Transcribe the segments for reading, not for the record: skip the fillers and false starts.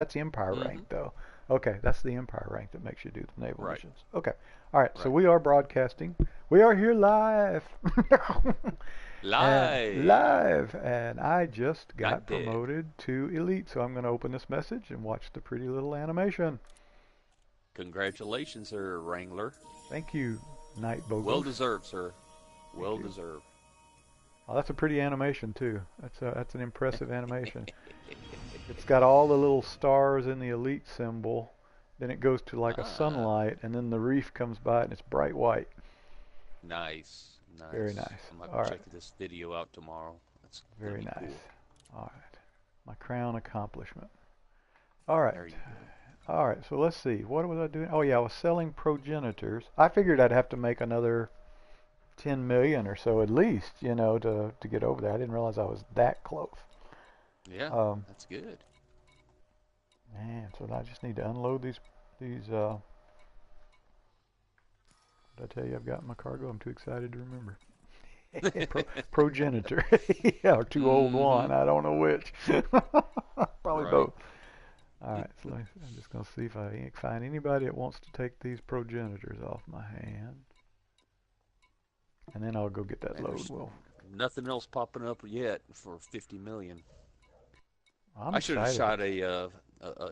That's the Empire Mm-hmm. rank, though. Okay, that's the Empire rank that makes you do the naval Right. missions. Okay. All right, so Right. we are broadcasting. We are here live. And Live. live. And I just Not got dead. promoted to Elite, so I'm going to open this message and watch the pretty little animation. Congratulations, sir, Wrangler. Thank you, Night Well Bogos. deserved, sir. Thank Well you. deserved. Oh, that's a pretty animation too. That's an impressive animation. It's got all the little stars in the Elite symbol. Then it goes to like a Ah, sunlight, and then the reef comes by and it's bright white. nice. Very Nice. nice. I'm gonna All have to right. check this video out tomorrow. That's gonna Very be nice. cool. All right. My crown accomplishment. All right. There you go. All right. So let's see. What was I doing? Oh yeah, I was selling progenitors. I figured I'd have to make another 10 million or so at least, to get over there. I didn't realize I was that close. Yeah, Um, that's good. Man, so I just need to unload these. Did I tell you I've got my cargo? I'm too excited to remember. Progenitor, yeah, or too old Mm-hmm. one. I don't know which. Probably Right. both. All right, so I'm just gonna see if I can find anybody that wants to take these progenitors off my hand, and then I'll go get that And load. there's Well, nothing else popping up yet for 50 million. I'm I should have excited. shot a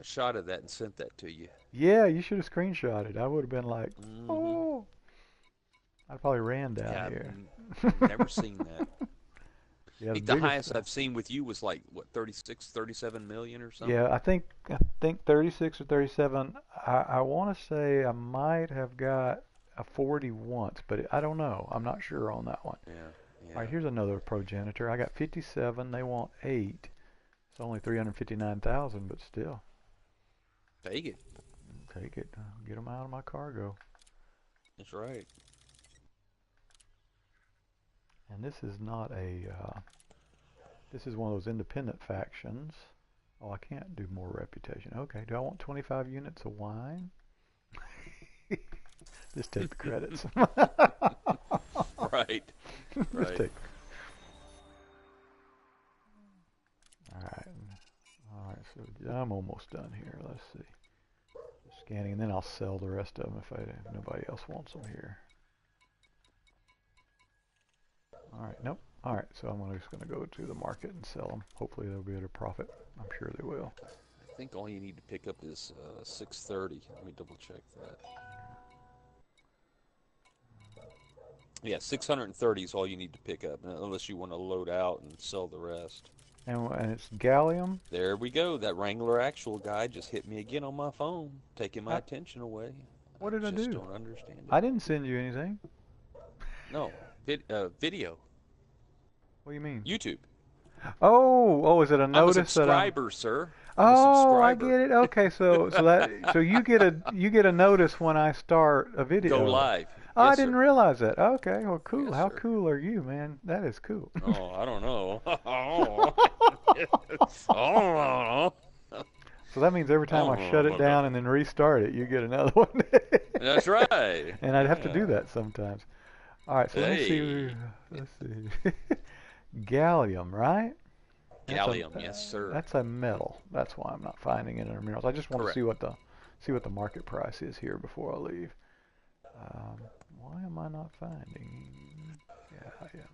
shot of that and sent that to you. Yeah, you should have screenshotted. I would have been like, Mm-hmm. oh, I probably ran down Yeah, here. never seen that. Yeah, I the think the biggest. highest I've seen with you was like what 36, 37 million or Yeah, something. I think 36 or 37. I want to say I might have got a 40 once, but I don't know. I'm not sure on that one. Yeah, All right, yeah. here's another progenitor. I got 57. They want 8. It's only 359,000, but still, Take it. take it. Get them out of my cargo. That's right. And this is not a. This is one of those independent factions. Oh, I can't do more reputation. Okay, do I want 25 units of wine? Just take the credits. Right, Just right. take. All right. All right. So I'm almost done here. Let's see. Scanning, and then I'll sell the rest of them if nobody else wants them here. All right. Nope. All right. So I'm just going to go to the market and sell them. Hopefully they'll be at a profit. I'm sure they will. I think all you need to pick up is 630. Let me double check that. Yeah, 630 is all you need to pick up, unless you want to load out and sell the rest. And it's gallium. There we go. That Wrangler Actual guy just hit me again on my phone, taking my I, attention away. I what did I just do? don't understand it. I didn't send you anything. No, video, What do you mean? YouTube. Oh, is it a I'm a notice that I'm? subscriber, sir. I'm a Oh, I subscriber. get it. Okay, so you get a notice when I start a Go video. live. Oh, I Yes, didn't sir. realize that. Okay, well, cool. Yes, How sir. cool are you, man? That is cool. Oh, I don't know. Oh, So that means every time I shut it down and then restart it, you get another one. that's right. And I'd have to do Yeah. that sometimes. All right, so let me see. Hey, Let's see. Gallium, right? That's a gallium. Yes, sir. that's a metal. That's why I'm not finding it in our minerals. I just want to Correct. see what the market price is here before I leave. Um, why am I not finding gallium?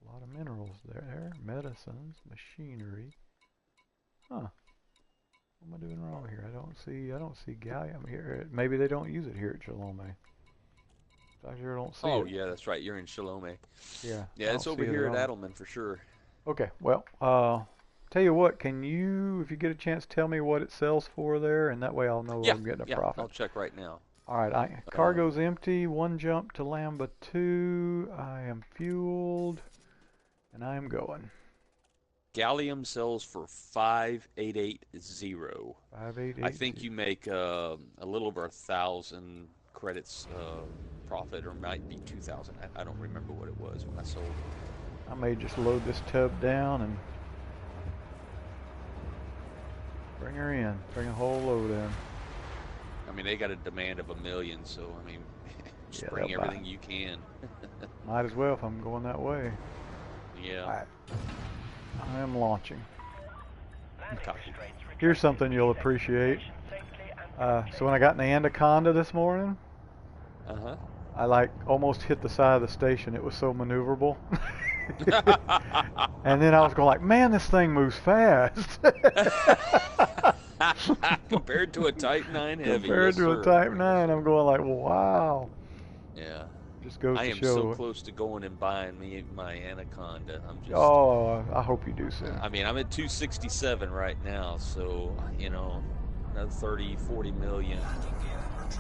A lot of minerals there. Medicines, machinery. Huh. What am I doing wrong here? I don't see gallium here. Maybe they don't use it here at Chalome. I sure don't see Oh, it. yeah, that's right. You're in Shalome. Yeah, I Yeah, don't it's see over it at here at all. Adelman for sure. Okay, well, tell you what, can you, if you get a chance, tell me what it sells for there, and that way I'll know Yeah, I'm getting a yeah. profit. I'll check right now. All right, Um, cargo's empty. One jump to Lamba 2. I am fueled, and I am going. Gallium sells for 5880. I think 5880. you make a little over 1,000 credits profit, or might be 2,000. I don't remember what it was when I sold it. I may just load this tub down and bring her in. Bring a whole load in. I mean, they got a demand of 1 million, so I mean, just Yeah, they'll bring buy. everything you can. Might as well if I'm going that way. Yeah. All right. I am launching. Copy. Here's something you'll appreciate. So when I got in the Anaconda this morning, Uh-huh. I like almost hit the side of the station. It was so maneuverable. And then I was going like, man, this thing moves fast. Compared to a Type 9 Heavy, Compared yes, to a sir. Type 9, I'm going like, wow. Yeah. Just goes I to am so show. close to going and buying me my Anaconda. I'm just, Oh, I hope you do soon. I mean, I'm at 267 right now, so, you know, another 30, 40 million.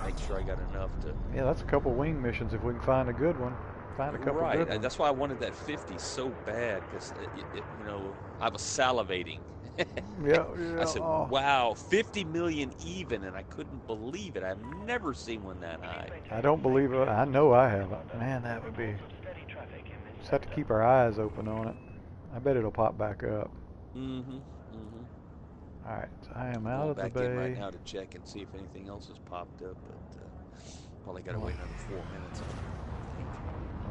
Make sure I got enough to. Yeah, that's a couple wing missions if we can find a good one. Find a couple Right. good ones. That's why I wanted that 50 so bad, because, you know, I was salivating. Yeah, I yeah. said, Oh. wow, 50 million even, and I couldn't believe it. I've never seen one that high. I don't believe it. I know I haven't. Man, that would be. Just have to keep our eyes open on it. I bet it'll pop back up. Mm-hmm. Mm-hmm. All right, so I am I'm out going of the back in right bay. now to check and see if anything else has popped up, but probably got to Well, wait another 4 minutes.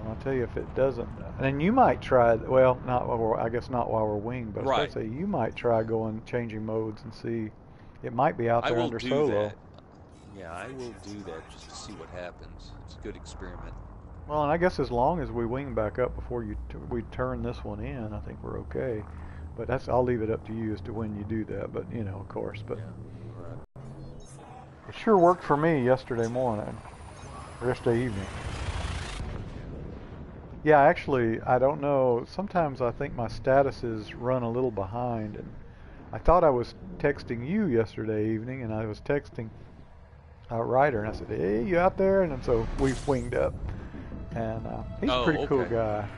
I'll tell you if it doesn't. And you might try. Well, not while I guess not while we're winged, but I was going Right. to say you might try going changing modes and see. It might be out I there will under do solo. that. Yeah, I will do that just to see what happens. It's a good experiment. Well, and I guess as long as we wing back up before we turn this one in, I think we're okay. But I'll leave it up to you as to when you do that. But you know, of course. But Yeah. Right. it sure worked for me yesterday morning, or yesterday evening. Yeah, actually, I don't know. Sometimes I think my statuses run a little behind, and I thought I was texting you yesterday evening, and I was texting Ryder, and I said, "Hey, you out there?" And then so we winged up, and he's a pretty Oh, cool okay. guy.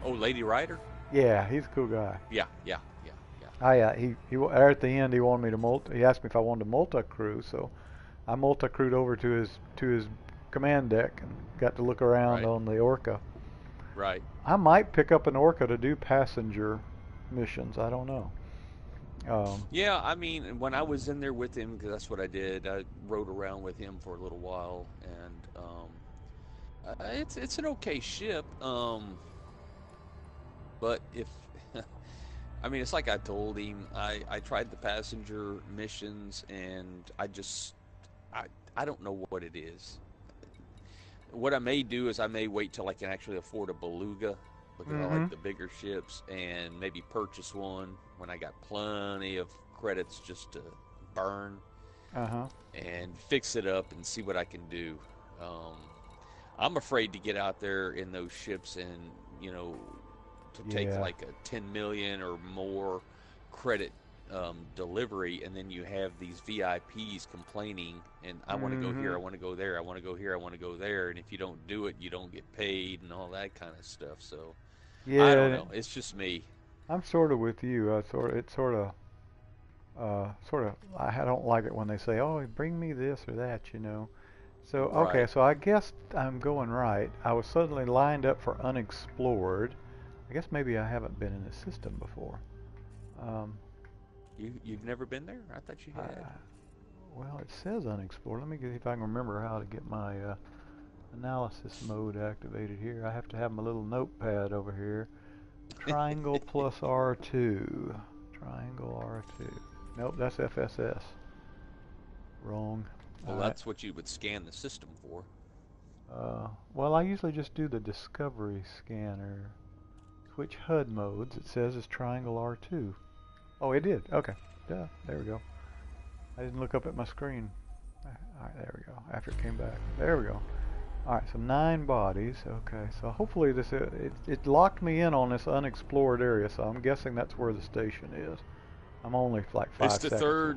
Oh, Lady Rider? Yeah, he's a cool guy. Yeah, yeah, yeah, yeah. He at the end he wanted me to he asked me if I wanted to multi-crew, so I multi-crewed over to his command deck and got to look around Right, on the Orca. right. I might pick up an Orca to do passenger missions. I don't know. Yeah, I mean, when I was in there with him, because that's what I did, I rode around with him for a little while, and it's an okay ship. But if I mean, it's like I told him, I tried the passenger missions, and I I don't know what it is. What I may do is I may wait till I can actually afford a beluga because I Mm-hmm. like the bigger ships, and maybe purchase one when I got plenty of credits just to burn Uh-huh. and fix it up and see what I can do. Um, I'm afraid to get out there in those ships and, you know, to take Yeah. like a 10 million or more credit delivery, and then you have these VIPs complaining, and I want to go here, Mm-hmm. I want to go there, I want to go here, I want to go there, and if you don't do it, you don't get paid and all that kind of stuff. So I don't Yeah, know. It's just me. I'm sort of with you. I don't like it when they say, "Oh, bring me this or that," you know. So, okay, Right. so I guess I'm going right. I was suddenly lined up for unexplored. I guess maybe I haven't been in the system before. Um, You've never been there? I thought you I, had. well, it says unexplored. Let me see if I can remember how to get my analysis mode activated here. I have to have my little notepad over here. Triangle plus R2. Triangle R2. Nope, that's FSS. Wrong. Well, Alright. that's what you would scan the system for. Well, I usually just do the discovery scanner. Switch HUD modes. It says it's triangle R2. Oh, it did. Okay. Duh. There we go. I didn't look up at my screen. Alright, there we go. After it came back. There we go. Alright, so 9 bodies. Okay, so hopefully it locked me in on this unexplored area, so I'm guessing that's where the station is. I'm only like It's 5 seconds away.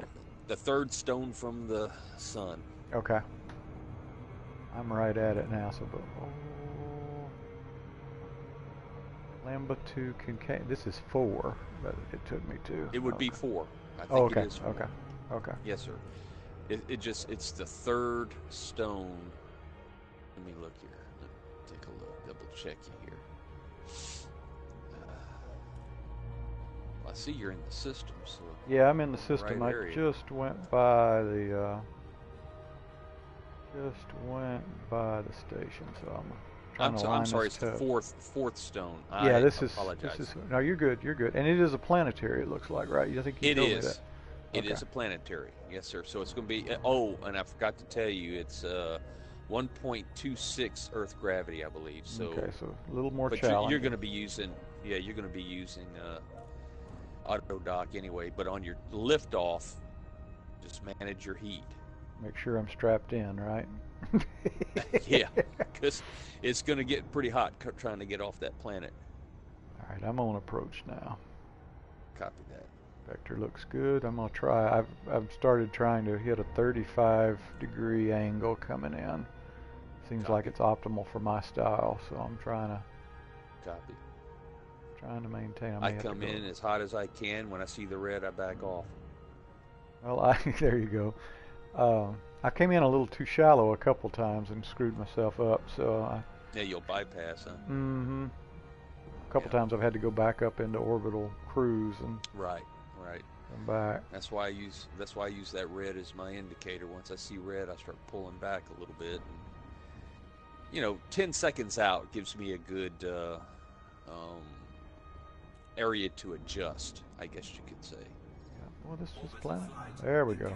the third stone from the sun. Okay. I'm right at it now, so Lamba 2 Kincaid. This is 4, but it took me 2. It would Okay. be 4. I Oh, think it okay, is 4. okay, okay. Yes, sir. It's the third stone. Let me look here. Let me take a look. Double check you here. Well, I see you're in the system, so Yeah, I'm in the you're in the system. right I area. just went by the station, so trying to I'm line sorry. this It's the tub. fourth stone. Yeah, I this is. apologize. No, you're good. You're good. And it is a planetary. It looks like, right? I think you It told me that. is. It Okay. is a planetary. Yes, sir. So it's going to be. Oh, and I forgot to tell you, it's 1.26 Earth gravity, I believe. Okay. So, So a little more but you're challenging. going to be using. Yeah, you're going to be using auto dock anyway. But on your liftoff, just manage your heat. Make sure I'm strapped in, right? Yeah, because it's going to get pretty hot trying to get off that planet. All right, I'm on approach now. Copy that. Vector looks good. I'm gonna try. I've started trying to hit a 35-degree angle coming in. Seems like Copy. it's optimal for my style, so I'm Copy. trying to maintain. I I may have to come go. in as hot as I can. When I see the red, I back off. Well, there you go. I came in a little too shallow a couple times and screwed myself up. So Yeah, you'll bypass, huh? a couple Yeah. times I've had to go back up into orbital cruise and Right. Right. come back. That's why I use that red as my indicator. Once I see red, I start pulling back a little bit. And, 10 seconds out gives me a good um, area to adjust, I guess you could say. Yeah. Well, this is planet. There we go.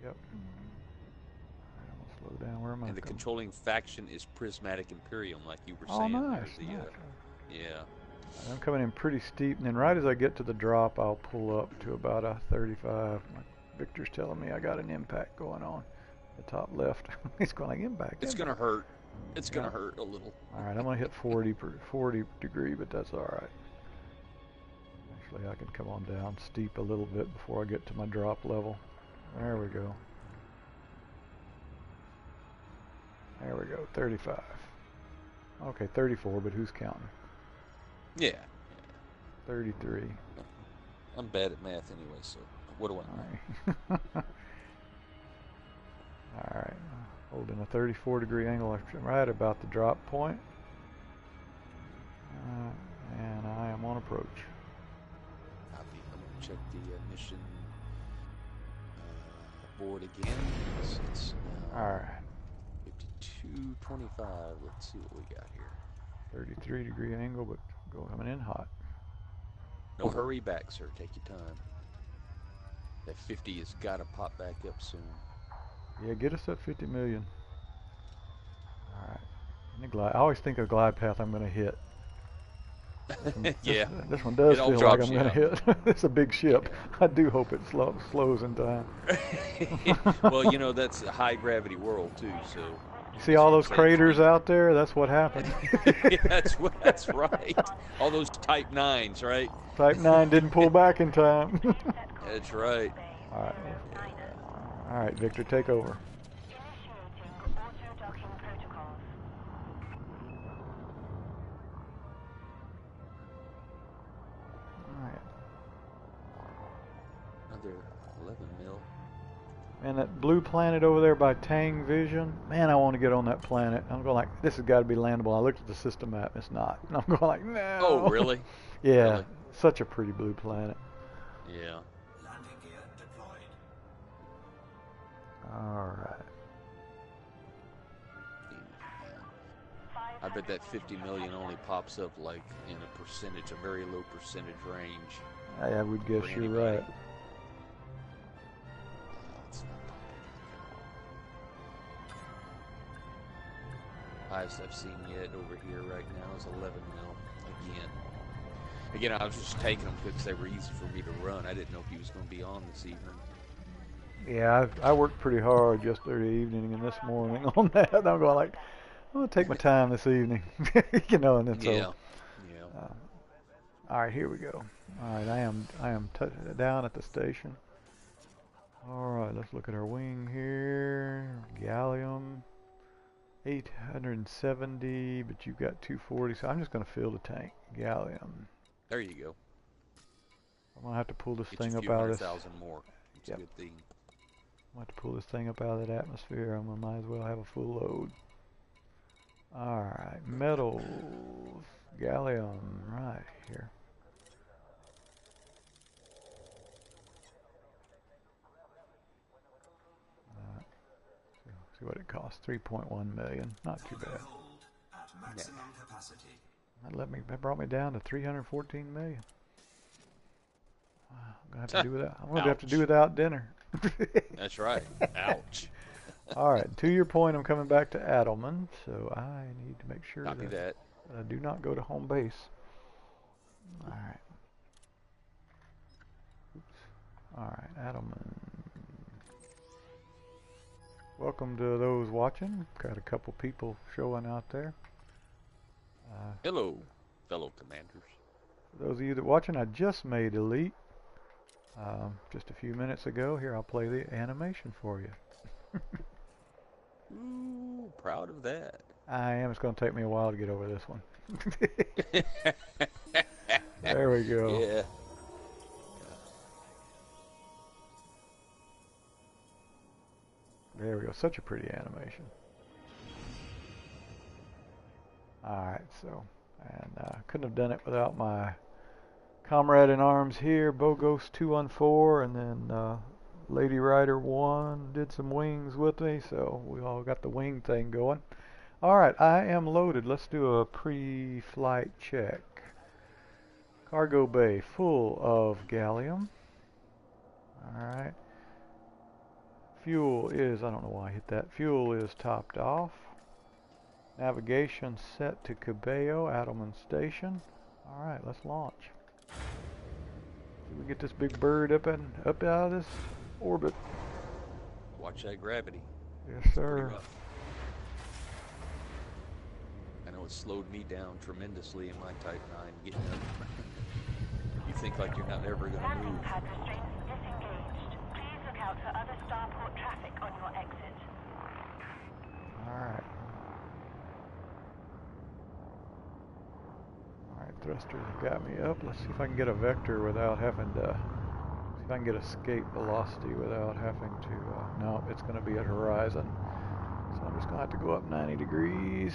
Yep. I'm gonna slow down. Where am I And the going? controlling faction is Prismatic Imperium, like you were Oh, saying nice, there. nice. Yeah. I'm coming in pretty steep, and then right as I get to the drop, I'll pull up to about a 35. Victor's telling me I got an impact going on. The top left. He's going like impact. It's gonna Impact. hurt. It's Yeah. gonna hurt a little. All right, I'm gonna hit 40 degree, but that's all right. Actually, I can come on down steep a little bit before I get to my drop level. There we go. There we go. 35. Okay, 34, but who's counting? Yeah. 33. I'm bad at math anyway, so what do I know? All right. All right. Holding a 34-degree angle right about the drop point. And I am on approach. Copy. I'm gonna check the mission board again. It's All right. 52:25. Let's see what we got here. 33-degree angle, but coming in hot. No hurry back, sir. Take your time. That 50 has got to pop back up soon. Yeah, get us up 50 million. All right. I always think of glide path I'm going to hit. Yeah. This one does It all feel like drops I'm you going to out. hit. It's a big ship. Yeah. I do hope it slows in time. Well, that's a high gravity world too, so You see all those craters me. out there? That's what happened. That's right. All those Type 9s, right? Type 9 didn't pull back in time. That's right. All right. All right, Victor, take over. All right. Another 11 mil. And that blue planet over there by Tang Vision, man, I want to get on that planet. I'm going like, this has got to be landable. I looked at the system map, it's not. And I'm going like, no. Oh, really? Yeah, Really? such a pretty blue planet. Yeah. Landing gear deployed. All right. I bet that 50 million only pops up like in a very low percentage range. I would guess for you're anybody. right. It's not popping. Highest I've seen yet over here right now is 11 mil again. Again, I was just taking them because they were easy for me to run. I didn't know if he was going to be on this evening. Yeah, I worked pretty hard yesterday evening and this morning on that. I'm going like, I'm going to take my time this evening. And then so. Yeah. All right, here we go. All right, I am down at the station. All right, let's look at our wing here. Gallium, 870, but you've got 240, so I'm just going to fill the tank. Gallium. There you go. I'm going to have to pull this Get thing you a up few out hundred of this. thousand more. It's Yep. a good thing. I'm going to have to pull this thing up out of that atmosphere. I might as well have a full load. All right, metals, gallium, right here. See what it costs. 3.1 million. Not too bad. Hold at That brought me down to 314 million. Wow, I'm gonna have to do without. I'm gonna have to do Ouch. without dinner. That's right. Ouch. All right. To your point, I'm coming back to Adelman, so I need to make sure Copy that. that I do not go to home base. All right. Oops. All right, Adelman. Welcome to those watching. Got a couple people showing out there. Hello, fellow commanders. For those of you that are watching, I just made Elite just a few minutes ago. Here, I'll play the animation for you. Ooh, proud of that. I am. It's going to take me a while to get over this one. There we go. Yeah. There we go. Such a pretty animation. Alright, so, and couldn't have done it without my comrade in arms here, Bogos 214, and then Lady Rider 1 did some wings with me, so we all got the wing thing going. Alright, I am loaded. Let's do a pre-flight check. Cargo bay full of gallium. Alright. Fuel is, I don't know why I hit that, fuel is topped off. Navigation set to Cabello, Adelman Station. Alright, let's launch. We get this big bird up out of this orbit. Watch that gravity. Yes, Pretty sir. rough. I know it slowed me down tremendously in my Type 9 getting up. You think like you're not ever going to Landing move. pad restraints disengaged. Please look out for other starport traffic on your exit. Alright. Alright, thrusters have got me up. Let's see if I can get a vector without having to... See if I can get escape velocity without having to... no, it's going to be at horizon. So I'm just going to have to go up 90 degrees.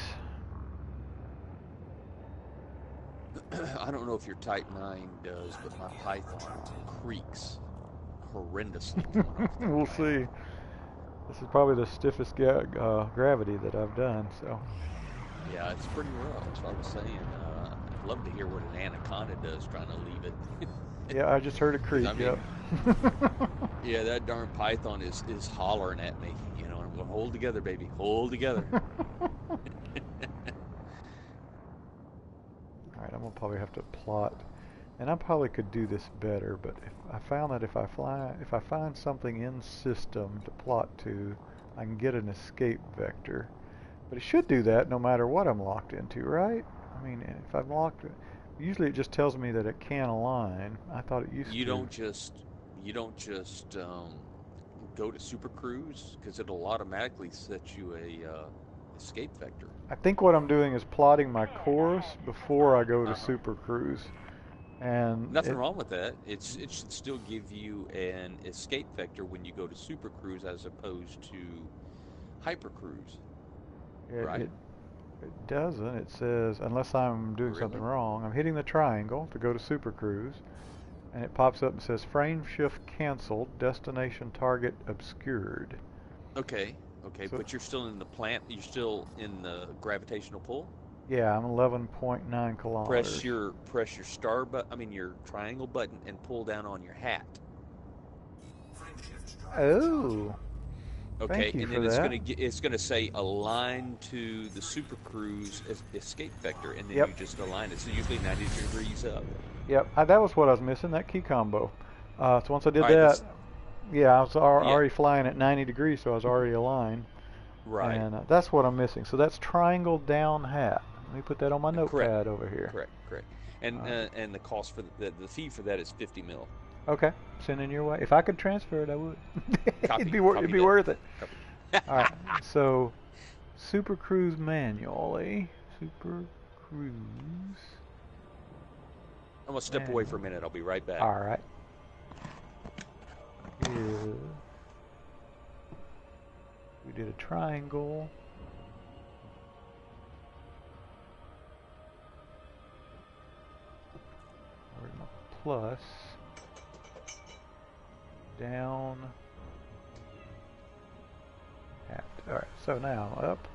I don't know if your Type 9 does, but my Python creaks horrendously. We'll see. This is probably the stiffest gravity that I've done, so... Yeah, it's pretty rough. That's what I was saying. I'd love to hear what an anaconda does trying to leave it. Yeah, I just heard it creak, I mean, yep. Yeah, that darn Python is hollering at me, you know, and I'm going, hold together, baby, hold together. Alright, I'm going to probably have to plot, and I probably could do this better, but if I found that if I find something in system to plot to, I can get an escape vector. But it should do that no matter what I'm locked into, right? I mean, if I'm locked, usually it just tells me that it can't align. I thought it used to. You don't just go to Super Cruise, because it'll automatically set you a escape vector. I think what I'm doing is plotting my course before I go to Super Cruise. And nothing wrong with that. It should still give you an escape vector when you go to Super Cruise as opposed to Hyper Cruise. Right? It doesn't. It says, unless I'm doing something wrong, I'm hitting the triangle to go to Super Cruise, and it pops up and says frame shift canceled, destination target obscured. Okay, So, but you're still in the plant. You're still in the gravitational pull. Yeah, I'm 11.9 kilometers. Press your star your triangle button and pull down on your hat. Oh. Okay, Thank you and for then that. it's gonna say align to the Super Cruise escape vector, and then Yep. you just align it. So usually 90 degrees up. Yep, that was what I was missing, that key combo. So once I did All right, that, yeah, I was already flying at 90 degrees, so I was already aligned. Right. And that's what I'm missing. So that's triangle down hat. Let me put that on my notepad over here. Correct. And the cost for the fee for that is 50 mil. Okay, sending your way. If I could transfer it, I would. It'd be copy worth it. Copy. All right, so Super Cruise manually. Super Cruise. I'm gonna step away for a minute. I'll be right back. All right. Here. We did a triangle. Where's my plus? Down. Hat. All right. So now up.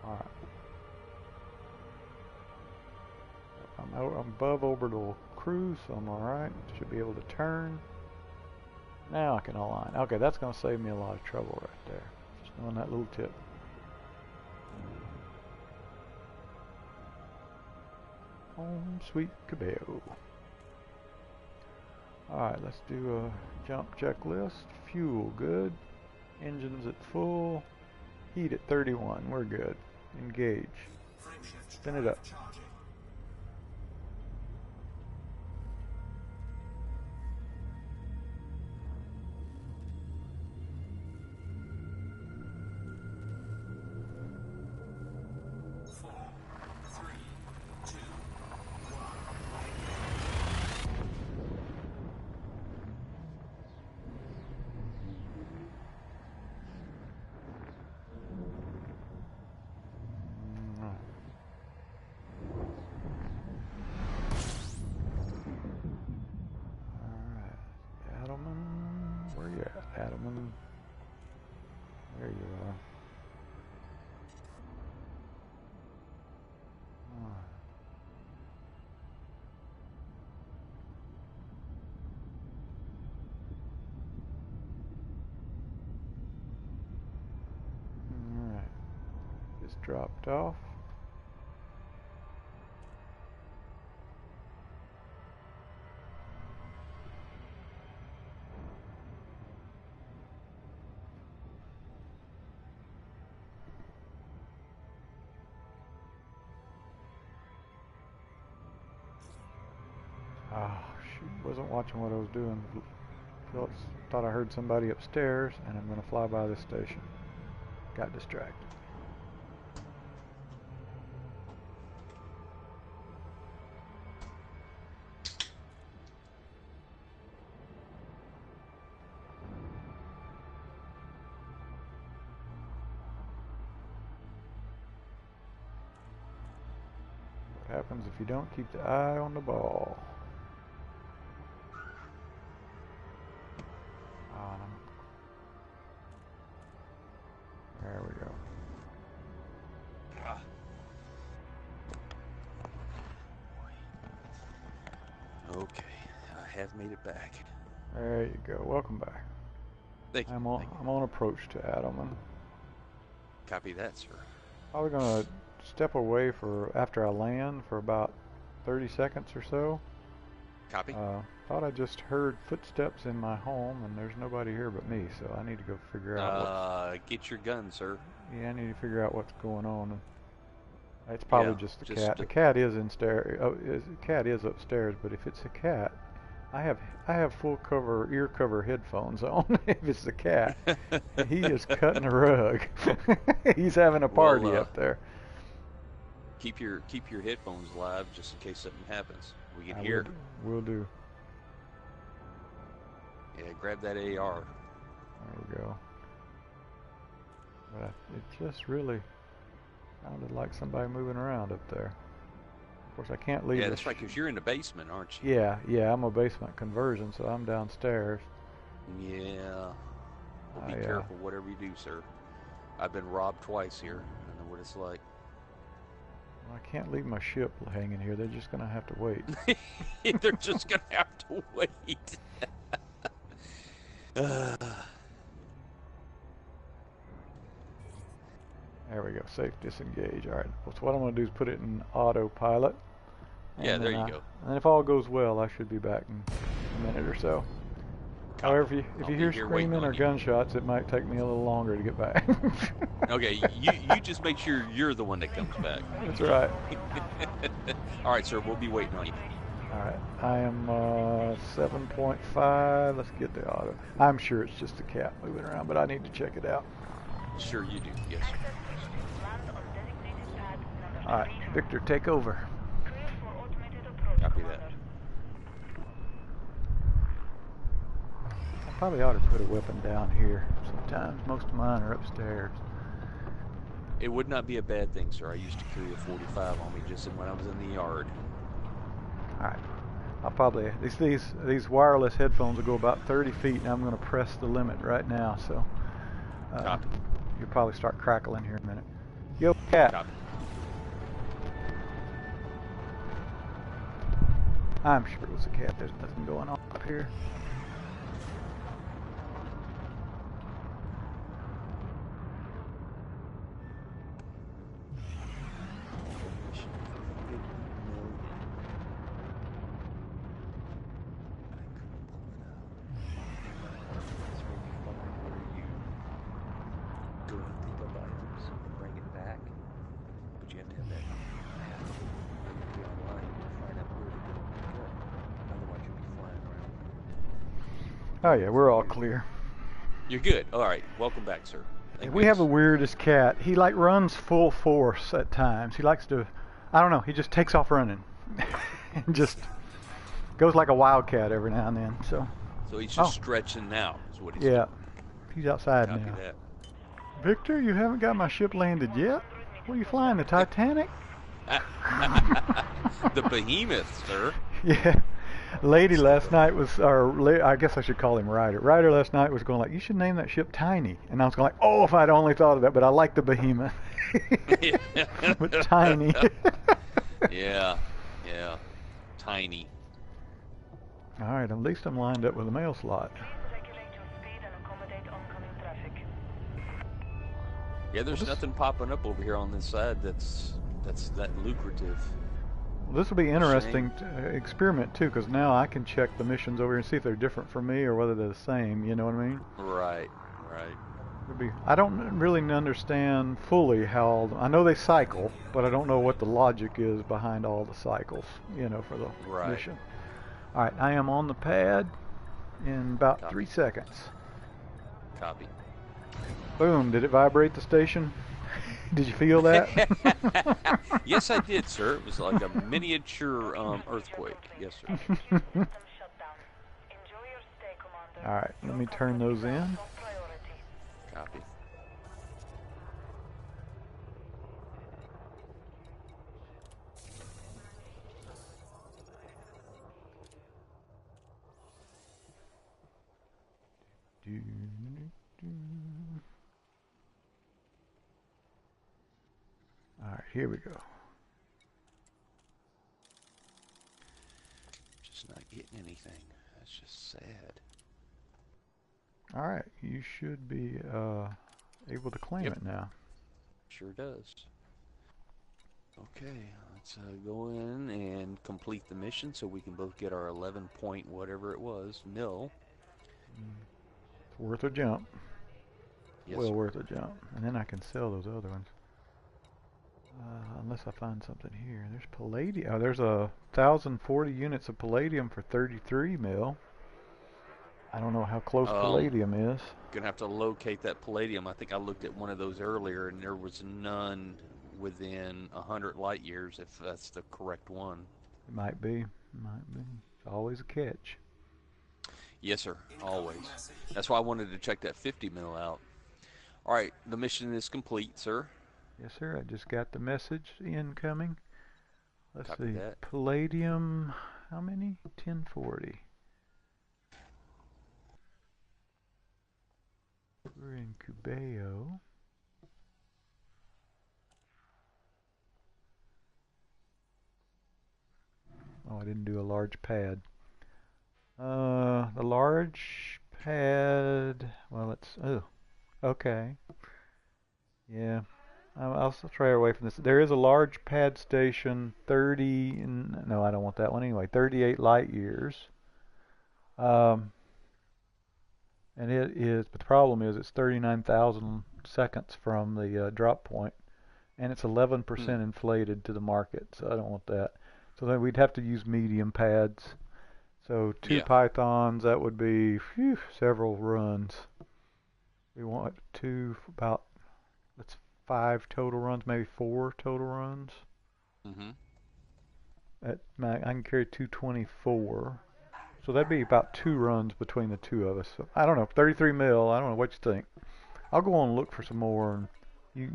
All right. I'm above orbital cruise, so I'm alright. Should be able to turn. Now I can align. Okay, that's going to save me a lot of trouble right there. Just knowing that little tip. Home sweet Cabello. Alright, let's do a jump checklist. Fuel, good. Engines at full. Heat at 31, we're good. Engage. Spin it up. Adelman, there you are. Alright, just dropped off. Oh, shoot, wasn't watching what I was doing. Thought I heard somebody upstairs, and I'm going to fly by this station. Got distracted. What happens if you don't keep the eye on the ball? There we go. Okay, I have made it back. There you go. Welcome back. Thank you. I'm on approach to Adelman. Copy that, sir. Probably gonna step away after I land for about 30 seconds or so. Copy. Thought I just heard footsteps in my home, and there's nobody here but me, so I need to go figure out get your gun, sir. Yeah, I need to figure out what's going on. It's probably just the cat. The cat is cat is upstairs, but if it's a cat, I have full cover ear cover headphones on. If it's the cat, he is cutting a rug. He's having a party up there. Keep your headphones live just in case something happens. We can hear. Will do. Yeah, grab that AR. There we go. But it just really sounded like somebody moving around up there. Of course, I can't leave. Yeah, that's right, because you're in the basement, aren't you? Yeah, I'm a basement conversion, so I'm downstairs. Yeah. Well, be careful whatever you do, sir. I've been robbed twice here. I know what it's like. Well, I can't leave my ship hanging here. They're just going to have to wait. They're just going to have to wait. There we go. Safe disengage. All right. So what I'm going to do is put it in autopilot. Yeah, there you go. And if all goes well, I should be back in a minute or so. However, if you hear screaming or gunshots, it might take me a little longer to get back. Okay, you just make sure you're the one that comes back. That's right. All right, sir. We'll be waiting on you. All right. I am 7.5. Let's get the auto. I'm sure it's just a cat moving around, but I need to check it out. Sure you do. Yes, sir. All right, Victor, take over. Copy that. I probably ought to put a weapon down here sometimes. Most of mine are upstairs. It would not be a bad thing, sir. I used to carry a 45 on me just when I was in the yard. All right. I'll probably these wireless headphones will go about 30 feet, and I'm going to press the limit right now. So you'll probably start crackling here in a minute. Yo, cat. Copy. I'm sure it was a cat. There's nothing going on up here. Oh yeah, we're all clear. You're good. All right. Welcome back, sir. Thank We have the goodness. weirdest cat. He like runs full force at times. He likes to, I don't know, he just takes off running. And just goes like a wildcat every now and then. So he's just stretching now, is what he's yeah, doing. he's outside Copy now. that. Victor, you haven't got my ship landed yet? What are you flying, the Titanic? The behemoth, sir. Yeah. Lady last night was, or I guess I should call him Ryder. Ryder last night was going like, you should name that ship Tiny. And I was going like, oh, if I'd only thought of that, but I like the behemoth. But Tiny. Yeah. Tiny. All right, at least I'm lined up with a mail slot. Yeah, there's nothing popping up over here on this side that's that lucrative. Well, this will be interesting to experiment too, because now I can check the missions over here and see if they're different from me or whether they're the same. You know what I mean? Right. I don't really understand fully how. I know they cycle, but I don't know what the logic is behind all the cycles. You know, for the mission. All right, I am on the pad in about 3 seconds. Copy. Boom! Did it vibrate the station? Did you feel that? Yes, I did, sir. It was like a miniature earthquake. Yes, sir. All right, let me turn those in. Copy. All right, here we go. Just not getting anything. That's just sad. All right, you should be able to claim it now. Sure does. Okay, let's go in and complete the mission so we can both get our 11 point whatever it was, mil. It's worth a jump. Yes, Well sir. worth a jump. And then I can sell those other ones. Unless I find something here. There's palladium. Oh, there's 1,040 units of palladium for 33 mil. I don't know how close palladium is. Gonna have to locate that palladium. I think I looked at one of those earlier, and there was none within 100 light years, if that's the correct one. It might be. It's always a catch. Yes, sir. Always. That's why I wanted to check that 50 mil out. All right, the mission is complete, sir. Yes, sir. I just got the message incoming. Let's Copy see. that. Palladium, how many? 1040. We're in Cubeo. Oh, I didn't do a large pad. The large pad, well, it's, okay. Yeah, I'll try away from this. There is a large pad station, 30, no, I don't want that one anyway, 38 light years. And it is, but the problem is it's 39,000 seconds from the drop point, and it's 11% inflated to the market, so I don't want that. So then we'd have to use medium pads. So 2 pythons, that would be several runs. We want about 5 total runs, maybe 4 total runs. I can carry 224. So that'd be about 2 runs between the two of us. So, I don't know, 33 mil, I don't know what you think. I'll go on and look for some more, and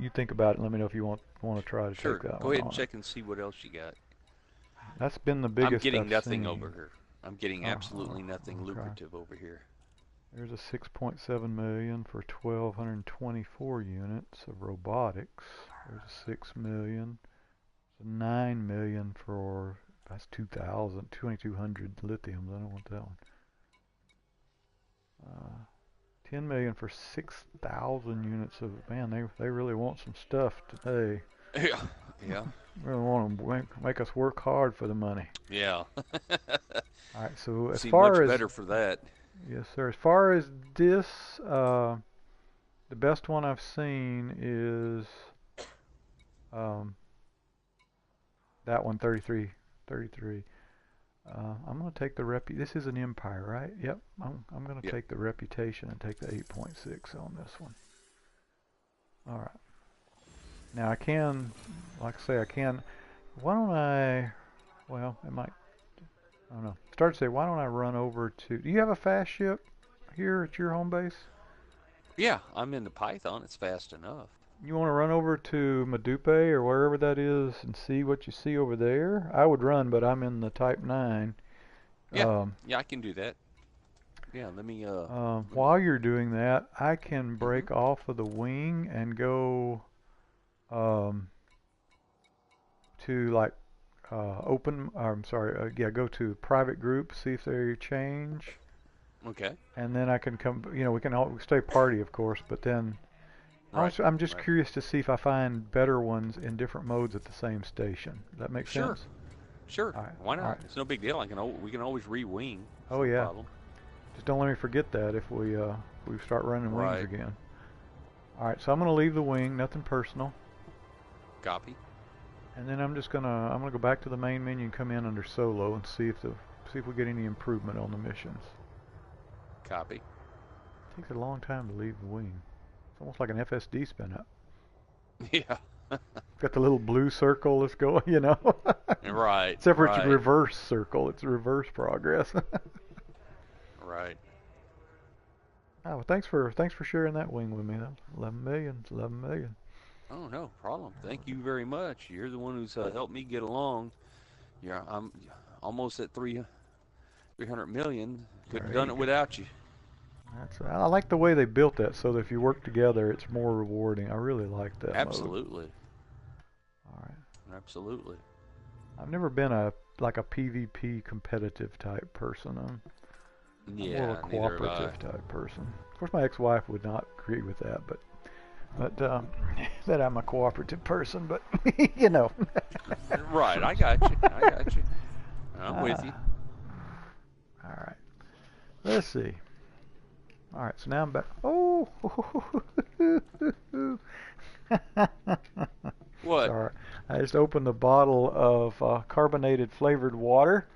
you think about it and let me know if you want to try to take that one. Go ahead and check and see what else you got. That's been the biggest I'm getting I've nothing seen. over here. I'm getting absolutely nothing lucrative over here. There's a 6.7 million for 1,224 units of robotics. There's a 6 million. There's a 9 million for That's 2,000, 2,200 lithiums. I don't want that one. 10 million for 6,000 units of, man, they really want some stuff today. Yeah, yeah. Really want to make us work hard for the money. Yeah. All right, so as Seem far much as, better for that. yes, sir. As far as this, the best one I've seen is that one, 33. I'm going to take the this is an Empire, right? Yep. I'm going to take the reputation and take the 8.6 on this one. All right. Now I can, like I say, why don't I, well, it might, I don't know. Start to say, why don't I run over to, do you have a fast ship here at your home base? Yeah, I'm in the Python. It's fast enough. You want to run over to Medupe or wherever that is and see what you see over there? I would run, but I'm in the Type 9. Yeah, I can do that. Yeah, let me. While you're doing that, I can break off of the wing and go to like go to private group, see if they change. Okay. And then I can come. We can all stay party, of course, but then. Right. I'm just curious to see if I find better ones in different modes at the same station. Does that make sense? Sure. All right. Why not? All right. It's no big deal. We can always re-wing. Oh yeah. Problem. Just don't let me forget that if we start running wings Right. again. All right. So I'm gonna leave the wing. Nothing personal. Copy. And then I'm gonna go back to the main menu and come in under solo and see if we get any improvement on the missions. Copy. It takes a long time to leave the wing. It's almost like an FSD spin up. Yeah. Got the little blue circle that's going, Right. Except for it's a reverse circle. It's reverse progress. Right. Oh, well, thanks for sharing that wing with me. That was 11 million. It's 11 million. Oh, no problem. Thank you very much. You're the one who's helped me get along. Yeah, I'm almost at 300 million. Couldn't have done it without you. I like the way they built that so that if you work together, it's more rewarding. I really like that Absolutely. mode. All right. Absolutely. I've never been a PvP competitive type person. I'm more of a cooperative type person. Of course, my ex-wife would not agree with that, but that I'm a cooperative person. But Right. I got you. I'm with you. All right. Let's see. All right, so now I'm back. Oh! What? Sorry. I just opened a bottle of carbonated flavored water,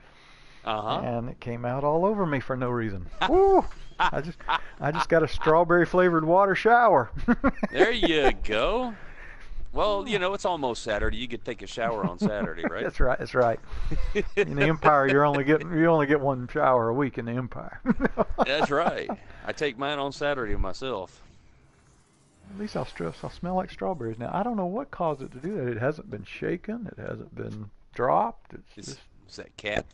and it came out all over me for no reason. Woo! I just got a strawberry flavored water shower. There you go. Well, it's almost Saturday. You could take a shower on Saturday, right? That's right. That's right. In the Empire, you only get one shower a week in the Empire. That's right. I take mine on Saturday myself. At least I'll smell like strawberries now. I don't know what caused it to do that. It hasn't been shaken. It hasn't been dropped. Is that cat?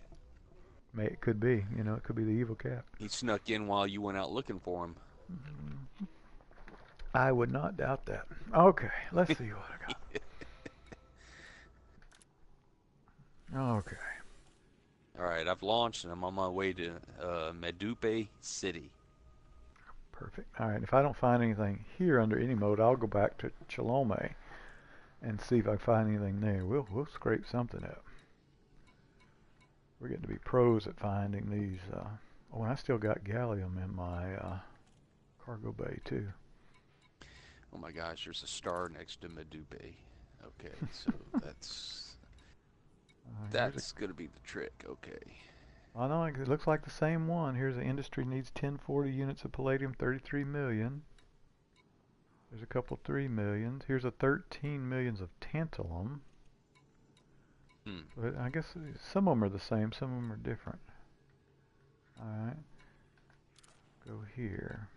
It could be. It could be the evil cat. He snuck in while you went out looking for him. I would not doubt that. Okay, let's see what I got. Okay. All right, I've launched and I'm on my way to Medupe City. Perfect. All right, if I don't find anything here under any mode, I'll go back to Chalome and see if I find anything there. We'll scrape something up. We're getting to be pros at finding these. Oh, and I still got gallium in my cargo bay too. Oh my gosh, there's a star next to Medupe. Okay, so that's going to be the trick. Okay. Oh no, it looks like the same one. Here's the industry needs 1040 units of palladium, 33 million. There's a couple 3 millions. Here's a 13 millions of tantalum. But I guess some of them are the same, some of them are different. Alright. Go here.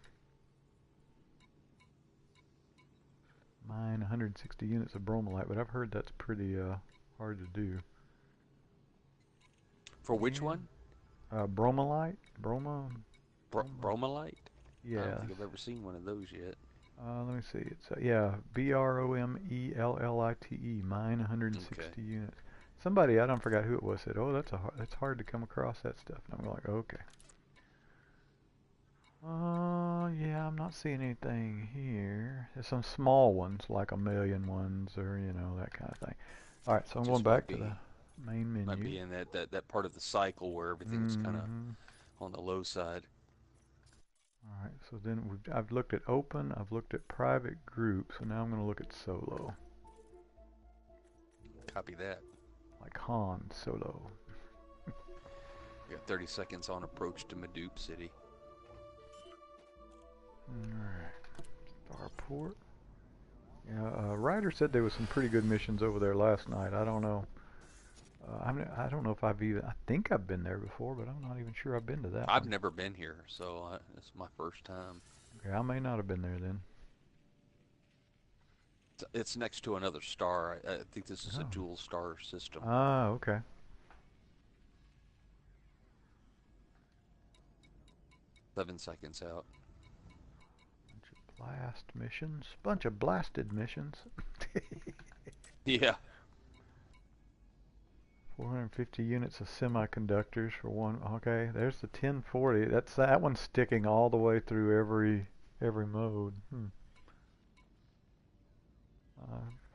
Mine 160 units of bromolite, but I've heard that's pretty hard to do. For which one? Bromolite? Bromolite? Yeah. I don't think I've ever seen one of those yet. Let me see. It's Bromellite. Mine 160 units. Somebody, I don't forget who it was, said, "Oh, that's hard to come across that stuff." And I'm like, okay. Yeah, I'm not seeing anything here. There's some small ones, like 1,000,000 ones, or that kind of thing. All right, so I'm going back to the main menu. Might be in that part of the cycle where everything's kind of on the low side. All right, so then I've looked at open, I've looked at private group, so now I'm going to look at solo. Copy that. Like Han Solo. We got 30 seconds on approach to Medupe City. Alright. Starport. Yeah, Ryder said there was some pretty good missions over there last night. I don't know. I don't know if I think I've been there before, but I'm not even sure I've been to that I've one. never been here, so it's my first time. Okay, I may not have been there then. It's next to another star. I think this is a dual star system. Ah, okay. Seven seconds out. Bunch of blast missions. Bunch of blasted missions. Yeah. 450 units of semiconductors for one. Okay, there's the 1040. That one's sticking all the way through every mode.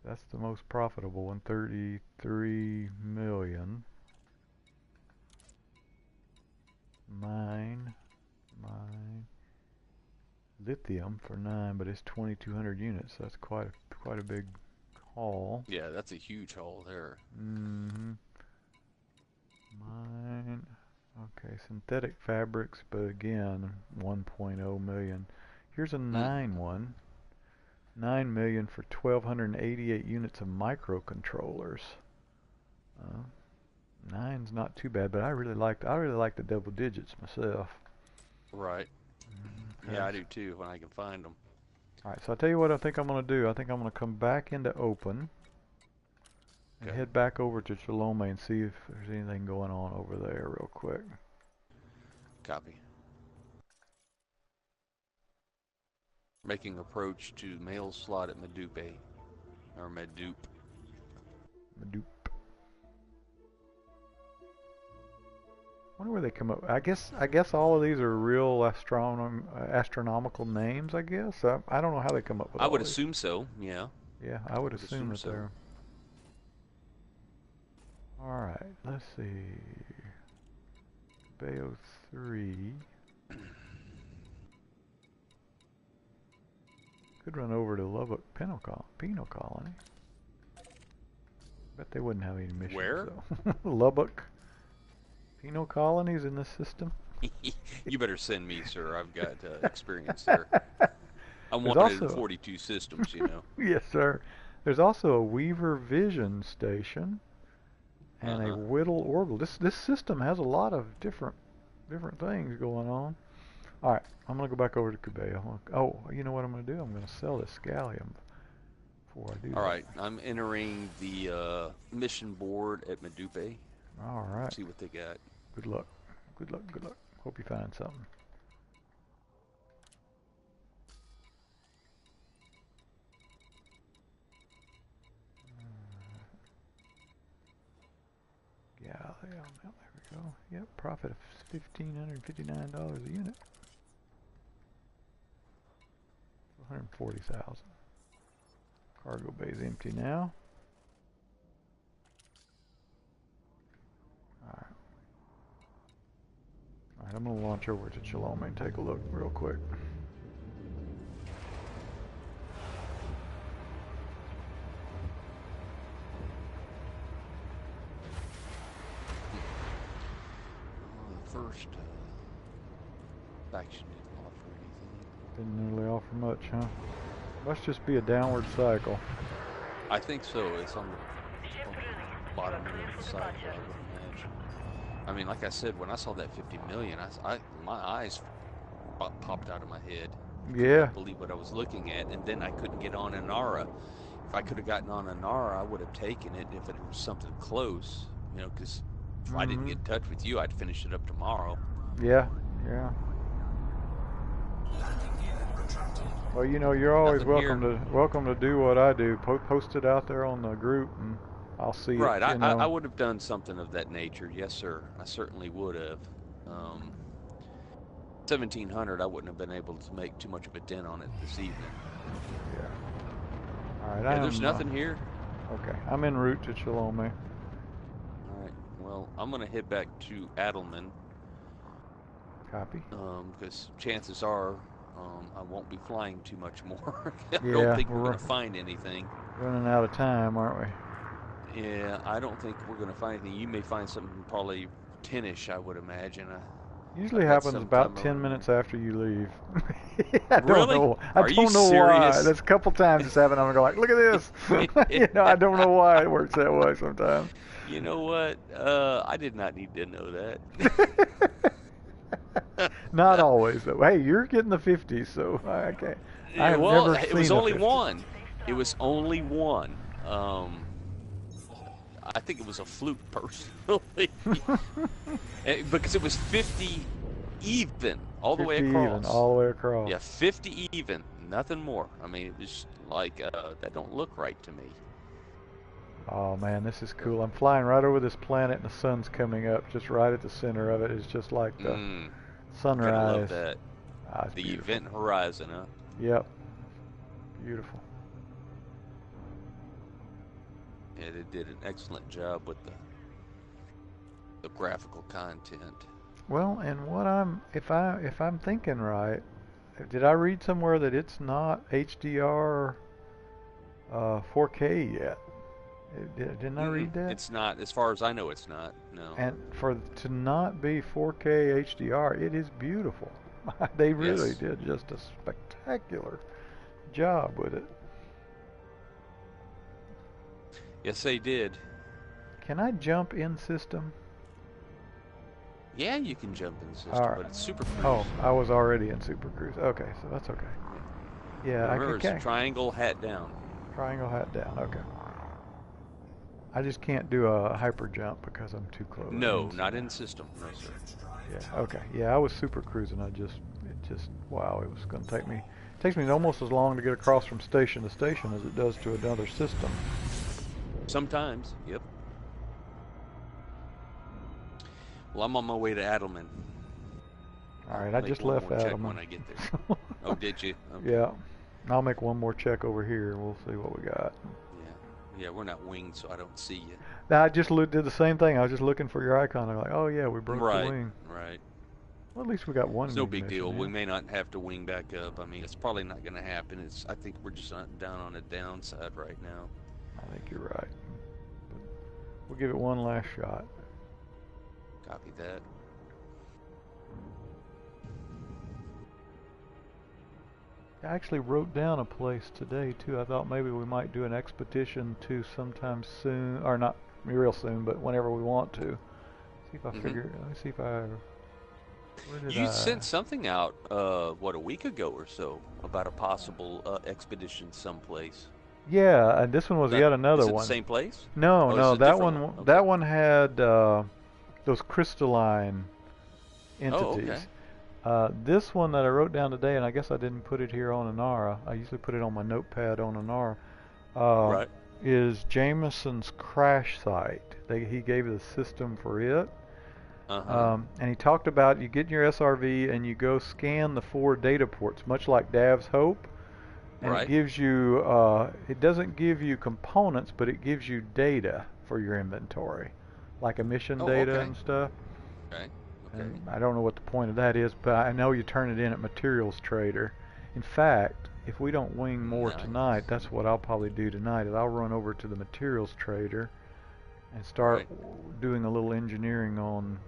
That's the most profitable one. 33 million. Mine. Lithium for 9, but it's 2,200 units. So that's quite a big haul. Yeah, that's a huge haul there. Mine. Okay, synthetic fabrics, but again, 1.0 million. Here's a 9 one. 9 million for 1,288 units of microcontrollers. 9's not too bad, but I really like the double digits myself. Right. Okay. Yeah, I do too when I can find them. All right, so I'll tell you what I think I'm going to do. I think I'm going to come back into open and head back over to Chalome and see if there's anything going on over there real quick. Copy. Making approach to mail slot at Medupe. Or Medupe. Wonder where they come up. I guess all of these are real astronomical names. I guess I don't know how they come up with. I would assume so. Yeah. Yeah, I would assume that they're. All right. Let's see. Bayo 3. Could run over to Lubbock Penal Colony. Bet they wouldn't have any missions. Where? Lubbock. Penal colonies in this system? You better send me, sir. I've got experience there. I'm There's wanted in also 42 systems, you know. Yes, sir. There's also a Weaver Vision Station and a Whittle Orbital. This system has a lot of different things going on. All right, I'm gonna go back over to Cuba. Oh, you know what I'm gonna do? I'm gonna sell this Scallium before I do. All right, I'm entering the mission board at Medupe. All right. See what they got. Good luck. Good luck. Good luck. Hope you find something. Yeah, there we go. Yep, profit of $1,559 a unit. 140,000. Cargo bay's empty now. Alright. Alright, I'm gonna launch over to Chalome and take a look real quick. First faction didn't offer anything. Didn't really offer much, huh? Must just be a downward cycle. I think so. It's on the bottom end of the cycle, I would imagine. I mean, like I said, when I saw that 50 million, my eyes popped out of my head. Yeah. I couldn't believe what I was looking at, and then I couldn't get on Inara. If I could have gotten on Inara, I would have taken it if it was something close, you know, because if I didn't get in touch with you, I'd finish it up tomorrow. Yeah, yeah. Well, you know, you're always welcome to do what I do. Post it out there on the group, and I'll see it, Right. you know. I would have done something of that nature. Yes, sir. I certainly would have. 1700, I wouldn't have been able to make too much of a dent on it this evening. Yeah. All right, Yeah, there's nothing here. Okay, I'm en route to Chalome. All right. Well, I'm going to head back to Adelman. Copy. Because chances are I won't be flying too much more. I Yeah, don't think we're going to find anything. Running out of time, aren't we? Yeah, I don't think we're going to find anything. You may find something probably 10-ish, I would imagine. Usually happens about 10 minutes after you leave. I don't Really? know. I Are you don't know serious? why. There's a couple times it's happened. I'm going like, look at this. You know, I don't know why it works that way sometimes. You know what? I did not need to know that. Not always though. Hey, you're getting the 50s, so I can't. I have Well, never it seen was a only 50. one. It was only one. I think it was a fluke, personally, because it was 50 even all the way across. Even, all the way across. Yeah, 50 even, nothing more. I mean, it was like that don't look right to me. Oh man, this is cool. I'm flying right over this planet, and the sun's coming up just right at the center of it. It's just like the sunrise. I love that. The beautiful. event horizon, huh? Yep. Beautiful. Yeah, they did an excellent job with the graphical content. Well, and what if I'm thinking right, did I read somewhere that it's not HDR 4K yet? Didn't I read that? It's not, as far as I know, it's not. No. And to not be 4K HDR, it is beautiful. They really did just a spectacular job with it. Yes, they did. Can I jump in system? Yeah, you can jump in system, but it's Super Cruise. Oh, I was already in Super Cruise. Okay, so that's okay. Yeah, remember, it's triangle hat down. Triangle hat down. Okay. I just can't do a hyper jump because I'm too close. No, not in system. No, sir. Yeah. Okay. Yeah, I was super cruising. Wow, it was going to take me. It takes me almost as long to get across from station to station as it does to another system. Sometimes. Yep. Well, I'm on my way to Adelman. All right, I just left Adelman. When I get there. Oh, did you? Okay. Yeah. I'll make one more check over here, and we'll see what we got. Yeah, we're not winged, so I don't see you. I just did the same thing. I was just looking for your icon. I'm like, oh yeah, we broke the wing. Right. Well, at least we got one. It's no big deal. Yeah. We may not have to wing back up. I mean, it's probably not going to happen. I think we're just down on the downside right now. I think you're right. But we'll give it one last shot. Copy that. I actually wrote down a place today too. I thought maybe we might do an expedition to sometime soon, or not real soon, but whenever we want to. See if I figure. Let me see if I. You sent something out, a week ago or so, about a possible expedition someplace. Yeah, and this one was yet another is it one. The same place? No, that one. Okay. That one had those crystalline entities. Oh, okay. This one that I wrote down today, and I guess I didn't put it here on Inara. I usually put it on my notepad on Inara. Right. Is Jameson's crash site. He gave the system for it. And he talked about you get in your SRV and you go scan the 4 data ports, much like Dav's Hope. And it gives you, it doesn't give you components, but it gives you data for your inventory, like emission data and stuff. Okay. And I don't know what the point of that is, but I know you turn it in at Materials Trader. In fact, if we don't wing more tonight, that's what I'll probably do tonight, is I'll run over to the Materials Trader and start doing a little engineering on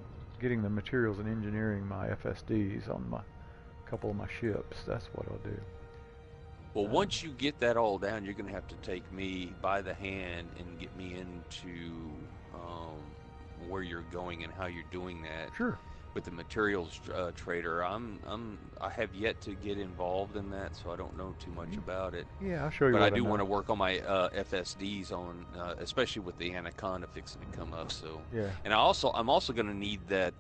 getting the materials and engineering my FSDs on a couple of my ships. That's what I'll do. Well, once you get that all down, you're going to have to take me by the hand and get me into where you're going and how you're doing that. Sure. With the materials trader, I have yet to get involved in that, so I don't know too much about it. Yeah, I'll show you. But I do want to work on my FSDs on, especially with the Anaconda fixing to come up. So yeah. And I'm also going to need that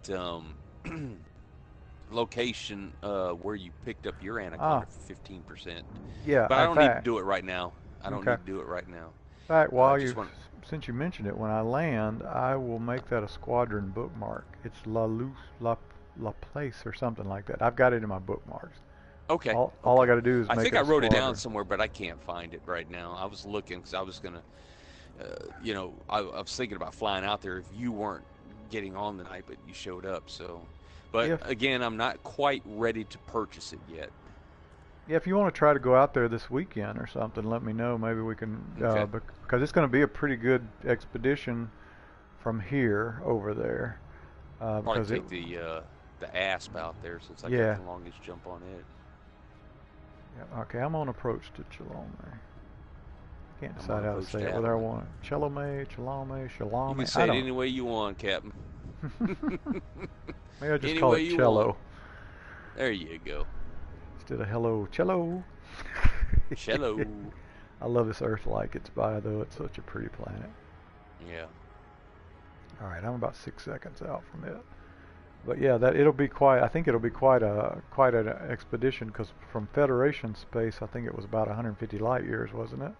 location where you picked up your Anaconda for 15%. Yeah. But I don't need to do it right now. I don't need to do it right now. fact, just want. since you mentioned it, when I land, I will make that a squadron bookmark. It's La Place or something like that. I've got it in my bookmarks. Okay. All I got to do is I make think it I a wrote it down squadron. somewhere, but I can't find it right now. I was looking because I was gonna, I was thinking about flying out there if you weren't getting on the night, but you showed up. So, but If again, I'm not quite ready to purchase it yet. Yeah, if you want to try to go out there this weekend or something, let me know. Maybe we can, Okay. because it's going to be a pretty good expedition from here over there. Probably Because take the asp out there since I yeah, got the longest jump on it. yeah. Okay, I'm on approach to Chalome. Can't I'm decide on how to approach say to it. Whether I Adeline. want Chalome, You can Shalome. say I it don't. any way you want, Captain. Maybe I just Any call way it you cello want. There you go. instead of hello, cello. Cello. I love this Earth like it's by though. It's such a pretty planet. Yeah. All right, I'm about 6 seconds out from it. But yeah, it'll be quite. I think it'll be quite an expedition because from Federation space, I think it was about 150 light years, wasn't it?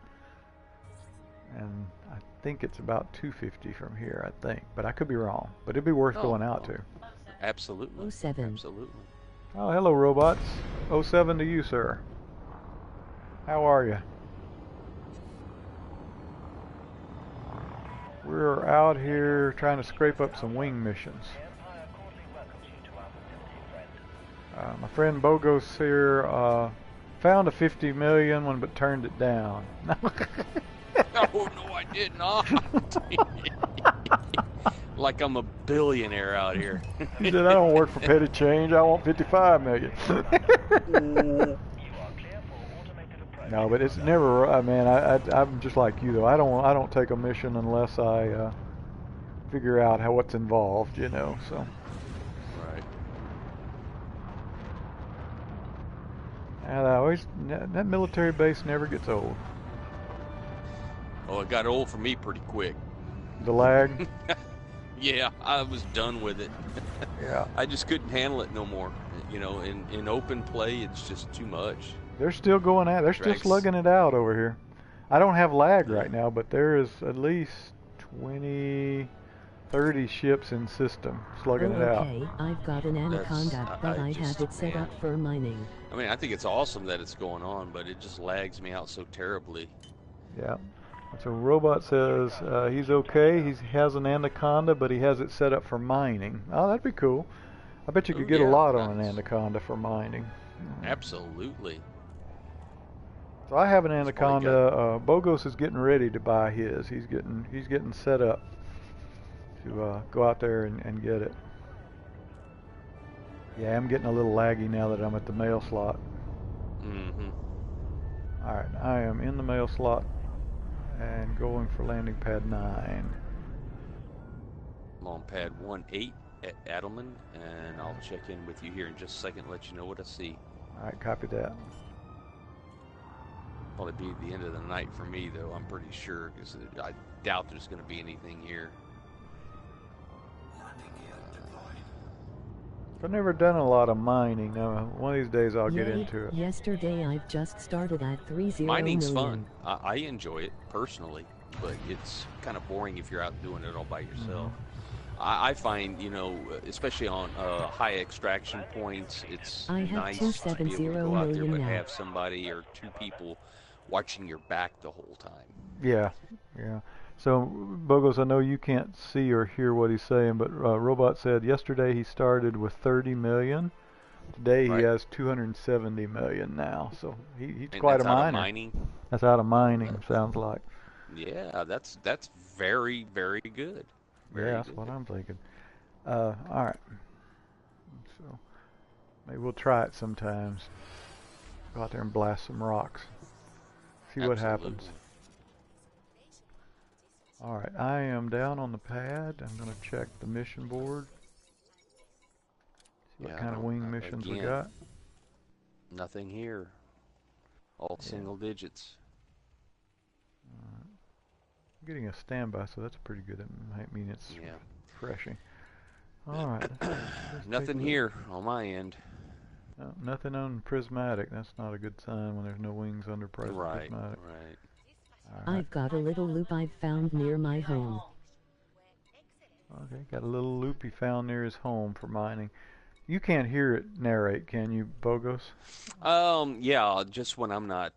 And I think it's about 250 from here. I think, but I could be wrong. But it'd be worth going out to. Absolutely. 07. Absolutely. Oh, hello, robots. 07 to you, sir. How are you? We're out here trying to scrape up some wing missions. My friend Bogos here found a 50 million one, but turned it down. Oh no, I did not. Like I'm a billionaire out here. He said, "I don't work for petty change. I want 55 million." No, but it's never. I'm just like you though. I don't take a mission unless I figure out what's involved. You know. So. Right. And that military base never gets old. Oh, it got old for me pretty quick. The lag. Yeah, I was done with it. Yeah. I just couldn't handle it no more. You know, in open play, it's just too much. They're still going at it. They're still slugging it out over here. I don't have lag right now, but there is at least 20, 30 ships in system slugging it out. Okay, I've got an Anaconda, but I have it set up for mining. I mean, I think it's awesome that it's going on, but it just lags me out so terribly. Yeah. So Robot says he's okay. He has an Anaconda, but he has it set up for mining. Oh, that'd be cool. I bet you could get a lot on an Anaconda for mining. Absolutely. So I have an Anaconda. Bogos is getting ready to buy his. He's getting set up to go out there and get it. Yeah, I'm getting a little laggy now that I'm at the mail slot. Mm-hmm. All right, I am in the mail slot and going for landing pad 9. I'm on pad 1-8 at Adelman, and I'll check in with you here in just a second and let you know what I see. All right, copy that. Probably be the end of the night for me, though, I'm pretty sure, because I doubt there's going to be anything here. I've never done a lot of mining. Now, one of these days I'll get Yay, into it. Yesterday I've just started at 30 Mining's million. fun. I enjoy it personally, but it's kind of boring if you're out doing it all by yourself. I find, you know, especially on high extraction points, it's I have nice to be able to 270 go out there million but now. have somebody or two people watching your back the whole time. Yeah, yeah. So, Bogos, I know you can't see or hear what he's saying, but Robot said yesterday he started with 30 million. Today he has 270 million now. So he's And quite a that's out miner. of mining? That's out of mining, sounds like. Yeah, that's very, very good. Very That's good. what I'm thinking. All right. So maybe we'll try it sometimes. Go out there and blast some rocks. See what happens. All right, I am down on the pad. I'm going to check the mission board. See what kind of wing missions we got. Nothing here. All single digits. I'm getting a standby, so that's pretty good. That might mean it's refreshing. All right. Nothing here on my end. No, nothing on prismatic. That's not a good sign when there's no wings under prismatic. Right. Alright. I've got a little loop I've found near my home. Okay, got a little loop he found near his home for mining. You can't hear it narrate, can you, Bogos? Yeah, just when I'm not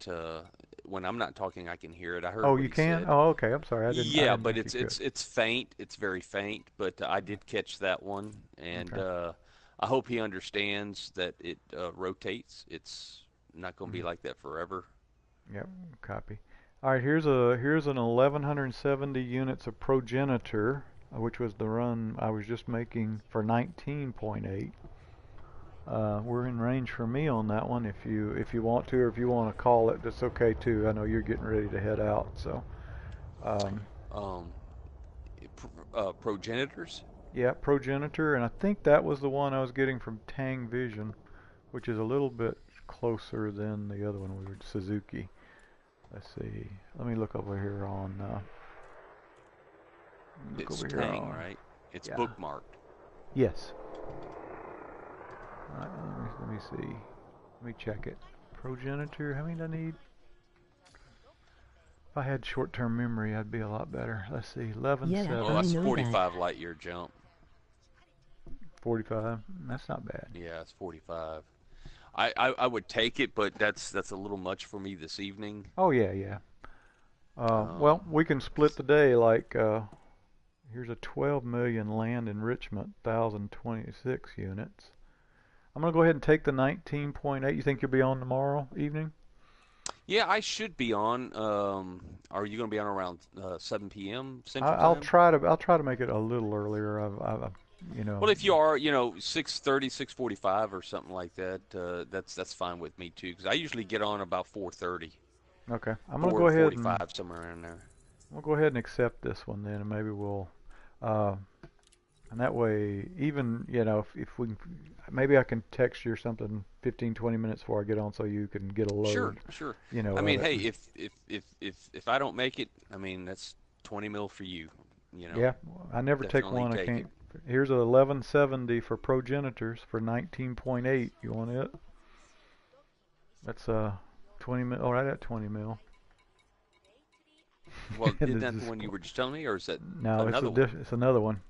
talking, I can hear it. I heard Oh, what you he can? said. Oh, okay. I'm sorry. I Yeah, didn't but think you could. it's faint. It's very faint, but I did catch that one, and Okay. I hope he understands that it rotates. It's not going to be Mhm. like that forever. Yep. Copy. All right. Here's an 1170 units of progenitor, which was the run I was just making for 19.8. We're in range for me on that one. If you want to, or if you want to call it, that's okay too. I know you're getting ready to head out, so. Um, Um, Progenitors? yeah, progenitor, and I think that was the one I was getting from Tang Vision, which is a little bit closer than the other one, Suzuki. Let's see. Let me look over here on. Look It's over here Tang, on. right? It's Yeah. bookmarked. Yes. All right. Let me see. Let me check it. Progenitor. How many do I need? If I had short-term memory, I'd be a lot better. Let's see. 11.7. Yeah, Well, I that's know 45 light year jump. 45. That's not bad. Yeah, it's 45. I would take it, but that's a little much for me this evening. Oh yeah, yeah. Um, Well, we can split the day like. Here's a 12 million land enrichment, 1,026 units. I'm going to go ahead and take the 19.8. You think you'll be on tomorrow evening? yeah, I should be on. Are you going to be on around 7 p.m. Central I'll Time? try to make it a little earlier. You know. Well, if you are, 6:30, 6:45 or something like that, that's fine with me too. Because I usually get on about 4:30, Okay. I'm going to go ahead and 4:45, somewhere around there. we'll go ahead and accept this one then, and maybe we'll. Uh, and that way, even if we, maybe I can text you or something 15, 20 minutes before I get on, so you can get a Sure, load, sure. I of mean, it. hey, if I don't make it, I mean that's 20 mil for you. Yeah, I never take Definitely one. I take it. can't. Here's a 1170 for progenitors for 19.8. You want it? That's 20 mil. Oh, right at 20 mil. Well, isn't This that the is- one you were just telling me, or is that no, another one? it's another one.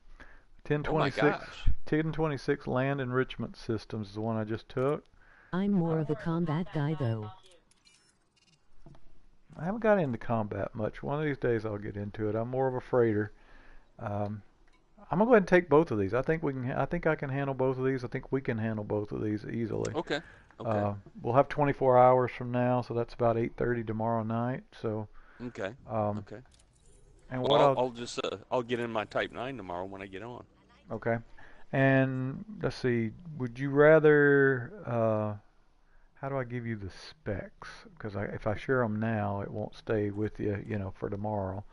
Oh my 1026 gosh. 1026 land enrichment systems is the one I just took. I'm more of a combat guy though. I haven't got into combat much. One of these days I'll get into it. I'm more of a freighter. Um, I'm gonna go ahead and take both of these. I think we can. I think I can handle both of these. I think we can handle both of these easily. Okay. Okay. We'll have 24 hours from now, so that's about 8:30 tomorrow night. So, Okay. um, Okay. and what Well, I'll I'll just I'll get in my Type 9 tomorrow when I get on. okay, and let's see. Would you rather? How do I give you the specs? Because if I share them now, it won't stay with you, for tomorrow.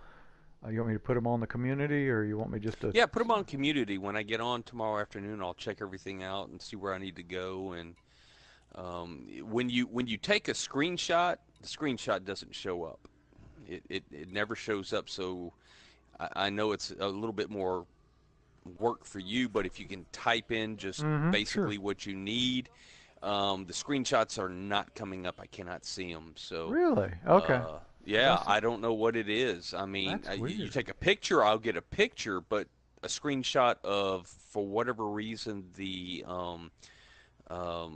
You want me to put them on the community, or you want me just to? Yeah, put them on community. When I get on tomorrow afternoon, I'll check everything out and see where I need to go. And when you take a screenshot, the screenshot doesn't show up. It never shows up. So I know it's a little bit more work for you, but if you can type in just Mm-hmm. Sure. basically what you need, the screenshots are not coming up. I cannot see them. So, Really? Okay. yeah, That's I don't know what it is. I mean, that's you weird. take a picture, I'll get a picture, but a screenshot of, for whatever reason, the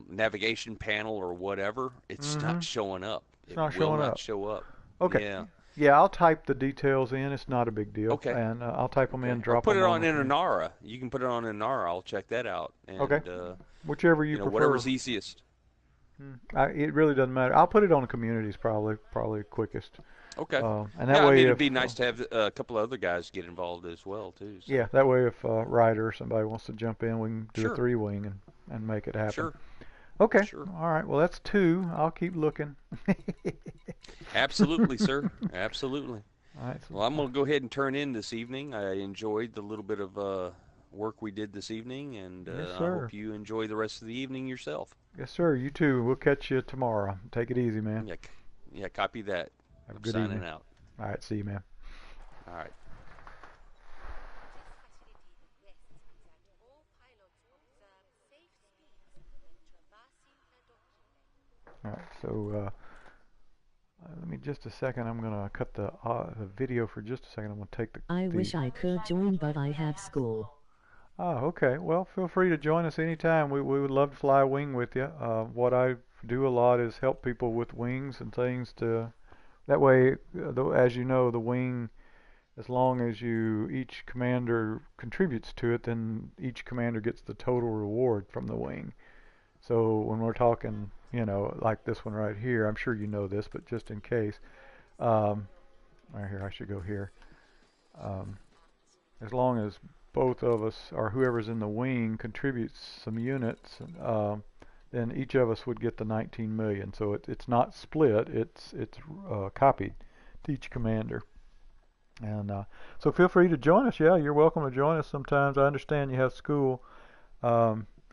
navigation panel or whatever, it's Mm-hmm. not showing up. It's It not will showing not up. show up. Okay. Yeah. Yeah, I'll type the details in. It's not a big deal, Okay. and I'll type them in, Okay. Or drop put them it on on the community. Inanara. You can put it on Inanara. I'll check that out. Okay. And Whichever you prefer. whatever's easiest. It really doesn't matter. I'll put it on the communities probably quickest. Okay. And that Yeah, I way mean, it'd if be nice to have a couple of other guys get involved as well too. So. yeah, that way if Ryder or somebody wants to jump in, we can do Sure. a 3-wing and make it happen. Sure. Okay. Sure. All right. Well, that's 2. I'll keep looking. Absolutely, sir. Absolutely. All right. Well, I'm going to go ahead and turn in this evening. I enjoyed the little bit of work we did this evening, and Yes, I sir. hope you enjoy the rest of the evening yourself. Yes, sir. You too. We'll catch you tomorrow. Take it easy, man. Yeah, copy that. Have a I'm good signing evening. out. All right. See you, man. All right. All right. So Let me just a second. I'm gonna cut the video for just a second. I'm gonna take the. I wish I could join, but I have school. Ah, okay. Well, feel free to join us anytime. We would love to fly a wing with you. What I do a lot is help people with wings and things to. That way, as you know, the wing, as long as each commander contributes to it, then each commander gets the total reward from the wing. So when we're talking, like this one right here, I'm sure you know this, but just in case, right here, I should go here. As long as both of us or whoever's in the wing contributes some units, then each of us would get the 19 million. So it's not split; it's copied to each commander. And so feel free to join us. Yeah, you're welcome to join us sometimes. I understand you have school.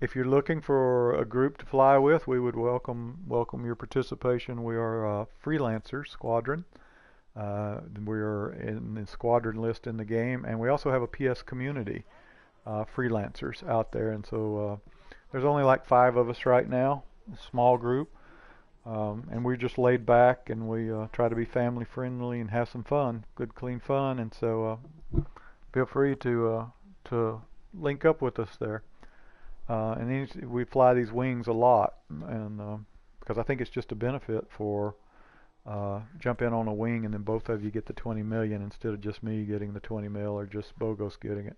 If you're looking for a group to fly with, we would welcome your participation. We are Freelancer Squadron. We are in the squadron list in the game, and we also have a PS community, freelancers out there. And so there's only like 5 of us right now, a small group, and we're just laid back, and we try to be family friendly and have some fun, good clean fun. And so feel free to link up with us there. And we fly these wings a lot, and because I think it's just a benefit for jump in on a wing and then both of you get the 20 million instead of just me getting the 20 mil or just Bogos getting it.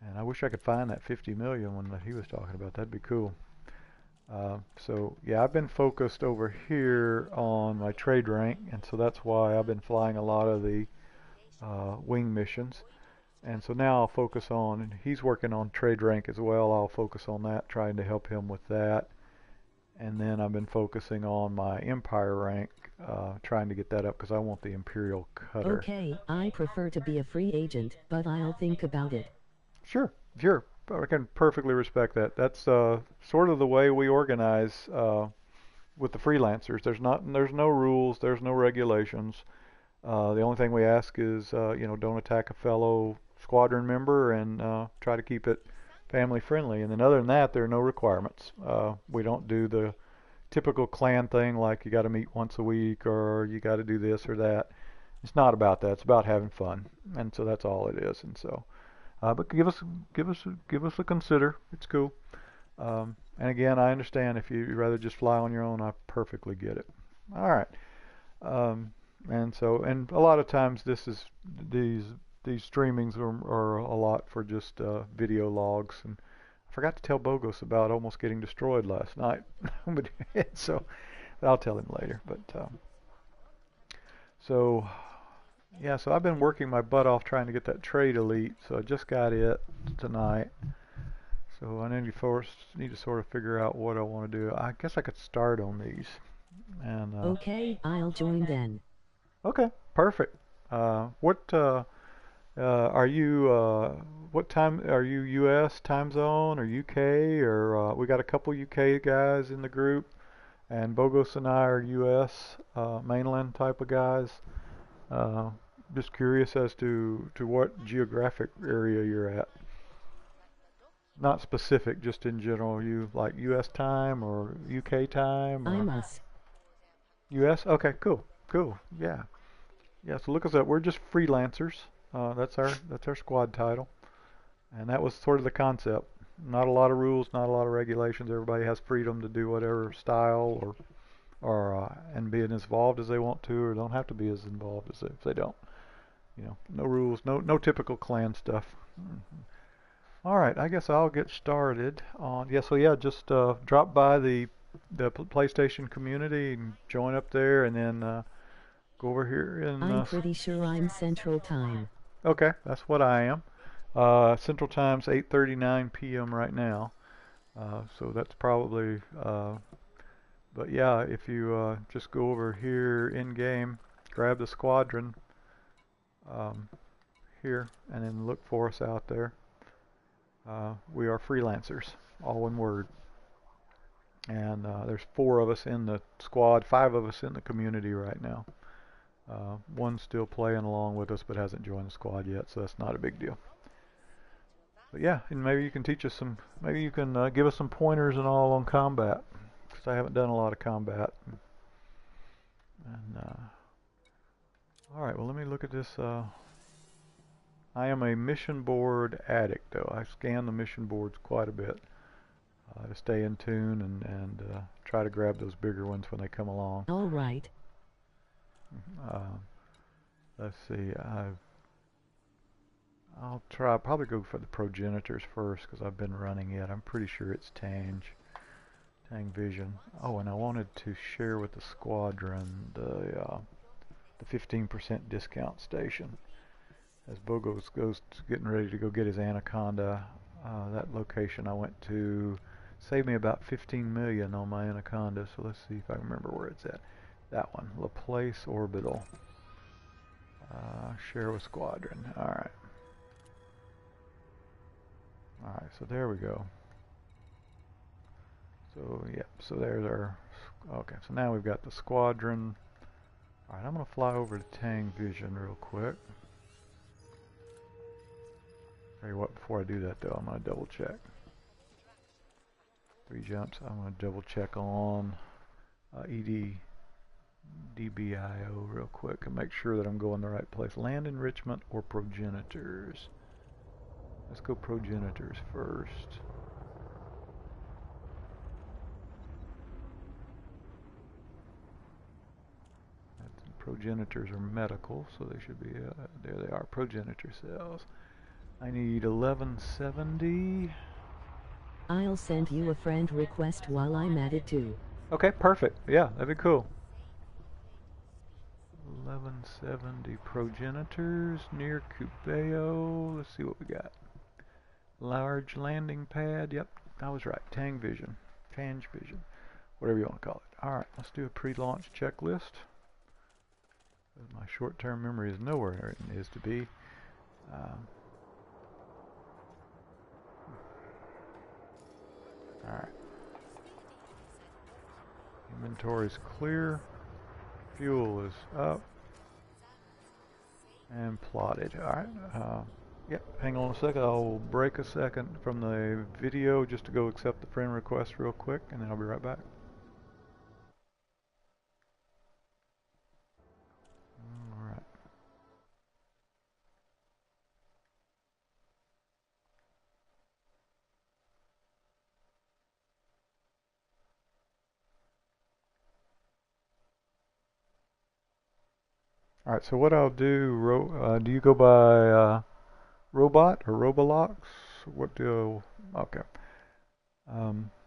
And I wish I could find that 50 million one that he was talking about. That'd be cool. So yeah, I've been focused over here on my trade rank, and so that's why I've been flying a lot of the wing missions. And so now I'll focus on, and he's working on trade rank as well. I'll focus on that, trying to help him with that. And then I've been focusing on my Empire rank, trying to get that up because I want the Imperial Cutter. Okay, I prefer to be a free agent, but I'll think about it. Sure. I can perfectly respect that. That's sort of the way we organize with the freelancers. There's no rules, there's no regulations. The only thing we ask is, don't attack a fellow squadron member, and try to keep it family friendly. And then other than that, there are no requirements. We don't do the typical clan thing like you got to meet once a week or you got to do this or that. It's not about that. It's about having fun, and so that's all it is. And so, but give us a consider. It's cool. And again, I understand if you'd rather just fly on your own. I perfectly get it. All right. And a lot of times these streamings are a lot for just video logs. And I forgot to tell Bogos about almost getting destroyed last night. But so I'll tell him later. But so I've been working my butt off trying to get that trade elite. So I just got it tonight. So I need to sort of figure out what I want to do. I guess I could start on these. And okay, I'll join then. Okay, perfect. What are you? What time are you? U.S. time zone or U.K. or we got a couple U.K. guys in the group, and Bogos and I are U.S. Mainland type of guys. Just curious as to what geographic area you're at. Not specific, just in general. You like U.S. time or U.K. time? Or? I'm us. U.S. Okay, cool. Yeah. So look us up. We're just freelancers. That's our squad title, and that was sort of the concept. Not a lot of rules, not a lot of regulations. Everybody has freedom to do whatever style or and be as involved as they want to, or don't have to be as involved as if they don't. No rules, no typical clan stuff. All right, I guess I'll get started on. Just drop by the PlayStation community and join up there, and then go over here and. I'm pretty sure I'm Central Time. Okay, that's what I am. Central Time's 8:39 p.m. right now, so that's probably. But yeah, if you just go over here in game, grab the squadron here, and then look for us out there. We are freelancers, all one word. And there's 4 of us in the squad, 5 of us in the community right now. One's still playing along with us but hasn't joined the squad yet, so that's not a big deal. But yeah, and maybe you can teach us maybe you can give us some pointers and all on combat, because I haven't done a lot of combat. And all right, well, let me look at this. I am a mission board addict, though. I scan the mission boards quite a bit to stay in tune and try to grab those bigger ones when they come along. All right. Let's see. I'll probably go for the progenitors first because I've been running it. I'm pretty sure it's Tang Vision. Oh, and I wanted to share with the squadron the 15% discount station. As Bogos goes to getting ready to go get his Anaconda, that location I went to saved me about 15 million on my Anaconda. So let's see if I remember where it's at. That one, Laplace Orbital. Share with squadron. All right. Alright, so there we go. So, yep, so there's our... Okay, so now we've got the squadron. Alright, I'm going to fly over to Tang Vision real quick. Tell you what, before I do that though, I'm going to double check. 3 jumps. I'm going to double check on DBIO real quick and make sure that I'm going the right place. Land enrichment or progenitors? Let's go progenitors first. Progenitors are medical, so they should be, there they are, progenitor cells. I need 1170. I'll send you a friend request while I'm at it too. Okay, perfect. Yeah, that'd be cool. 1170 progenitors near Cubeo. Let's see what we got. Large landing pad. Yep, I was right. Tang Vision. Whatever you want to call it. Alright, let's do a pre-launch checklist. My short-term memory is nowhere where it needs to be. Alright. Inventory's clear. Fuel is up. And plotted. Alright. Yep, hang on a second. I'll break a second from the video just to go accept the friend request real quick, and then I'll be right back. Alright. Alright, so what I'll do, do you go by Robot or Robolox? Okay.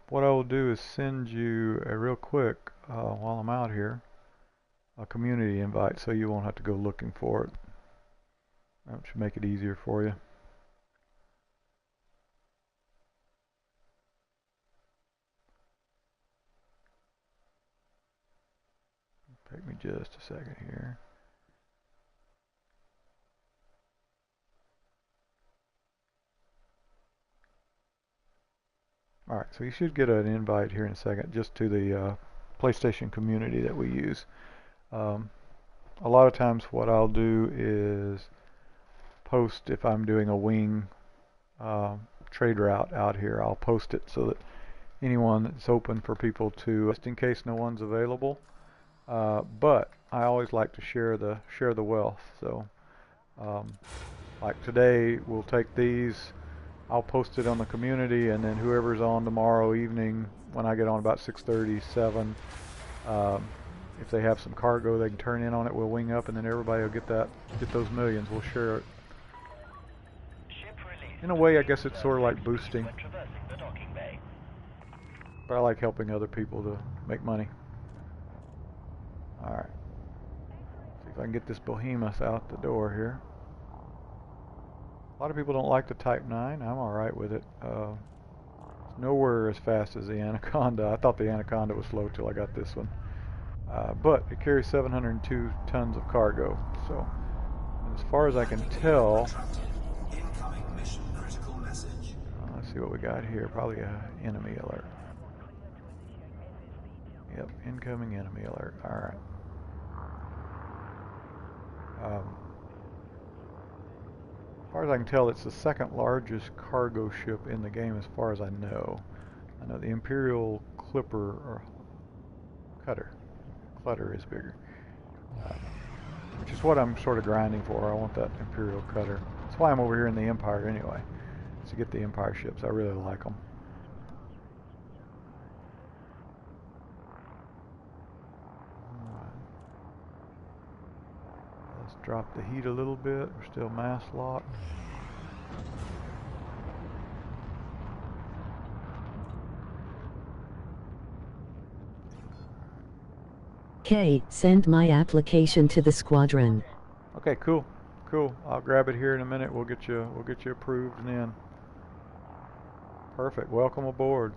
What I will do is send you a real quick, while I'm out here, a community invite so you won't have to go looking for it. That should make it easier for you. Take me just a second here. Alright, so you should get an invite here in a second just to the PlayStation community that we use. A lot of times what I'll do is post, if I'm doing a wing trade route out here, I'll post it so that anyone, it's open for people to, just in case no one's available. But I always like to share the wealth. So like today, we'll take these, I'll post it on the community, and then whoever's on tomorrow evening when I get on about 6:30, 7, if they have some cargo they can turn in on it, we'll wing up, and then everybody will get those millions. We'll share it. In a way, I guess it's sort of like boosting, but I like helping other people to make money. Alright, see if I can get this behemoth out the door here. A lot of people don't like the Type 9. I'm alright with it. It's nowhere as fast as the Anaconda. I thought the Anaconda was slow till I got this one. But it carries 702 tons of cargo. So, as far as I can tell, let's see what we got here. Probably an enemy alert. Yep, incoming enemy alert. Alright. As far as I can tell, it's the second largest cargo ship in the game as far as I know. I know the Imperial Clipper, or Clutter is bigger. which is what I'm sort of grinding for. I want that Imperial cutter. That's why I'm over here in the Empire anyway, is to get the Empire ships. I really like them. Let's drop the heat a little bit. We're still mass locked. K, send my application to the squadron. Okay, cool. Cool. I'll grab it here in a minute. We'll get you approved and in. Perfect. Welcome aboard.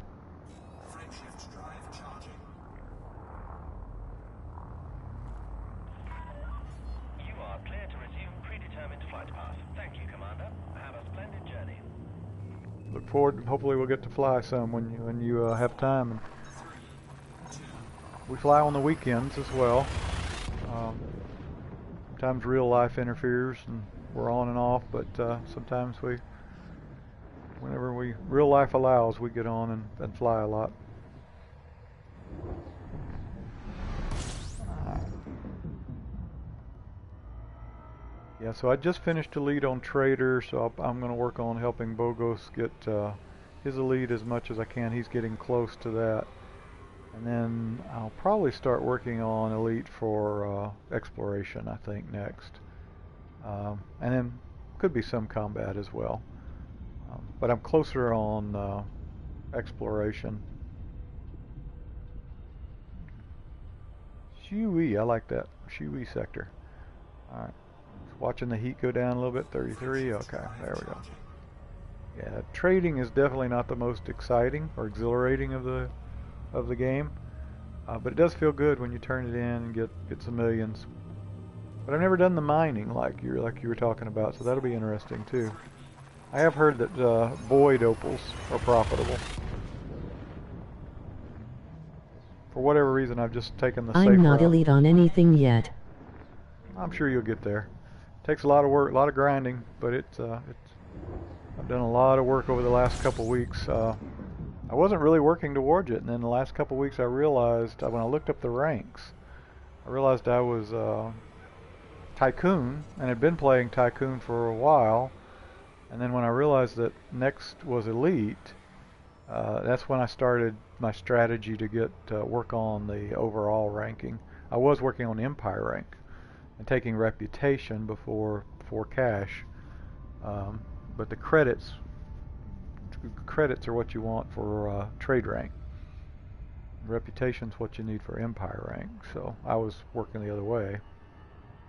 Frameshift drive charging. You are clear to resume predetermined flight path. Thank you, Commander. Have a splendid journey. Look forward. Hopefully, we'll get to fly some when you have time. And we fly on the weekends as well. Sometimes real life interferes and we're on and off, but sometimes whenever real life allows, we get on and fly a lot. Yeah, so I just finished a lead on Trader, so I'm going to work on helping Bogos get his elite as much as I can. He's getting close to that. And then I'll probably start working on elite for exploration, I think, next. And then could be some combat as well. But I'm closer on exploration. Shui, I like that. Shui sector. Alright. Watching the heat go down a little bit, 33. Okay, there we go. Yeah, trading is definitely not the most exciting or exhilarating of the game, but it does feel good when you turn it in and get some millions. But I've never done the mining like you were talking about, so that'll be interesting too. I have heard that void opals are profitable. For whatever reason, I've just taken the safe route. I'm not elite on anything yet. I'm sure you'll get there. Takes a lot of work, a lot of grinding, but it's I've done a lot of work over the last couple weeks. I wasn't really working towards it, and then the last couple weeks I realized, when I looked up the ranks, I realized I was Tycoon, and had been playing Tycoon for a while, and then when I realized that next was Elite, that's when I started my strategy to get work on the overall ranking. I was working on Empire rank and taking reputation before cash, but the credits are what you want for trade rank. Reputation's what you need for Empire rank, so I was working the other way.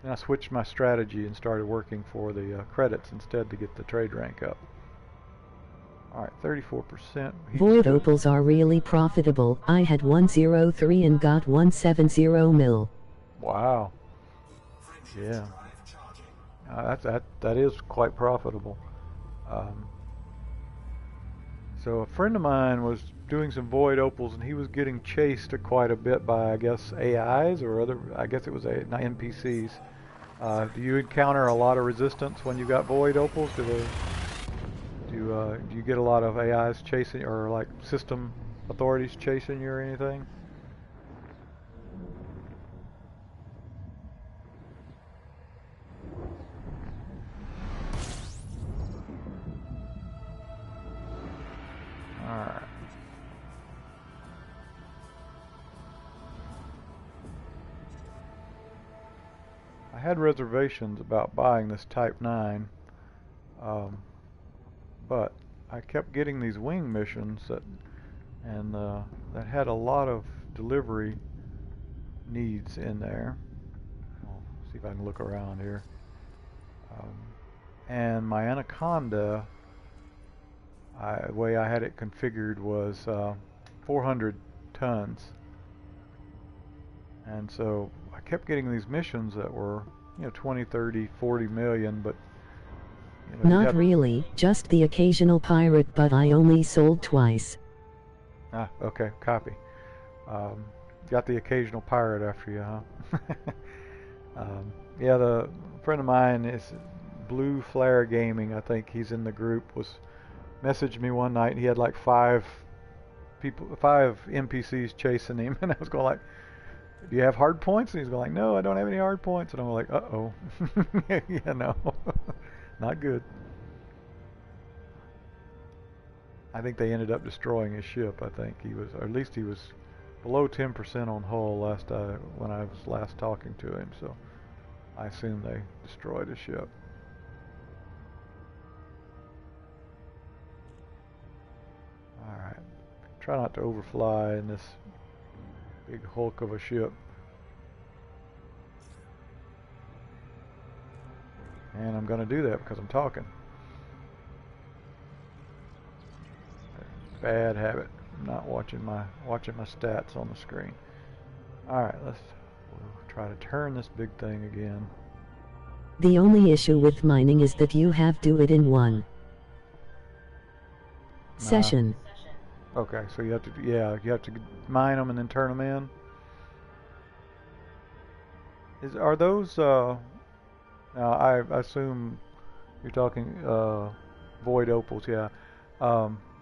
Then I switched my strategy and started working for the credits instead to get the trade rank up. Alright, 34%. Void opals are really profitable. I had 103 and got 170 mil. Wow. Yeah. That is quite profitable. So a friend of mine was doing some void opals, and he was getting chased quite a bit by, I guess, AIs or other. I guess it was not NPCs. Do you encounter a lot of resistance when you got void opals? Do you get a lot of AIs chasing, or like system authorities chasing you or anything? Alright. I had reservations about buying this Type 9, but I kept getting these wing missions that had a lot of delivery needs in there. I'll see if I can look around here. And my Anaconda, the way I had it configured was 400 tons, and so I kept getting these missions that were 20, 30, 40 million, but not really, just the occasional pirate, but I only sold twice. Okay, copy. Got the occasional pirate after you, huh? Yeah, the friend of mine is Blue Flare Gaming, I think he's in the group, messaged me one night, and he had like 5 NPCs chasing him, and I was going like, do you have hard points? And he's going like, no, I don't have any hard points. And I'm like, uh-oh. Yeah, no. Not good. I think they ended up destroying his ship. I think he was, or at least he was below 10% on hull when I was last talking to him. So I assume they destroyed his ship. Alright. Try not to overfly in this big hulk of a ship. And I'm going to do that because I'm talking. Bad habit. I'm not watching my stats on the screen. Alright, we'll try to turn this big thing again. The only issue with mining is that you have to do it in one session. Okay, so you have to, yeah, you have to mine them and then turn them in. Are those? Now I assume you're talking void opals, yeah.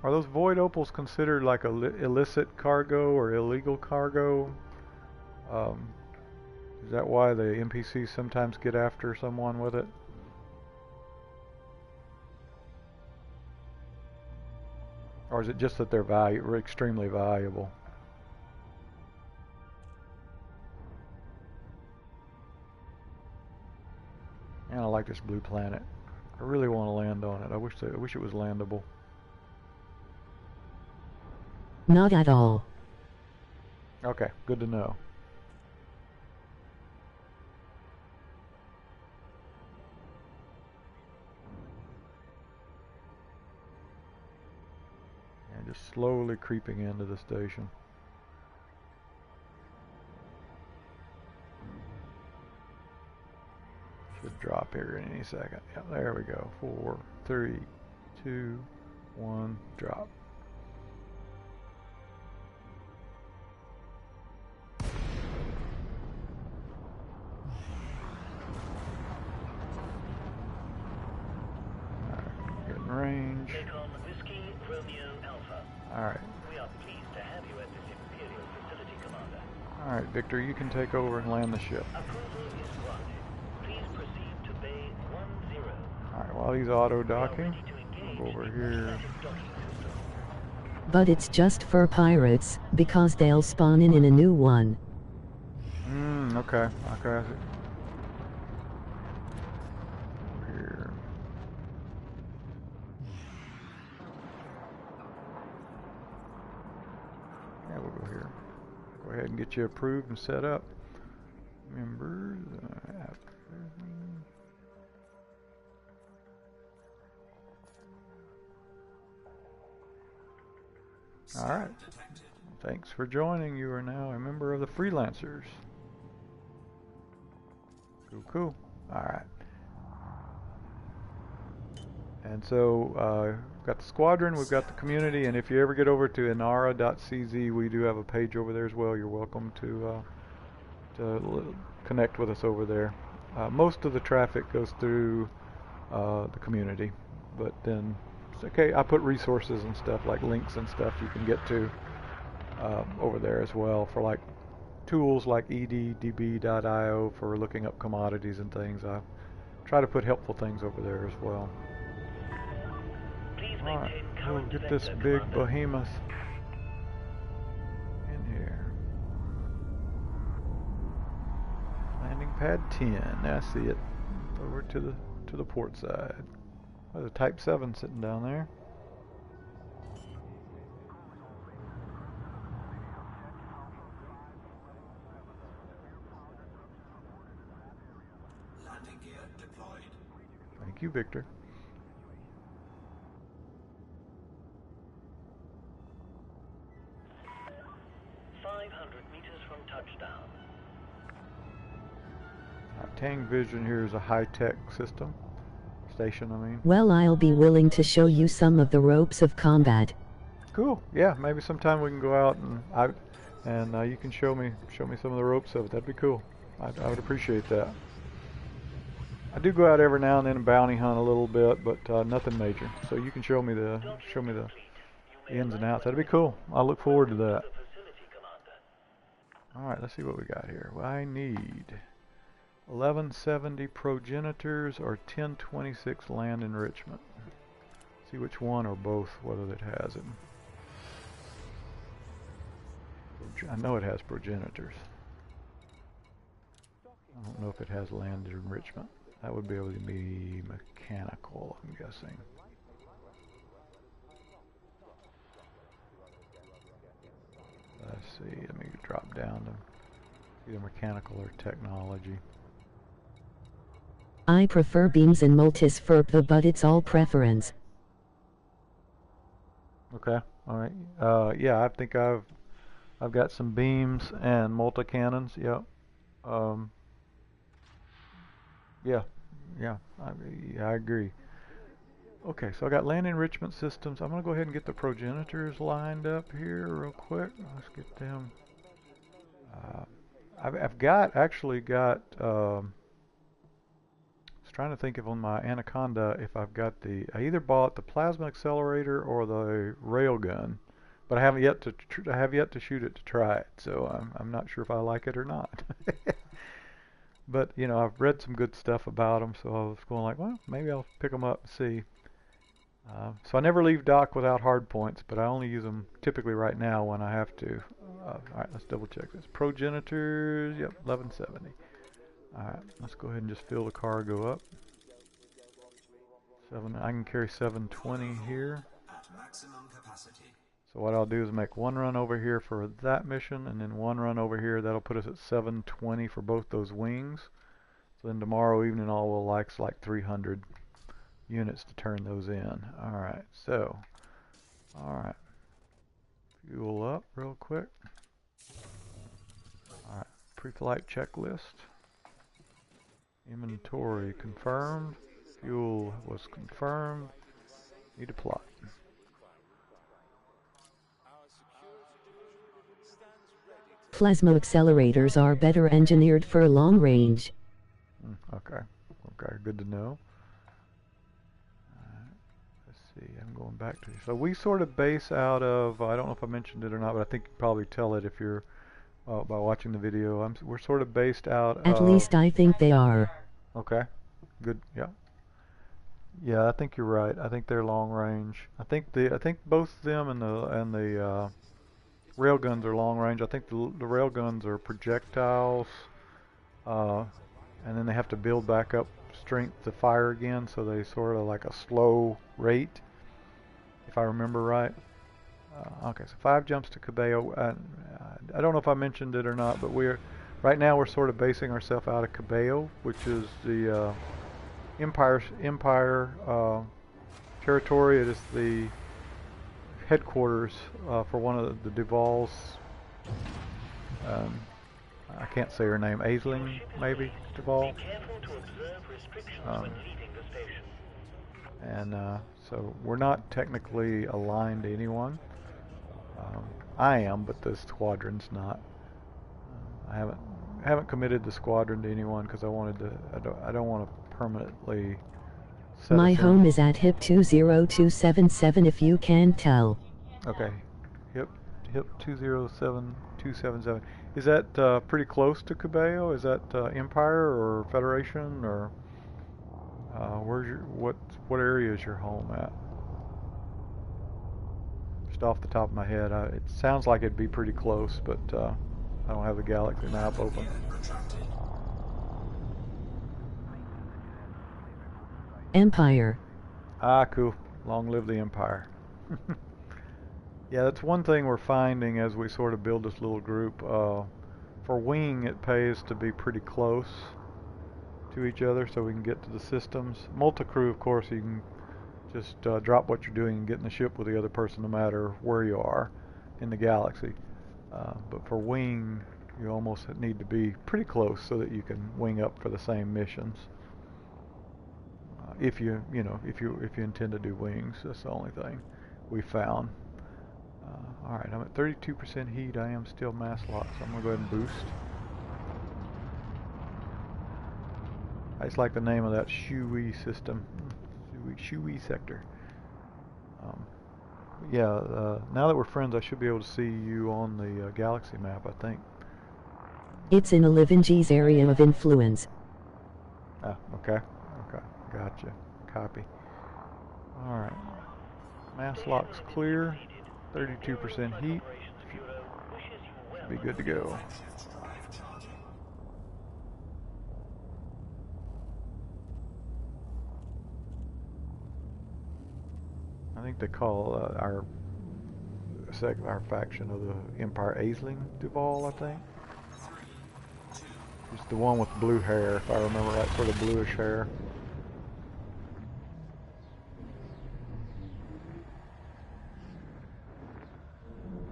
Are those void opals considered like a illicit cargo or illegal cargo? Is that why the NPCs sometimes get after someone with it? Or is it just that they're extremely valuable? And I like this blue planet. I really want to land on it. I wish it was landable. Not at all. Okay, good to know. And just slowly creeping into the station. Should drop here in any second. Yeah, there we go. 4, 3, 2, 1, drop. Range. Take on Whiskey Romeo Alpha. Alright. We are pleased to have you at this Imperial facility, Commander. Alright, Victor, you can take over and land the ship. Approval is granted. Please proceed to Bay 10. Alright, while he's auto-docking, I'll go over here. But it's just for pirates, because they'll spawn in a new one. Okay. Okay. Over here. Yeah, we'll go here. Go ahead and get you approved and set up. Members. Alright. Thanks for joining. You are now a member of the Freelancers. Cool. Alright. And so, we've got the squadron, we've got the community, and if you ever get over to inara.cz, we do have a page over there as well. You're welcome to connect with us over there. Most of the traffic goes through the community, but then it's okay. I put resources and stuff like links and stuff you can get to over there as well for like tools like eddb.io for looking up commodities and things. I try to put helpful things over there as well. Alright, we'll get this big behemoth in here. Landing pad 10. I see it. Over to the port side. There's a Type 7 sitting down there. Landing gear deployed. Thank you, Victor. Tang Vision here is a high-tech station, I mean. Well, I'll be willing to show you some of the ropes of combat. Cool. Yeah, maybe sometime we can go out and you can show me some of the ropes of it. That'd be cool. I would appreciate that. I do go out every now and then and bounty hunt a little bit, but nothing major. So you can show me the ins and outs. That'd be cool. I look forward to that. Alright, let's see what we got here. Well, I need 1170 progenitors or 1026 land enrichment. See which one or both, whether it has it. I know it has progenitors. I don't know if it has land enrichment. That would be able to be mechanical, I'm guessing. Let's see, let me drop down to either mechanical or technology. I prefer beams and multis FERPA, but it's all preference. Okay, alright. Yeah, I think I've got some beams and multi-cannons, yep. Yeah, I agree. Okay, so I got land enrichment systems. I'm going to go ahead and get the progenitors lined up here real quick. Let's get them. I've actually got, I was trying to think if on my Anaconda if I've got I either bought the plasma accelerator or the railgun, but I haven't yet to, I have yet to shoot it to try it, so I'm not sure if I like it or not. But, you know, I've read some good stuff about them, so I was going like, well, maybe I'll pick them up and see. So I never leave dock without hard points, but I only use them typically right now when I have to. Alright, let's double check this. Progenitors, yep, 1170. Alright, let's go ahead and just fill the cargo up. I can carry 720 here. At maximum capacity. So what I'll do is make one run over here for that mission, and then one run over here. That'll put us at 720 for both those wings. So then tomorrow evening all we'll like's like 300 units to turn those in. Alright, so, alright. Fuel up real quick. Alright, pre-flight checklist. Inventory confirmed. Fuel was confirmed. Need to plot. Plasma accelerators are better engineered for long range. Okay, good to know. Let's see, I'm going back to, so we sort of base out of, I don't know if I mentioned it or not, but I think you can probably tell it if you're, by watching the video. We're sort of based out At least I think they are. Okay, good, yeah. Yeah, I think you're right. I think they're long range. I think both them and the railguns are long range. I think the railguns are projectiles, and then they have to build back up strength to fire again, so they sort of like a slow rate, if I remember right. Okay, so 5 jumps to Cabello. I don't know if I mentioned it or not, but right now we're sort of basing ourselves out of Cabello, which is the Empire territory. It is the headquarters for one of the Duvall's. I can't say her name. Aisling, maybe Duvall. Be careful to observe restrictions when leaving the station. And so we're not technically aligned to anyone. I am, but the squadron's not. I haven't committed the squadron to anyone because I don't want to permanently set My us in. home is at HIP 20277 if you can tell. Okay, HIP 207277. Is that pretty close to Cabello? Is that Empire or Federation, or what area is your home at? Just off the top of my head, it sounds like it'd be pretty close, but I don't have the galaxy map open. Retracted. Empire. Ah, cool. Long live the Empire. Yeah, that's one thing we're finding as we sort of build this little group. For wing, it pays to be pretty close to each other so we can get to the systems. Multi-crew, of course, you can just drop what you're doing and get in the ship with the other person no matter where you are in the galaxy. But for wing, you almost need to be pretty close so that you can wing up for the same missions. If you intend to do wings, that's the only thing we found. Alright, I'm at 32% heat. I am still mass locked, so I'm going to go ahead and boost. I just like the name of that Shui system. Shui sector. Yeah, now that we're friends, I should be able to see you on the galaxy map, I think. It's in Olivengy's area of influence. Ah, okay. Okay. Gotcha. Copy. Alright. Mass lock's clear. 32% heat. Should be good to go. I think they call our faction of the Empire Aisling Duval, I think. It's the one with blue hair, if I remember right, sort of bluish hair.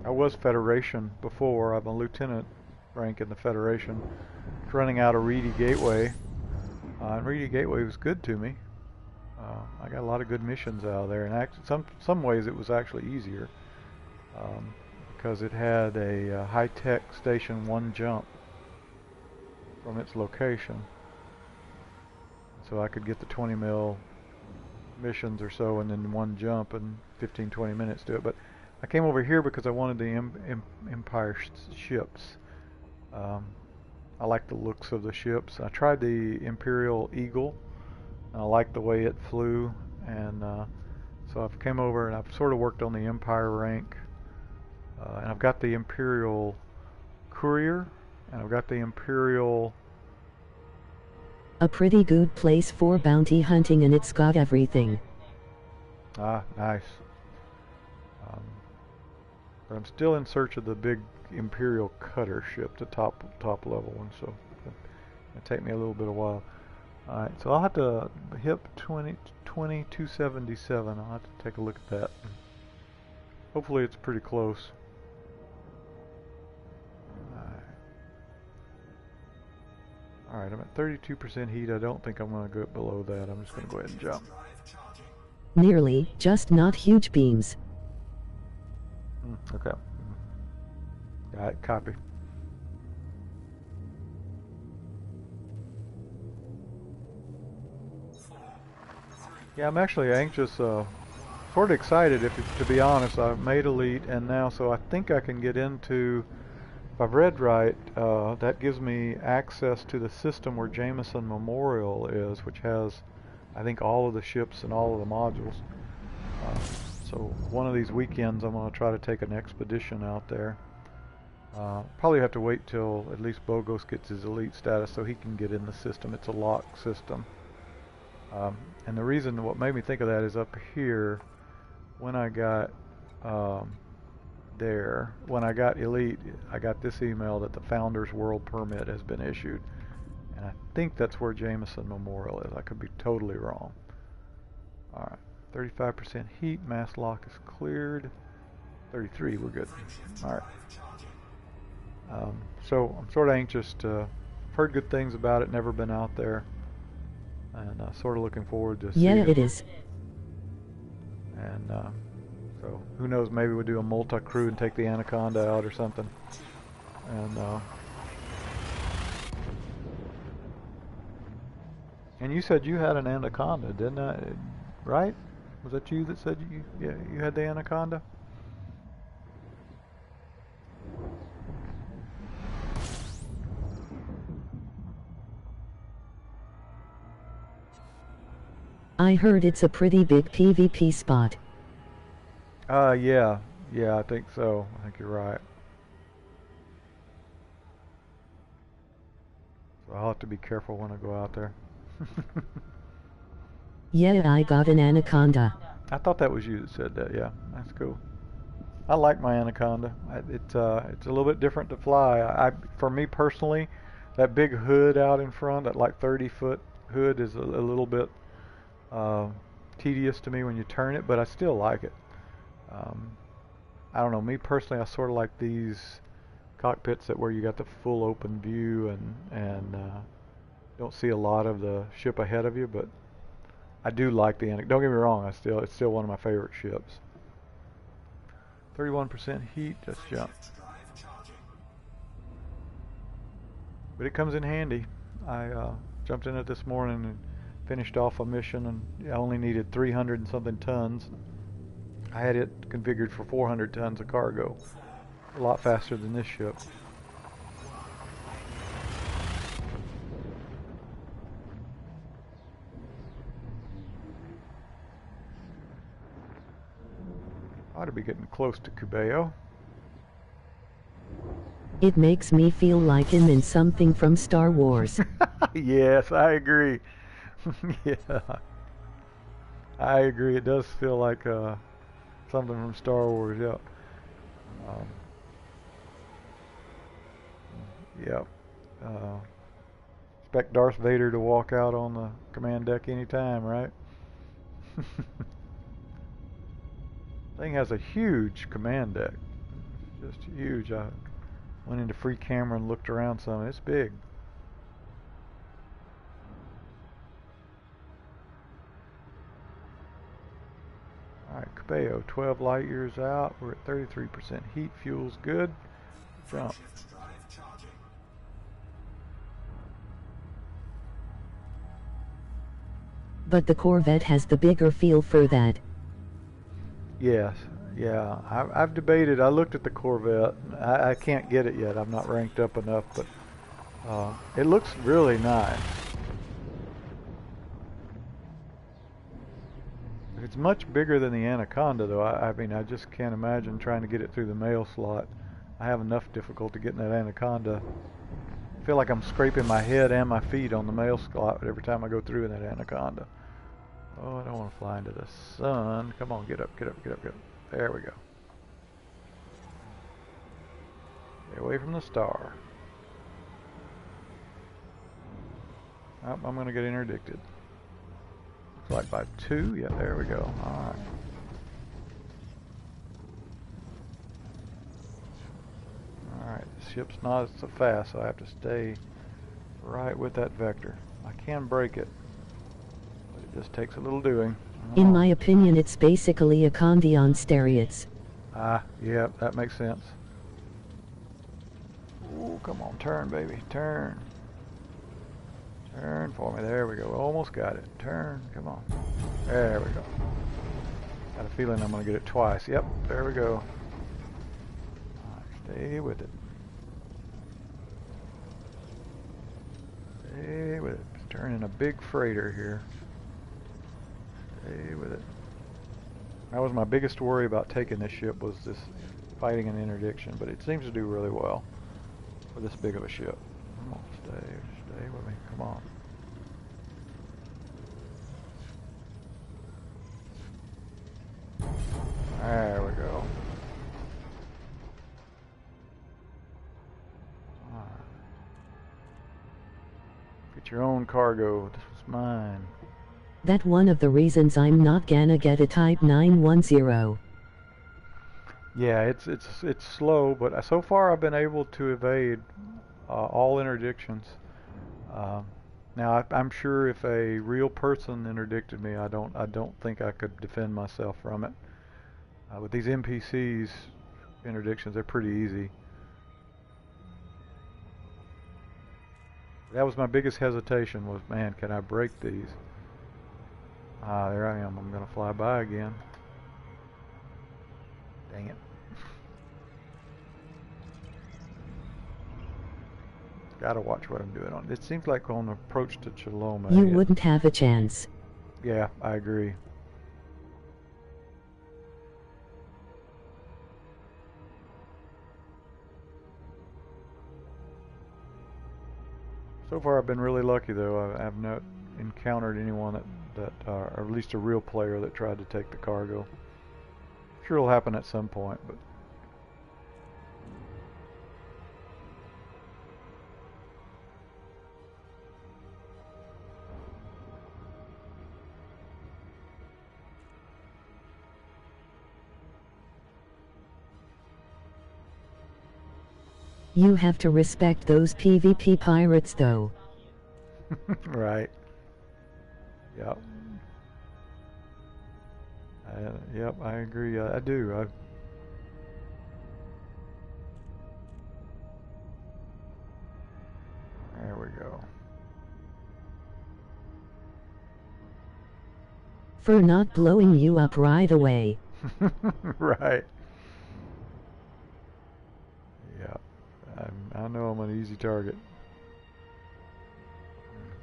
I was Federation before. I'm a lieutenant rank in the Federation. It's running out of Reedy Gateway. And Reedy Gateway was good to me. I got a lot of good missions out of there, and actually, some ways it was actually easier because it had a high-tech station 1 jump from its location, so I could get the 20 mil missions or so, and then 1 jump in 15-20 minutes do it. But I came over here because I wanted the Empire ships. I like the looks of the ships. I tried the Imperial Eagle. I liked the way it flew, and so I've came over and I've sort of worked on the Empire rank, and I've got the Imperial Courier, and I've got the Imperial... A pretty good place for bounty hunting, and it's got everything. Ah, nice. But I'm still in search of the big Imperial Cutter ship, the top level one, so it'll take me a little bit of while. Alright, so I'll have to hit 2277. I'll have to take a look at that. Hopefully it's pretty close. Alright, I'm at 32% heat. I don't think I'm going to go below that. I'm just going to go ahead and jump. Nearly, just not huge beams. Okay. Got it, copy. Yeah, I'm actually anxious, sort of excited, to be honest. I've made Elite, and now, so I think I can get into, if I've read right, that gives me access to the system where Jameson Memorial is, which has, I think, all of the ships and all of the modules. So one of these weekends I'm going to try to take an expedition out there. Probably have to wait till at least Bogos gets his Elite status so he can get in the system. It's a locked system. And the reason, what made me think of that is up here, when I got when I got Elite, I got this email that the Founders World Permit has been issued. And I think that's where Jameson Memorial is. I could be totally wrong. Alright, 35% heat, mass lock is cleared. 33, we're good. Alright. So I'm sort of anxious to, heard good things about it, never been out there. And sort of looking forward to seeing it is. And so who knows, maybe we'll do a multi-crew and take the Anaconda out or something. And you said you had an Anaconda, didn't I? Right? Was that you that said you had the Anaconda? I heard it's a pretty big PvP spot. Yeah, I think so. I think you're right. So I'll have to be careful when I go out there. Yeah, I got an Anaconda. I thought that was you that said that. Yeah, that's cool. I like my Anaconda. It's a little bit different to fly. For me personally, that big hood out in front, that like 30-foot hood, is a little bit tedious to me when you turn it, but I still like it. I don't know, me personally, I sort of like these cockpits where you got the full open view and don't see a lot of the ship ahead of you, but I do like the Don't get me wrong, it's still one of my favorite ships. 31% heat, just jump. But it comes in handy. I jumped in it this morning and finished off a mission, and I only needed 300 and something tons. I had it configured for 400 tons of cargo. A lot faster than this ship. Ought to be getting close to Cubeo. It makes me feel like I'm in something from Star Wars. Yes, I agree. Yeah, I agree. It does feel like something from Star Wars. Yep. Um, yep. Expect Darth Vader to walk out on the command deck anytime, right? Thing has a huge command deck. Just huge. I went into free camera and looked around some. It's big. Alright, Cabello, 12 light years out. We're at 33% heat. Fuel's good. Jump. Shift drive charging. But the Corvette has the bigger feel for that. Yes. Yeah. I've debated. I looked at the Corvette. I can't get it yet. I'm not ranked up enough, but it looks really nice. It's much bigger than the Anaconda, though. I mean, I just can't imagine trying to get it through the mail slot. I have enough difficulty getting that Anaconda. I feel like I'm scraping my head and my feet on the mail slot every time I go through in that Anaconda. Oh, I don't want to fly into the sun. Come on, get up, get up, get up, get up. There we go. Stay away from the star. Oh, I'm going to get interdicted. Looks like by 2. Yeah, there we go. All right. Alright, the ship's not so fast, so I have to stay right with that vector. I can break it, but it just takes a little doing. In my opinion, it's basically a Condi on steroids. Ah, yeah, that makes sense. Ooh, come on, turn, baby, turn. Turn for me, there we go, almost got it. Turn, come on. There we go. Got a feeling I'm going to get it twice. Yep, there we go. Stay with it. Stay with it. It's turning a big freighter here. Stay with it. That was my biggest worry about taking this ship, was this fighting an interdiction, but it seems to do really well for this big of a ship. Come on, stay with me. Come on. There we go. Get your own cargo. This was mine. That's one of the reasons I'm not gonna get a Type 910. Yeah, it's slow, but so far I've been able to evade all interdictions. Now I'm sure if a real person interdicted me, I don't think I could defend myself from it. With these NPCs interdictions, they're pretty easy. That was my biggest hesitation, was, man, can I break these? There I am. I'm going to fly by again. Dang it. Gotta watch what I'm doing on. It seems like on the approach to Chaloma. You wouldn't have a chance. Yeah, I agree. So far I've been really lucky, though. I have not encountered anyone that or at least a real player that tried to take the cargo. Sure it'll happen at some point, but You have to respect those PvP pirates, though. right. Yep. Yep, I agree. I do. There we go. For not blowing you up right away. Right. Yeah. I know I'm an easy target.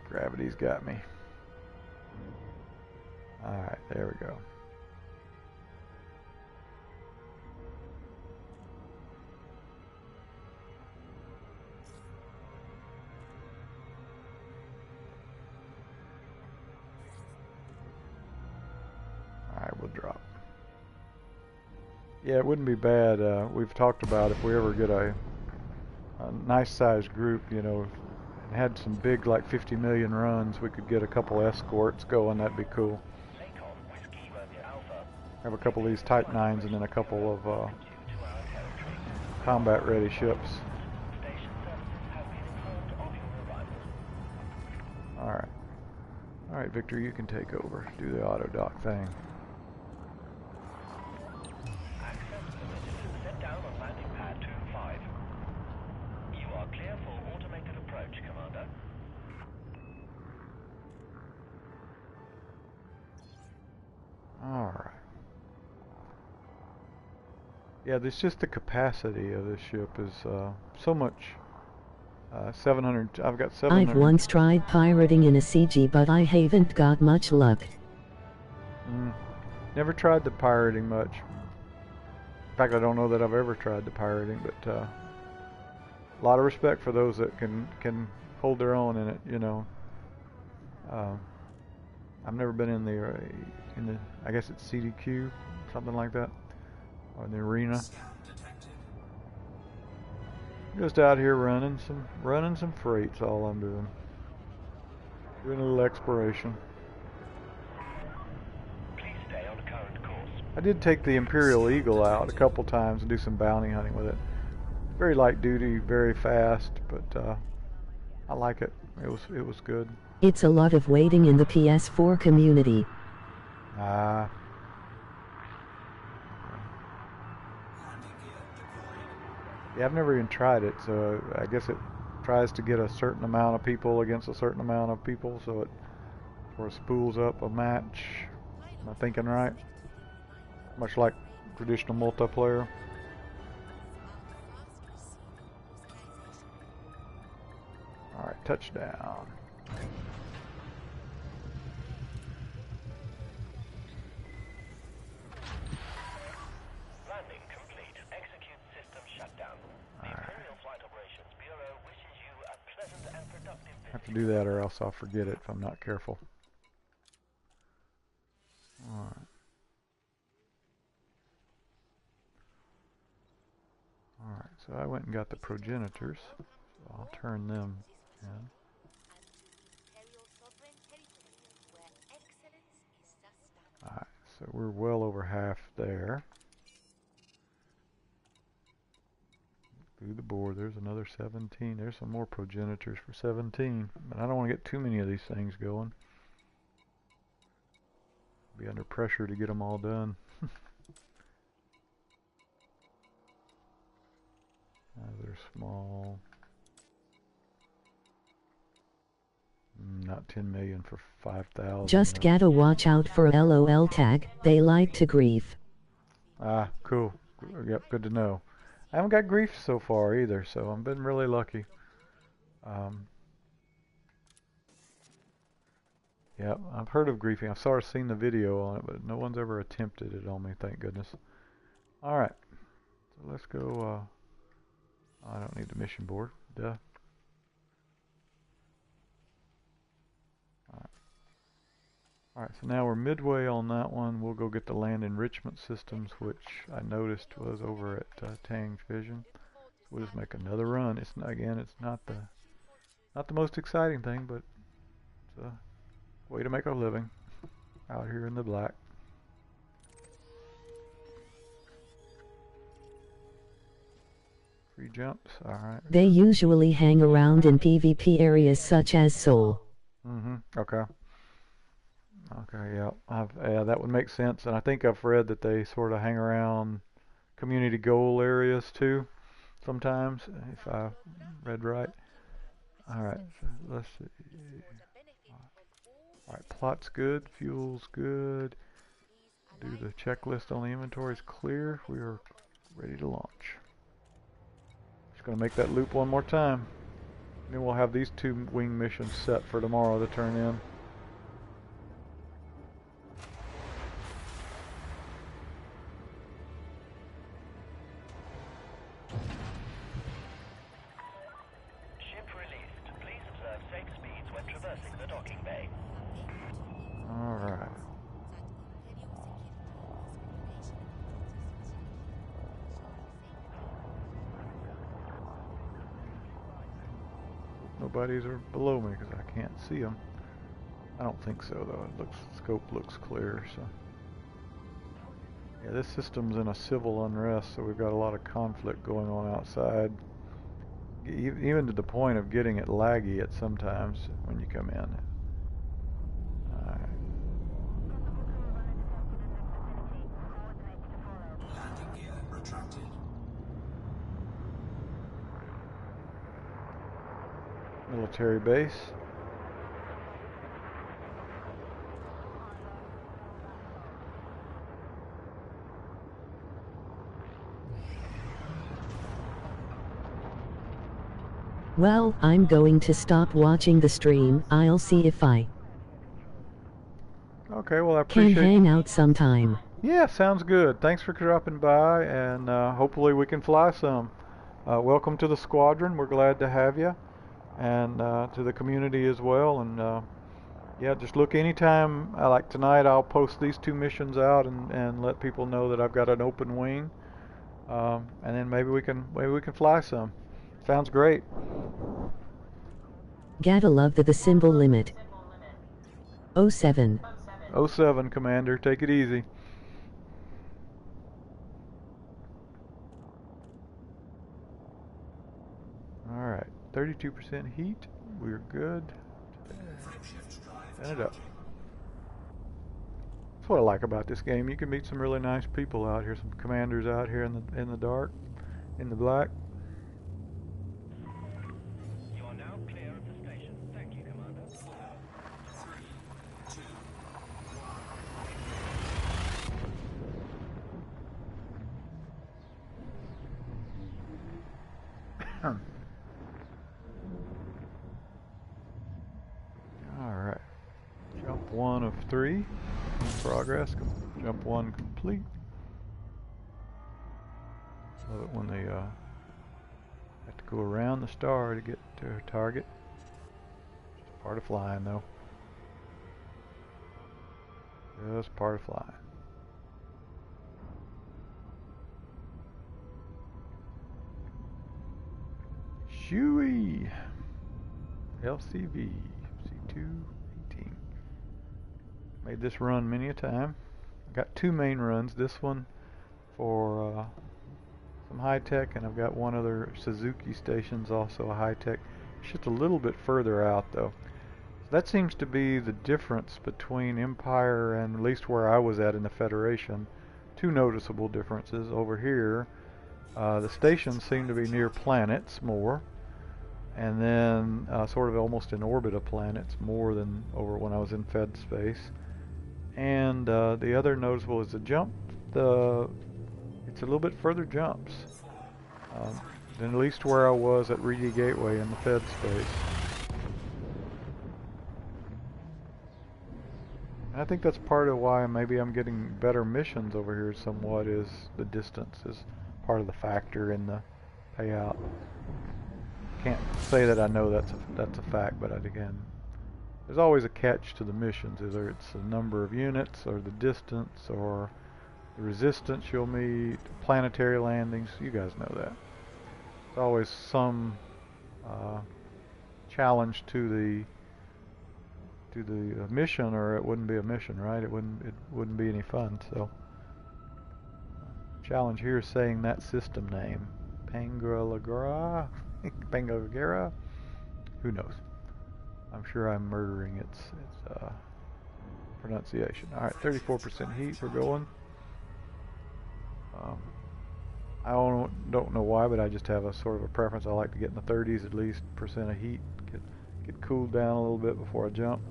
Gravity's got me. Alright, there we go. drop. Yeah, it wouldn't be bad. We've talked about if we ever get a nice sized group, you know, and had some big, like 50 million runs, we could get a couple escorts going. That'd be cool. Have a couple of these Type 9s and then a couple of combat ready ships. Alright. Alright, Victor, you can take over. Do the auto dock thing. Access permitted. Set down on landing pad 25. You are clear for automated approach, Commander. Alright. Yeah, this just the capacity of this ship is so much. 700. I've got 700. I've once tried pirating in a CG, but I haven't got much luck. Never tried the pirating much. In fact, I don't know that I've ever tried the pirating, but a lot of respect for those that can hold their own in it. You know, I've never been in the I guess it's CDQ, something like that, or in the arena. Scan detected. Just out here running some freights. All I'm doing. Doing a little exploration. Please stay on current course. I did take the Imperial Eagle out a couple times and do some bounty hunting with it. Very light duty, very fast, but I like it. It was good. It's a lot of waiting in the PS4 community. Ah. Landing gear deployed. Yeah, I've never even tried it, so I guess it tries to get a certain amount of people against a certain amount of people, so it sort of spools up a match. Am I thinking right? Much like traditional multiplayer. Alright, touchdown. Landing complete. Execute system shutdown. The Imperial Flight Operations Bureau wishes you a pleasant and productive I have visit. to do that or else I'll forget it if I'm not careful. Alright. Alright, so I went and got the progenitors. So I'll turn them in. Alright, so we're well over half there. Through the board, there's another 17. There's some more progenitors for 17. But I don't want to get too many of these things going. Be under pressure to get them all done. They're small. Not 10 million for 5,000. Just gotta watch out for LOL tag, they like to grief. Ah, cool. Yep, good to know. I haven't got grief so far either, so I've been really lucky. Yep, I've heard of griefing. I've sort of seen the video on it, but no one's ever attempted it on me, thank goodness. Alright, so let's go, I don't need the mission board, duh. Alright, so now we're midway on that one. We'll go get the land enrichment systems, which I noticed was over at Tang's Vision. So we'll just make another run. It's not, again, it's not the most exciting thing, but it's a way to make a living out here in the black. Free jumps, alright. They usually hang around in PvP areas such as Seoul. Okay. Okay, yeah, yeah, that would make sense, and I think I've read that they sort of hang around community goal areas too, sometimes, if I read right. Alright, so let's see. Alright, plot's good, fuel's good. Do the checklist on the inventory's clear. We are ready to launch. Just gonna make that loop one more time. Then we'll have these 2 wing missions set for tomorrow to turn in. Ship released. Please observe safe speeds when traversing the docking bay. Alright. nobody's are below me because I can't see them. I don't think so though. It looks, scope looks clear. So yeah, this system's in a civil unrest, so we've got a lot of conflict going on outside. Even to the point of getting it laggy at sometimes when you come in. Alright. Landing gear retracted. Military base. Well, I'm going to stop watching the stream. I'll see if I Okay, well I can appreciate. hang out sometime. Yeah, sounds good. Thanks for dropping by, and hopefully we can fly some. Welcome to the squadron. We're glad to have you, and to the community as well. And yeah, just look anytime. Like tonight, I'll post these 2 missions out and let people know that I've got an open wing, and then maybe we can fly some. Sounds great. Gotta love the symbol limit. 07. 07, Commander. Take it easy. Alright, 32% heat. We're good. Turn it up. That's what I like about this game. You can meet some really nice people out here, some commanders out here in the dark, in the black. You are now clear of the station. Thank you, Commander. 4, 3, 2, Alright. Jump 1 of 3. In progress. Jump 1 complete. Love it when they have to go around the star to get to a target. Just part of flying though. Just part of flying. Shooey! LCV C218. Made this run many a time. I got 2 main runs. This one for some high tech, and I've got one other Suzuki station's also a high tech. It's just a little bit further out though. So that seems to be the difference between Empire and at least where I was at in the Federation. 2 noticeable differences. Over here, the stations seem to be near planets more, and then sort of almost in orbit of planets more than over when I was in Fed space. And the other noticeable is the jump. It's a little bit further jumps than at least where I was at Reedy Gateway in the Fed space. And I think that's part of why maybe I'm getting better missions over here somewhat, is the distance is part of the factor in the payout. Can't say that I know that's a fact, but again, there's always a catch to the missions, either it's the number of units or the distance or the resistance you'll meet, planetary landings. You guys know that. There's always some challenge to the mission, or it wouldn't be a mission, right? It wouldn't be any fun. So challenge here is saying that system name, Pangalagara. Pangalagara? Who knows? I'm sure I'm murdering its pronunciation. Alright, 34% heat, we're going. I don't know why, but I just have a sort of a preference. I like to get in the 30s at least percent of heat. Get cooled down a little bit before I jump.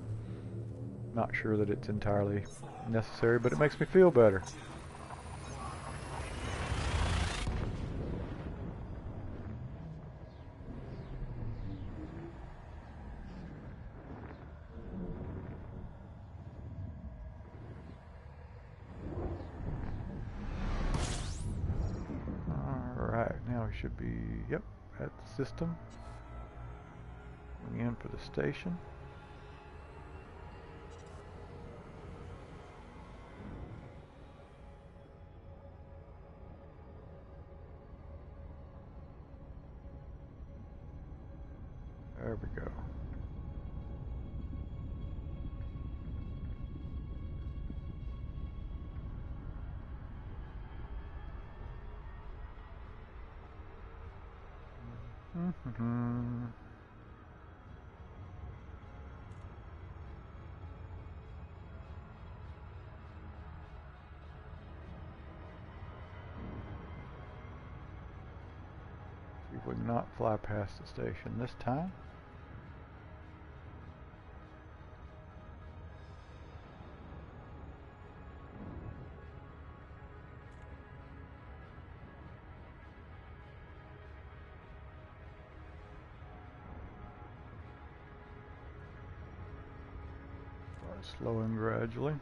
Not sure that it's entirely necessary, but it makes me feel better. Now we should be, yep, at the system. Going in for the station. There we go. Mm-hmm. See if we can not fly past the station this time. Slowing gradually.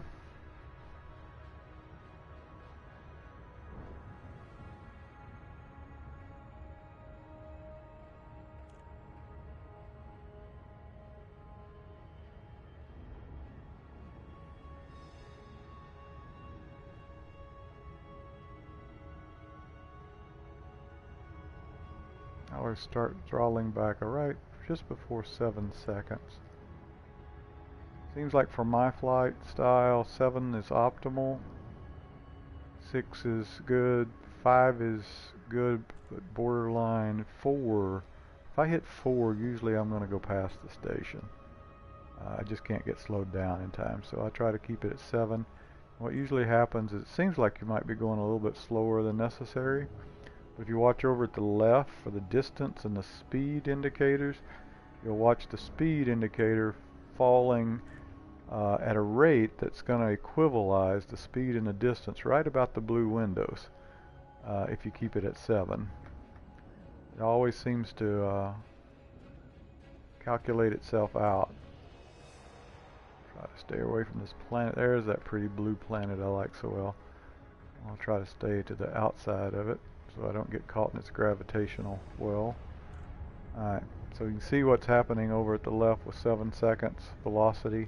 I always start throttling back right just before 7 seconds. Seems like for my flight style, 7 is optimal, 6 is good, 5 is good, but borderline 4. If I hit 4, usually I'm going to go past the station. I just can't get slowed down in time, so I try to keep it at 7. What usually happens is it seems like you might be going a little bit slower than necessary, but if you watch over at the left for the distance and the speed indicators, you'll watch the speed indicator falling at a rate that's going to equalize the speed and the distance right about the blue windows if you keep it at 7. It always seems to calculate itself out. Try to stay away from this planet. There's that pretty blue planet I like so well. I'll try to stay to the outside of it so I don't get caught in its gravitational well. Alright, so you can see what's happening over at the left with 7 seconds velocity.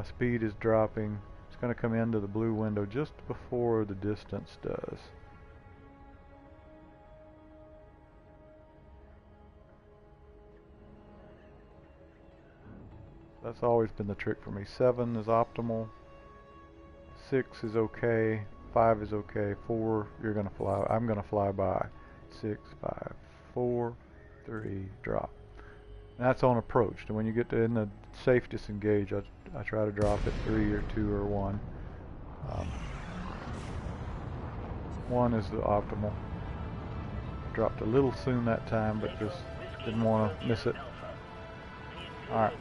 Speed is dropping. It's going to come into the blue window just before the distance does. That's always been the trick for me. 7 is optimal, 6 is okay, 5 is okay, 4 you're going to fly. I'm going to fly by. 6, 5, 4, 3, drop. And that's on approach. And when you get to in the safe disengage, I try to drop at 3 or 2 or 1. 1 is the optimal. Dropped a little soon that time, but just didn't want to miss it. Alright.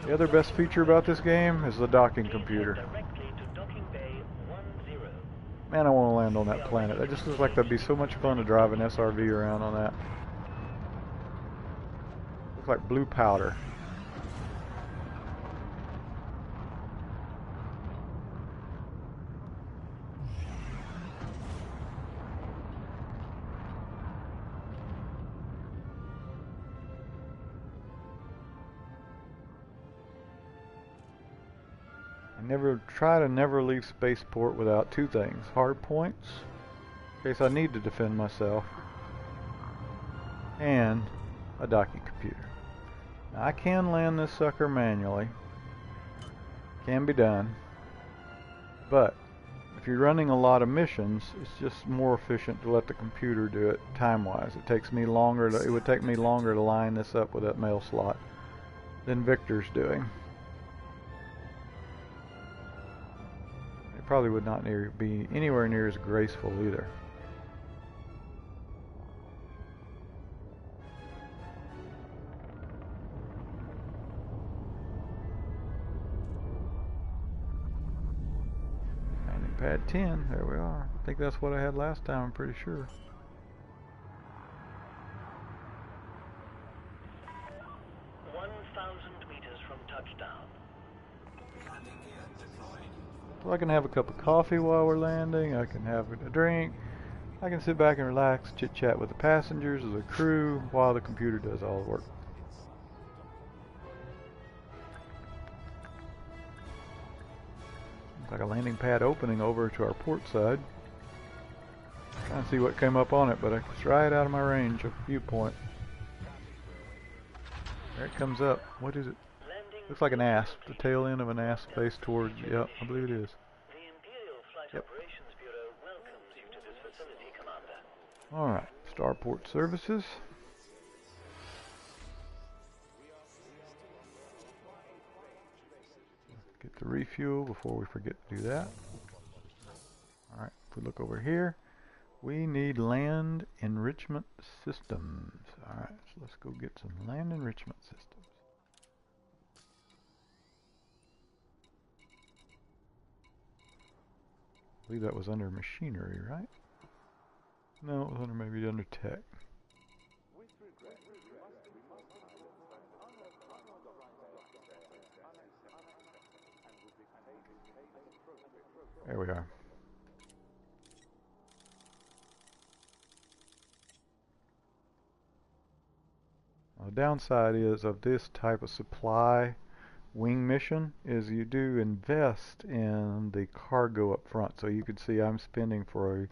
The other best feature about this game is the docking computer. Man, I want to land on that planet. It just looks like that'd be so much fun to drive an SRV around on that. Looks like blue powder. Try to never leave spaceport without 2 things. Hard points, in case I need to defend myself, and a docking computer. Now, I can land this sucker manually. Can be done. But if you're running a lot of missions, it's just more efficient to let the computer do it time-wise. It takes me longer it would take me longer to line this up with that mail slot than Victor's doing. Probably would not be anywhere near as graceful either. Landing pad 10, there we are. I think that's what I had last time, I'm pretty sure. So I can have a cup of coffee while we're landing, I can have a drink, I can sit back and relax, chit chat with the passengers or the crew while the computer does all the work. Looks like a landing pad opening over to our port side. Trying to see what came up on it, but it's right out of my range of viewpoint. There it comes up. What is it? Looks like an asp. The tail end of an asp faced towards. Yep, I believe it is. The Imperial Flight Yep. Operations Bureau welcomes you to this facility, Commander. Alright, Starport Services. Get the refuel before we forget to do that. Alright, if we look over here, we need land enrichment systems. Alright, so let's go get some land enrichment systems. I believe that was under machinery, right? No, it was under, maybe under tech. There we are. The downside is of this type of supply wing mission is you do invest in the cargo up front. So you can see I'm spending for a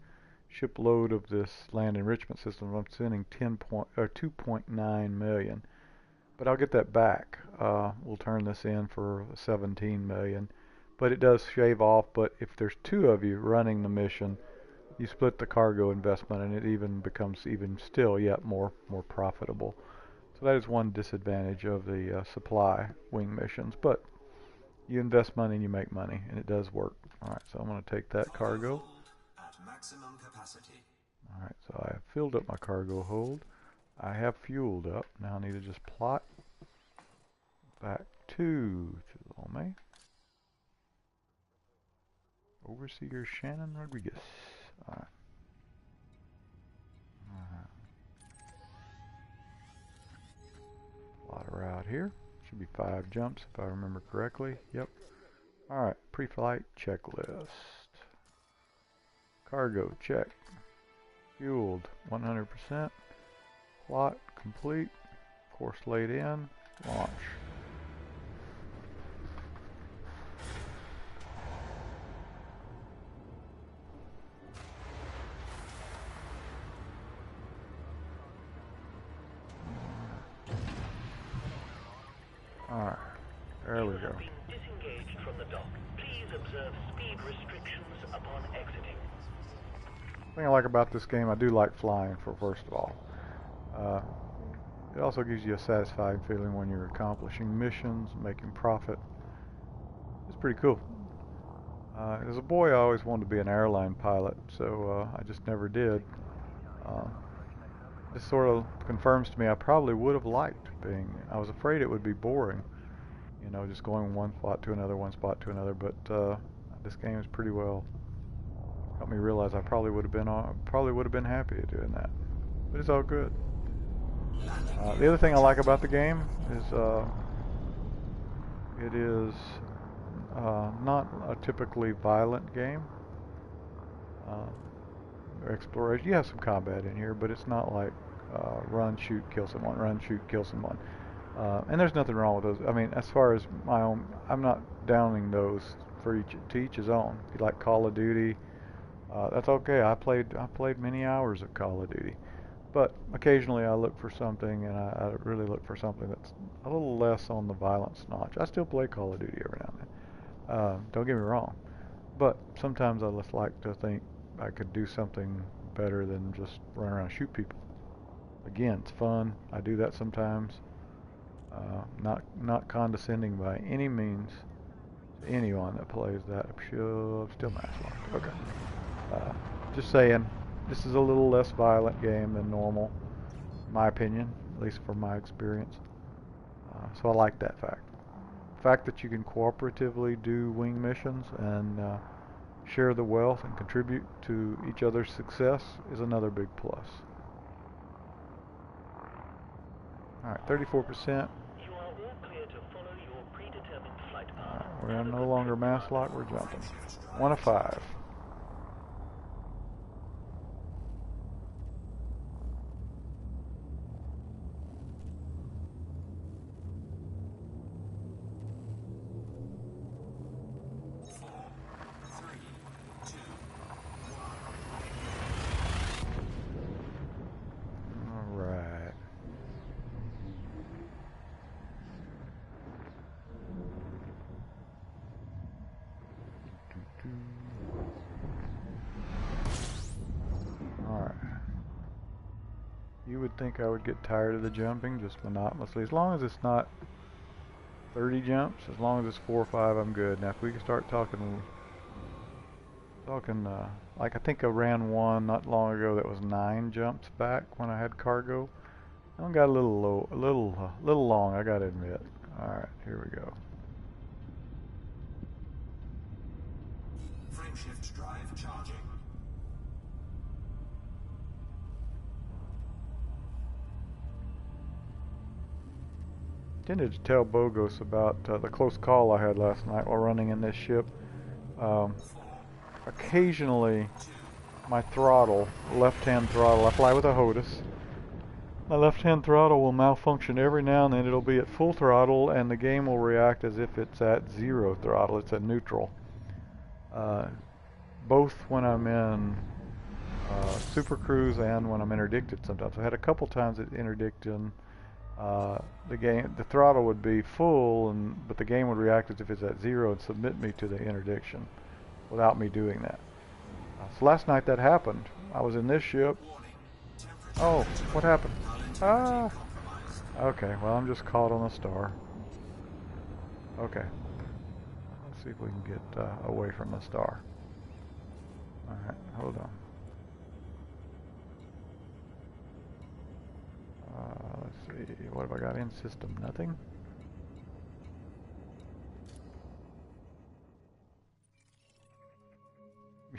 shipload of this land enrichment system. I'm spending 2.9 million, but I'll get that back. We'll turn this in for 17 million, but it does shave off. But if there's two of you running the mission, you split the cargo investment, and it even becomes still yet more profitable. So that is one disadvantage of the supply wing missions, but you invest money and you make money, and it does work. Alright, so I'm going to take that cargo. At maximum capacity. Alright, so I have filled up my cargo hold. I have fueled up. Now I need to just plot back to Chalome. Overseer Shannon Rodriguez. Alright. Plot her out here. Should be 5 jumps if I remember correctly. Yep. Alright, pre-flight checklist. Cargo check. Fueled 100%. Plot complete. Course laid in. Launch. Alright, there we go. Been disengaged from the dock. Please observe speed restrictions upon exiting. The thing I like about this game, I do like flying first of all. It also gives you a satisfying feeling when you're accomplishing missions, making profit. It's pretty cool. As a boy, I always wanted to be an airline pilot, so I just never did. This sort of confirms to me I probably would have liked being. I was afraid it would be boring, you know, just going one spot to another, but this game is pretty well helped me realize I probably would have been happy at doing that. But it's all good. The other thing I like about the game is it is not a typically violent game. Exploration. You have some combat in here, but it's not like run, shoot, kill someone, run, shoot, kill someone. And there's nothing wrong with those. I mean, as far as my own, I'm not downing those for to each his own. If you like Call of Duty, that's okay. I played many hours of Call of Duty, but occasionally I look for something, and I really look for something that's a little less on the violence notch. I still play Call of Duty every now and then. Don't get me wrong, but sometimes I just like to think I could do something better than just run around and shoot people. Again, it's fun. I do that sometimes. Not condescending by any means to anyone that plays that. I'm still mass locked. Okay. Just saying, this is a little less violent game than normal, in my opinion, at least from my experience. So I like that fact. The fact that you can cooperatively do wing missions and share the wealth and contribute to each other's success is another big plus. Alright, 34%. You are all clear to follow your predetermined flight path. Alright, we're no longer mass lock, we're jumping. 1 of 5. You would think I would get tired of the jumping just monotonously. As long as it's not 30 jumps, as long as it's 4 or 5, I'm good. Now if we can start talking, like I think I ran one not long ago that was 9 jumps back when I had cargo. That one got a little low, a little long, I gotta admit. Alright, here we go. Frameshift drive charging. Intended to tell Bogos about the close call I had last night while running in this ship. Occasionally, my throttle, left-hand throttle, I fly with a HOTUS. My left-hand throttle will malfunction every now and then. It'll be at full throttle, and the game will react as if it's at 0 throttle. It's at neutral. Both when I'm in Super Cruise and when I'm interdicted sometimes. I had a couple times at interdicting. The throttle would be full, but the game would react as if it's at 0 and submit me to the interdiction without me doing that. So last night that happened. I was in this ship. Oh, what happened? Ah! Okay, well I'm just caught on a star. Okay. Let's see if we can get away from the star. Alright, hold on. Let's see, what have I got in system? Nothing?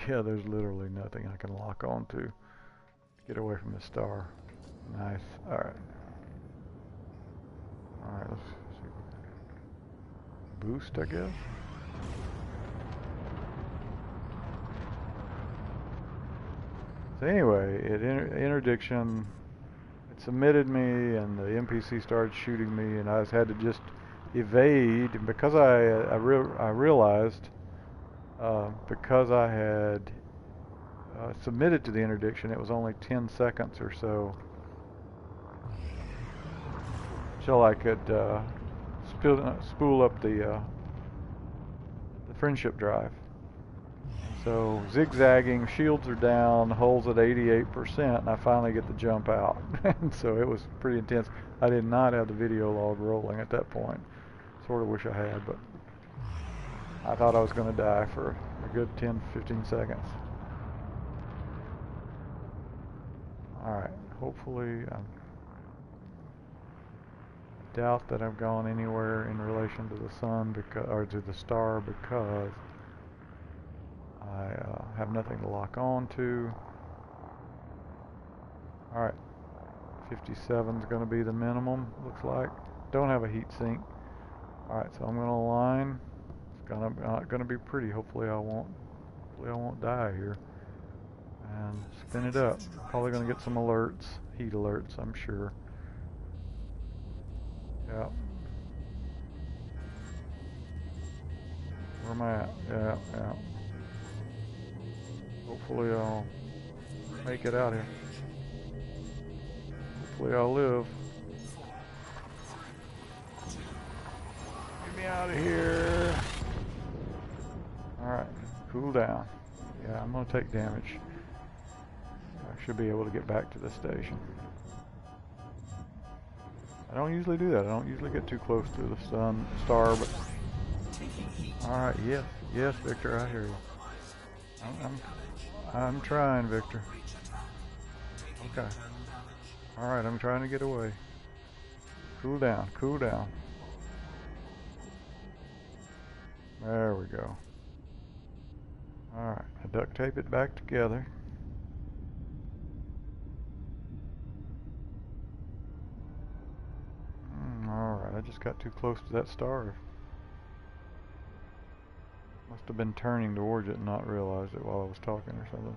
Yeah, there's literally nothing I can lock on to get away from the star. Nice. Alright. Alright, let's see. Boost, I guess? So anyway, interdiction, it submitted me, and the NPC started shooting me, and I just had to just evade. And because I realized, because I had submitted to the interdiction, it was only 10 seconds or so till I could spool up the friendship drive. So zigzagging, shields are down, hulls at 88%, and I finally get the jump out. And so it was pretty intense. I did not have the video log rolling at that point. Sort of wish I had, but I thought I was going to die for a good 10-15 seconds. Alright, hopefully, I doubt that I've gone anywhere in relation to the sun, or to the star, because I have nothing to lock on to. Alright, 57 is going to be the minimum, looks like. Don't have a heat sink. Alright, so I'm going to align. It's going to be pretty. Hopefully I won't die here. And spin it up. Probably going to get some alerts, heat alerts, I'm sure. Yeah. Where am I at? Yeah. Hopefully I'll make it out here. Hopefully I'll live. Get me out of here. Alright, cool down. Yeah, I'm going to take damage. I should be able to get back to the station. I don't usually do that. I don't usually get too close to the star, but... Alright, yes, Victor, I hear you. I'm trying, Victor. Okay. Alright, I'm trying to get away. Cool down, cool down. There we go. Alright, I duct tape it back together. Alright, I just got too close to that star. Must have been turning towards it and not realized it while I was talking or something.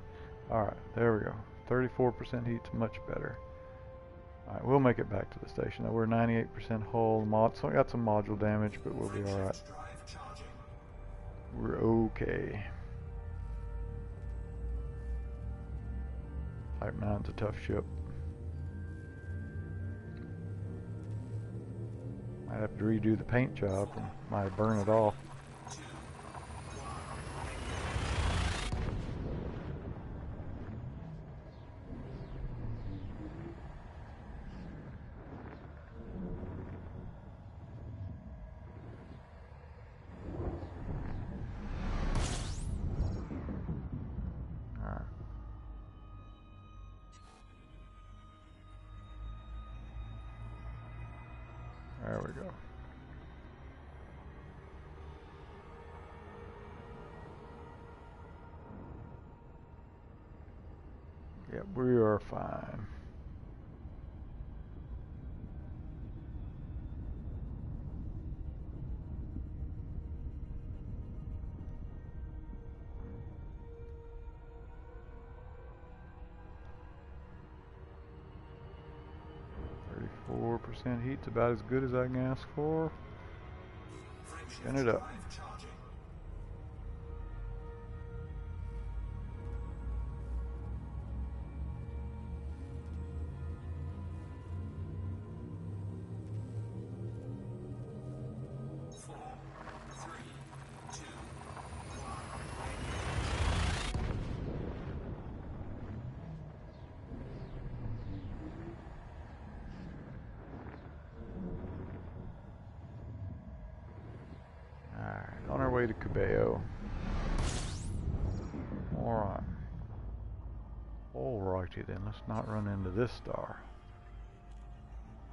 Alright, there we go. 34% heat's much better. Alright, we'll make it back to the station. Now we're 98% hull. So I got some module damage, but we'll be alright. We're okay. Type 9's a tough ship. Might have to redo the paint job, and might burn it off. There we go. Yep, we are fine. % heat's about as good as I can ask for. Spin it up. On our way to Cabello. Alright. Alrighty then, let's not run into this star.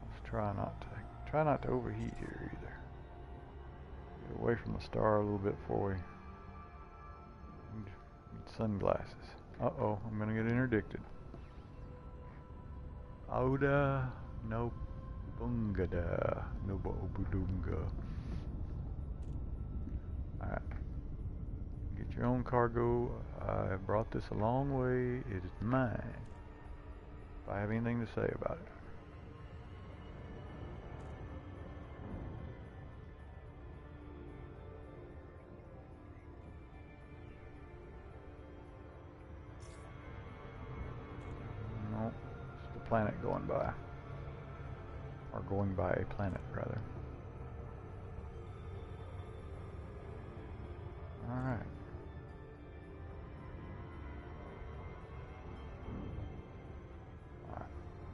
Let's try not to overheat here either. Get away from the star a little bit before we need sunglasses. Uh-oh, I'm gonna get interdicted. Oda no bungada no obudunga. Alright. Get your own cargo. I brought this a long way. It is mine. If I have anything to say about it. Nope. It's the planet going by. Or going by a planet, rather. Alright.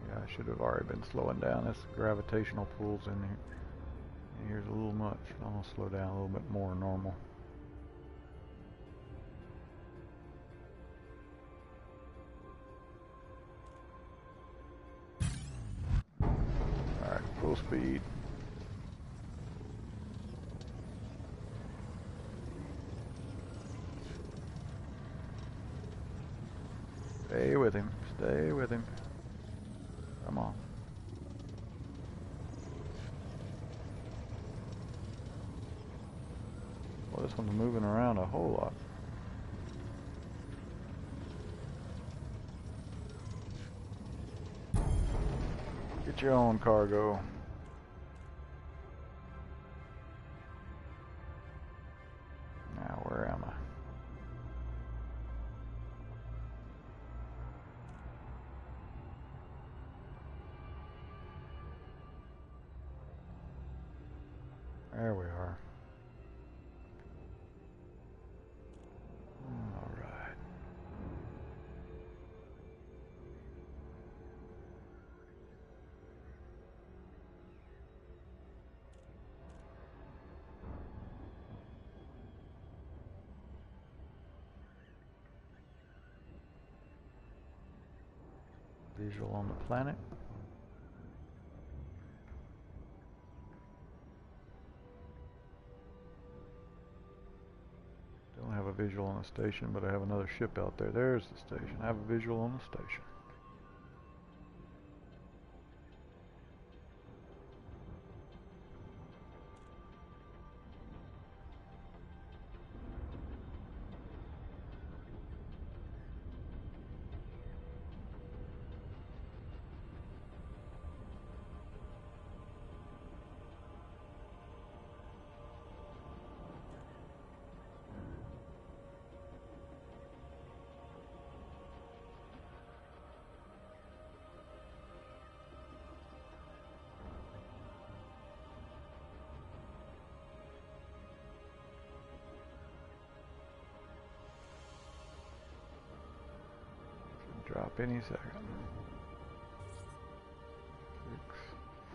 Yeah, I should have already been slowing down. This gravitational pull's in here. Here's a little much. I'm gonna slow down a little bit more than normal. Alright, full speed. Stay with him. Stay with him. Come on. Well, this one's moving around a whole lot. Get your own cargo. Now, where am I? There we are. All right. Visual on the planet. Don't have a visual on the station, but I have another ship out there. There's the station. I have a visual on the station. Drop any second. 6,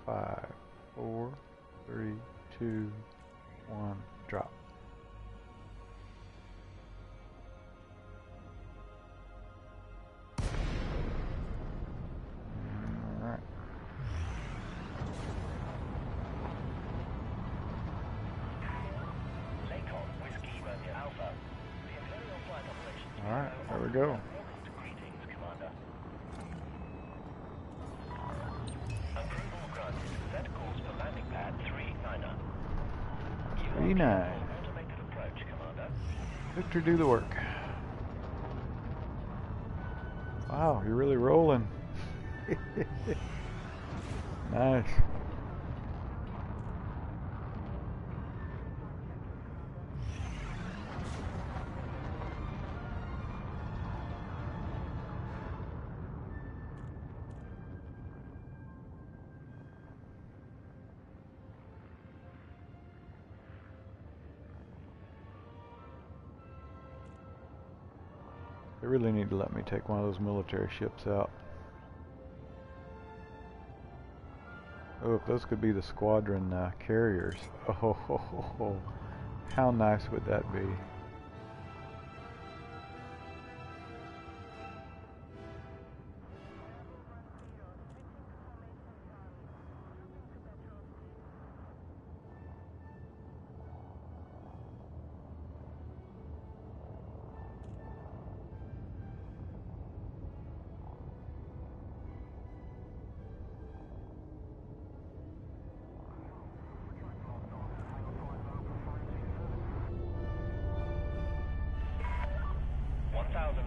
5, 4, 3, 2, 1, drop. Alright. we go. Greetings, Commander. Approval granted. Set course for landing pad 39er. You are 39. clear for automated approach, Commander. Victor, do the work. Wow, you're really rolling. Nice. They really need to let me take one of those military ships out. Oh, those could be the squadron carriers. Oh, how nice would that be?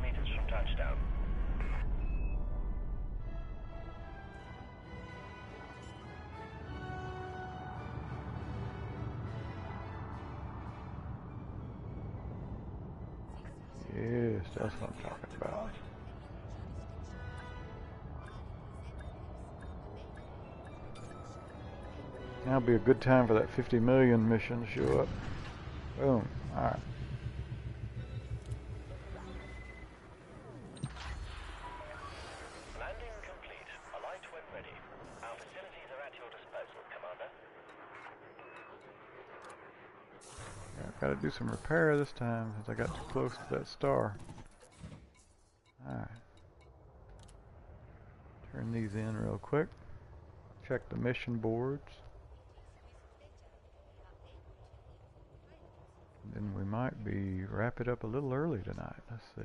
Meters from touchdown. Yes, that's what I'm talking about. Now would be a good time for that 50 million mission to show up. Boom. Alright. Landing complete. Alight when ready. Our facilities are at your disposal, Commander. Yeah, I've got to do some repair this time since I got too close to that star. Alright. Turn these in real quick. Check the mission boards. Then we might be wrap it up a little early tonight. Let's see.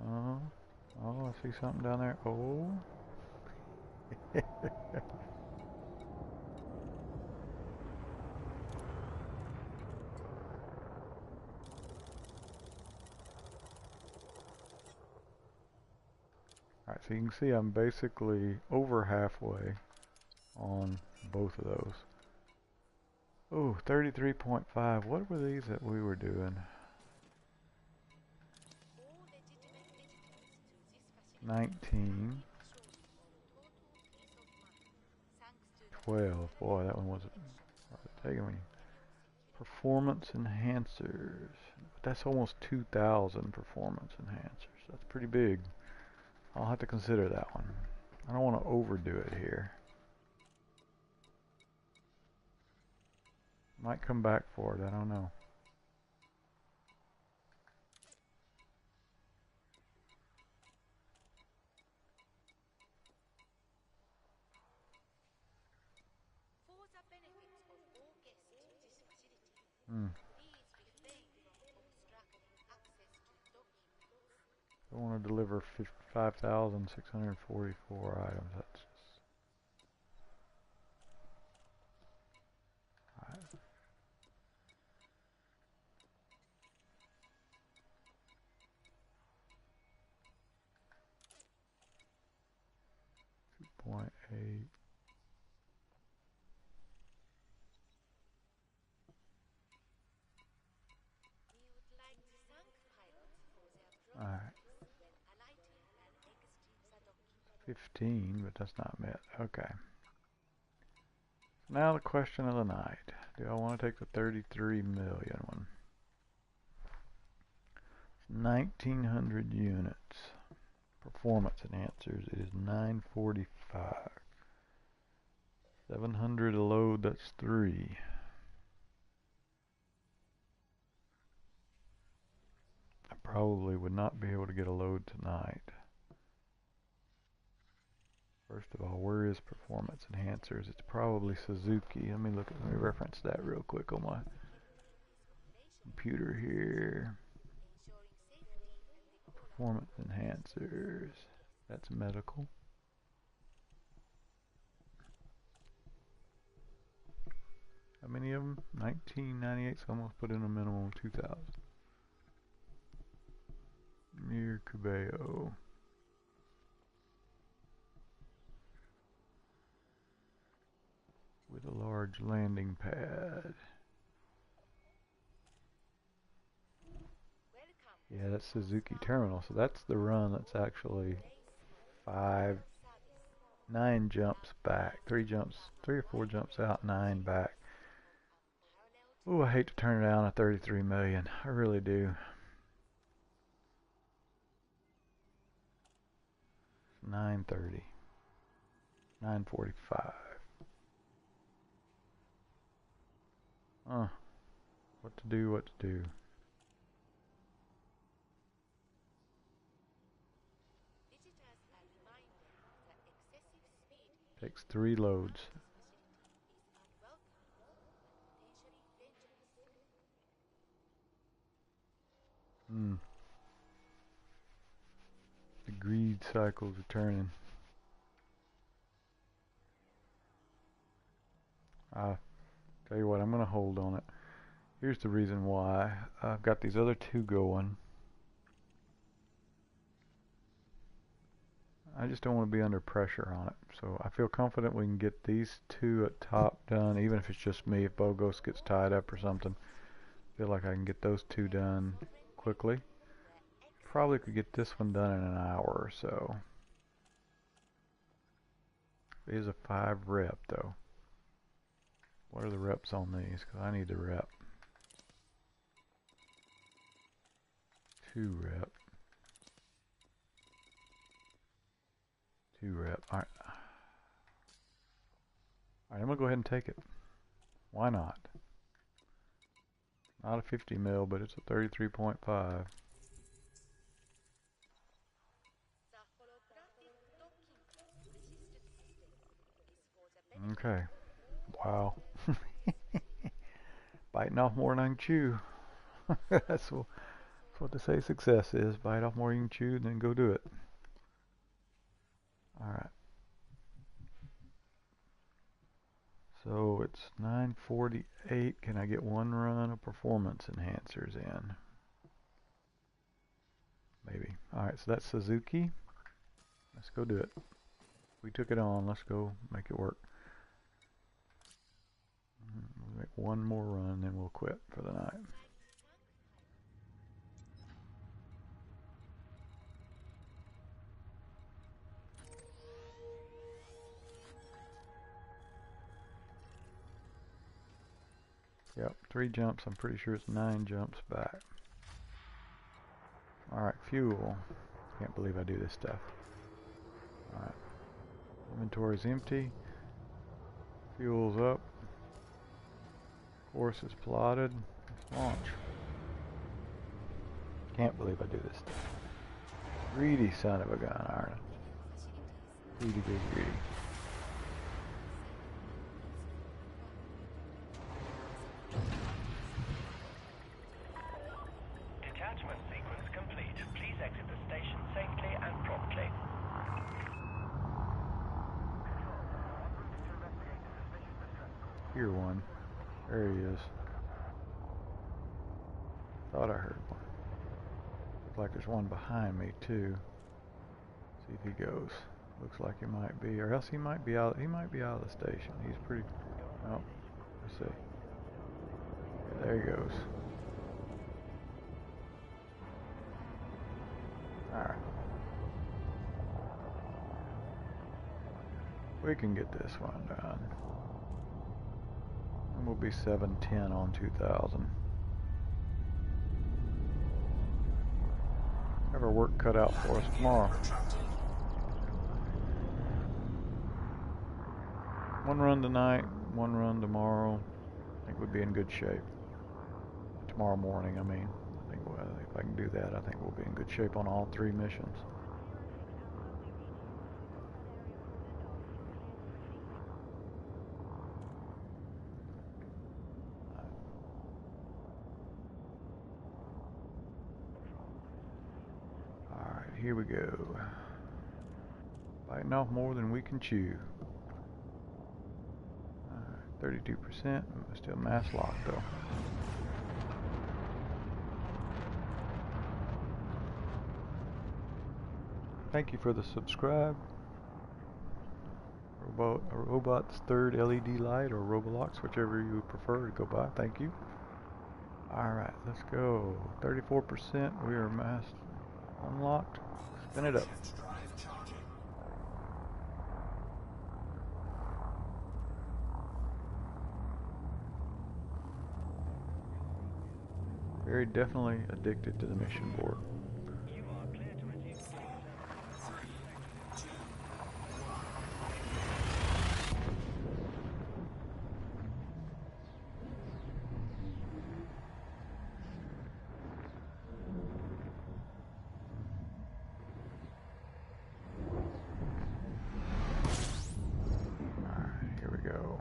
Oh, I see something down there. Oh. Alright, so you can see I'm basically over halfway on both of those. Oh, 33.5. What were these that we were doing? 19. 12. Boy, that one wasn't taking me. Performance enhancers. That's almost 2,000 performance enhancers. That's pretty big. I'll have to consider that one. I don't want to overdo it here. Might come back for it, I don't know. I want to deliver 5,644 items. That's right. 2.8. Alright. 15, but that's not met. Okay. Now the question of the night. Do I want to take the 33 million one? 1,900 units. Performance enhancers is 945. 700 a load, that's 3. I probably would not be able to get a load tonight. First of all, where is performance enhancers? It's probably Suzuki. Let me reference that real quick on my computer here. performance enhancers. That's medical. How many of them? 1998, so I'm going to put in a minimum of 2,000. Near Cabello. With a large landing pad. Yeah, that's Suzuki Terminal, so that's the run that's actually 9 jumps back. 3 or 4 jumps out, 9 back. Ooh, I hate to turn it down at 33 million. I really do. 930. 945. What to do, what to do. Takes 3 loads. The greed cycles are turning. Tell you what, I'm going to hold on it. Here's the reason why. I've got these other 2 going. I just don't want to be under pressure on it. So I feel confident we can get these 2 at top done, even if it's just me. If Bogos gets tied up or something, I feel like I can get those 2 done quickly. Probably could get this one done in an hour or so. It is a 5 rep though. What are the reps on these? Because I need the rep. 2 rep. 2 rep. Alright. Alright, I'm going to go ahead and take it. Why not? Not a 50 mil, but it's a 33.5. Okay. Wow. Biting off more than I can chew. That's what they say success is. Bite off more than you can chew, then go do it. Alright. So it's 9:48. Can I get 1 run of performance enhancers in? Maybe. Alright, so that's Suzuki. Let's go do it. We took it on. Let's go make it work. We'll make 1 more run, then we'll quit for the night. Yep, 3 jumps. I'm pretty sure it's 9 jumps back. Alright, fuel. Can't believe I do this stuff. Alright. Inventory's empty. Fuel's up. Course is plotted. Let's launch. Can't believe I do this stuff. Greedy son of a gun, Ireland. Greedy, greedy, greedy. Detachment sequence complete. Please exit the station safely and promptly. Here one. There he is. Thought I heard one. Looks like there's one behind me too. See if he goes. Looks like he might be, or else he might be out. He might be out of the station. He's pretty. Oh, let's see. Yeah, there he goes. All right. We can get this one done. And we'll be 710 on 2000. Have our work cut out for us tomorrow. 1 run tonight, 1 run tomorrow. I think we'd be in good shape. Tomorrow morning, I mean. I think if I can do that, I think we'll be in good shape on all 3 missions. Alright. here we go. Biting off more than we can chew. 32%, still mass lock though. Thank you for the subscribe. Robot's third LED light or Robolox, whichever you prefer to go by. Thank you. Alright, let's go. 34%, we are mass unlocked. Spin it up. Very definitely addicted to the mission board. You are clear to resume flight. Alright, here we go.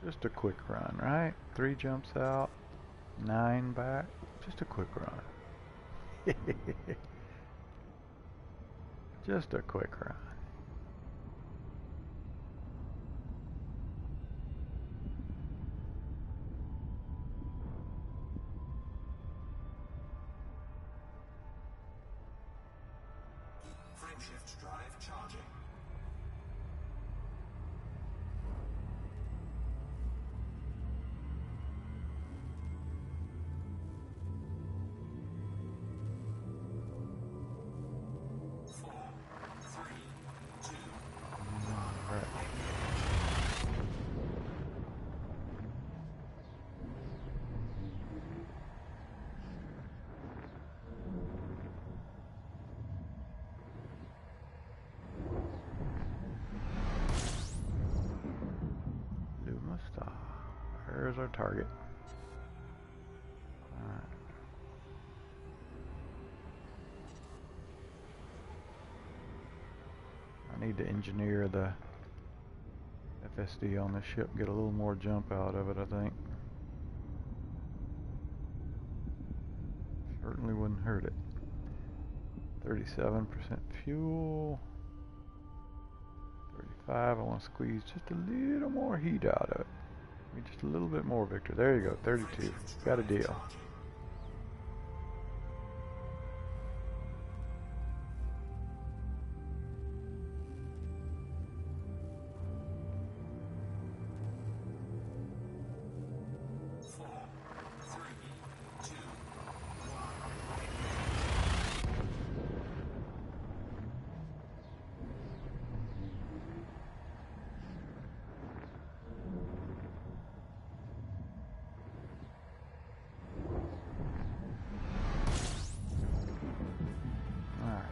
Just a quick run, right? 3 jumps out, 9 back. Just a quick run. Just a quick run. Frameshift drive charging. There's our target. Alright. I need to engineer the FSD on this ship, get a little more jump out of it, I think. Certainly wouldn't hurt it. 37% fuel. 35, I want to squeeze just a little more heat out of it. Just a little bit more, Victor. There you go, 32. Got a deal.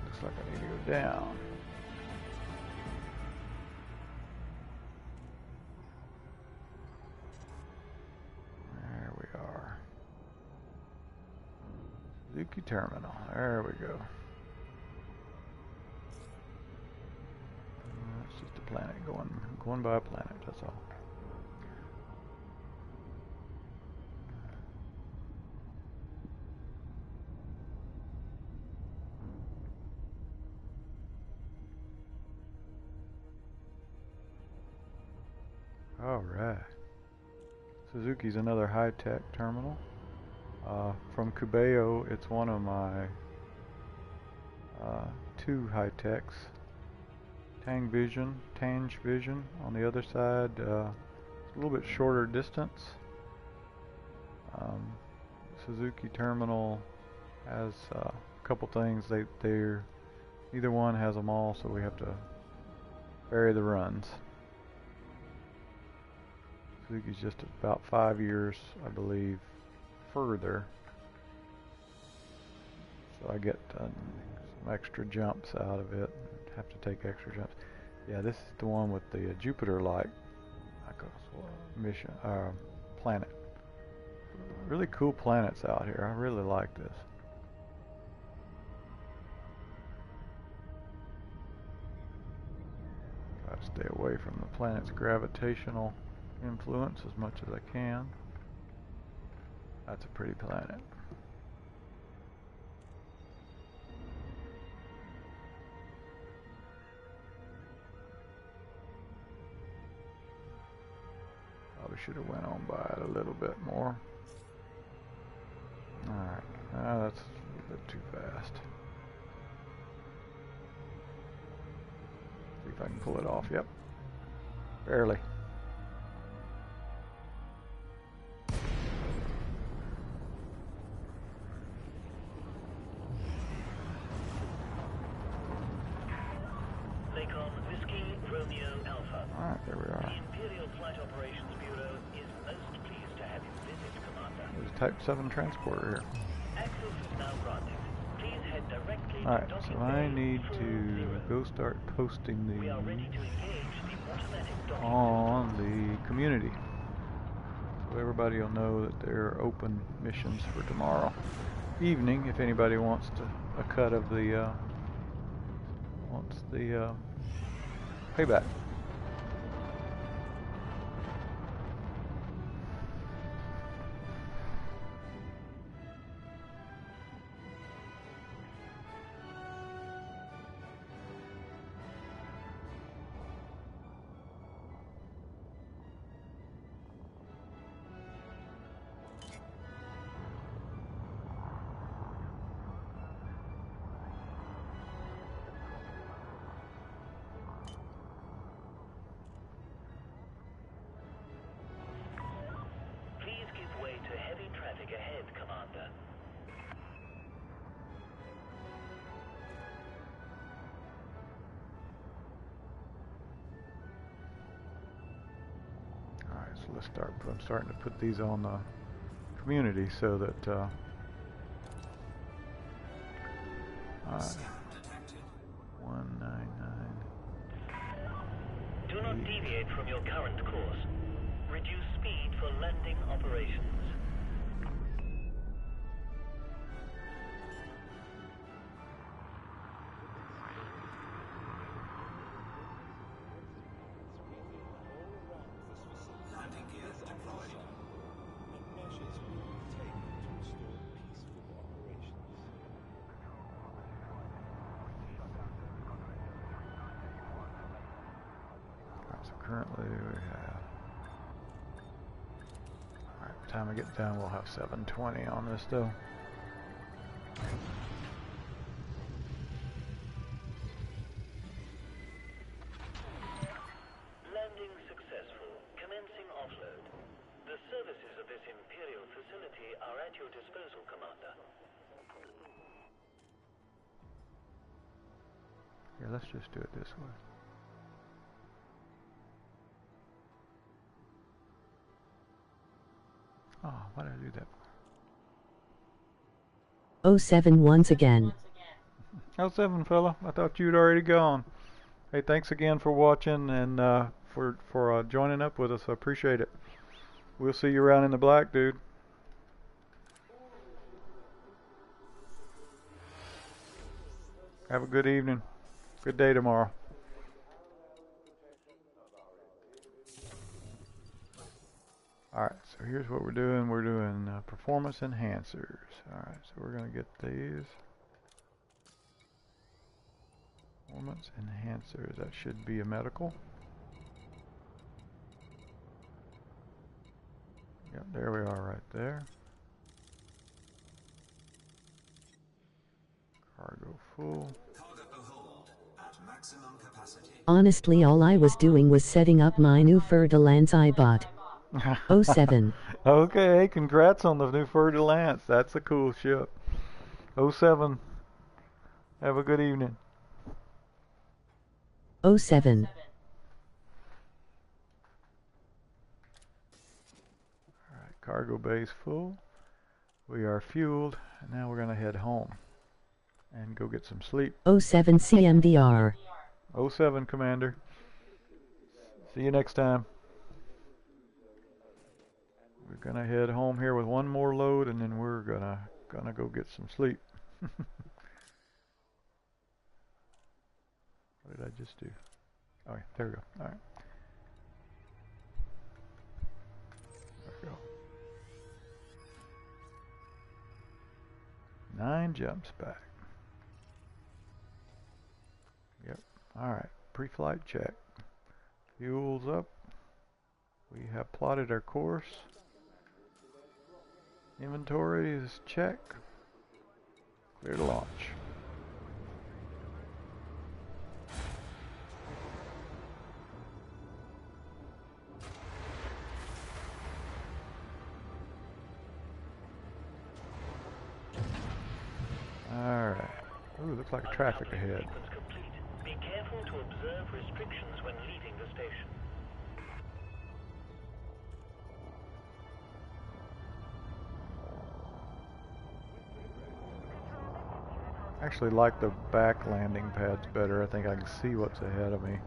Looks like I need to go down. There we are. Suzuki Terminal. There we go. It's just a planet going by a planet, that's all. Alright. Suzuki's another high-tech terminal. From Cubeo, it's one of my 2 high-techs. Tange Vision on the other side. It's a little bit shorter distance. Suzuki terminal has a couple things. Neither one has them all, so we have to vary the runs. Suzuki's just about 5 years, I believe, further. So I get some extra jumps out of it. Have to take extra jumps. Yeah, this is the one with the Jupiter-like mission, planet. Really cool planets out here. I really like this. Try to stay away from the planet's gravitational influence as much as I can. That's a pretty planet. Probably should have went on by it a little bit more. Alright, that's a bit too fast. See if I can pull it off. Yep. Barely. Lakon Whiskey Romeo Alpha. Alright, there we are. The Imperial Flight Operations Bureau is most pleased to have you visit, Commander. There's a Type 7 transporter here. Access is now granted. Please head directly Alright, to so docking I bay need to 40. go start posting We are ready these to engage the automatic docking on the community. So everybody will know that there are open missions for tomorrow evening if anybody wants a cut of the payback. Please give way to heavy traffic ahead, Commander. Alright, so let's start. I'm starting to put these on the community so that Scam detected. 199. Do not deviate from your current course. Reduce speed for landing operations. Landing gear deployed. Alright, so currently we have. Alright, by the time I get done, we'll have 720 on this though. Landing successful. Commencing offload. The services of this Imperial facility are at your disposal, Commander. Here, let's just do it this way. Oh, why did I do that? 07 once again. Oh, 7 fella. I thought you'd already gone. Hey, thanks again for watching and for joining up with us. I appreciate it. We'll see you around in the black, dude. Have a good evening. Good day tomorrow. Alright, so here's what we're doing. We're doing performance enhancers. Alright, so we're going to get these. Performance enhancers. That should be a medical. Yep, there we are right there. Cargo full. Cargo hold at maximum capacity. Honestly, all I was doing was setting up my new Fer-de-Lance iBot. 07. Okay, congrats on the new Fer-de-Lance. That's a cool ship. 07. Have a good evening. 07. Alright, cargo bay's full. We are fueled. And now we're going to head home and go get some sleep. 07 Cmdr. 07, Commander. See you next time. We're gonna head home here with one more load, and then we're gonna go get some sleep. What did I just do? Oh, yeah, there we go. All right. There we go. 9 jumps back. Yep. Alright. Pre-flight check. Fuel's up. We have plotted our course. Inventory is check. Clear to launch. Alright. Ooh, looks like traffic ahead. Sequence complete. Be careful to observe restrictions when leaving the station. I actually like the back landing pads better. I think I can see what's ahead of me.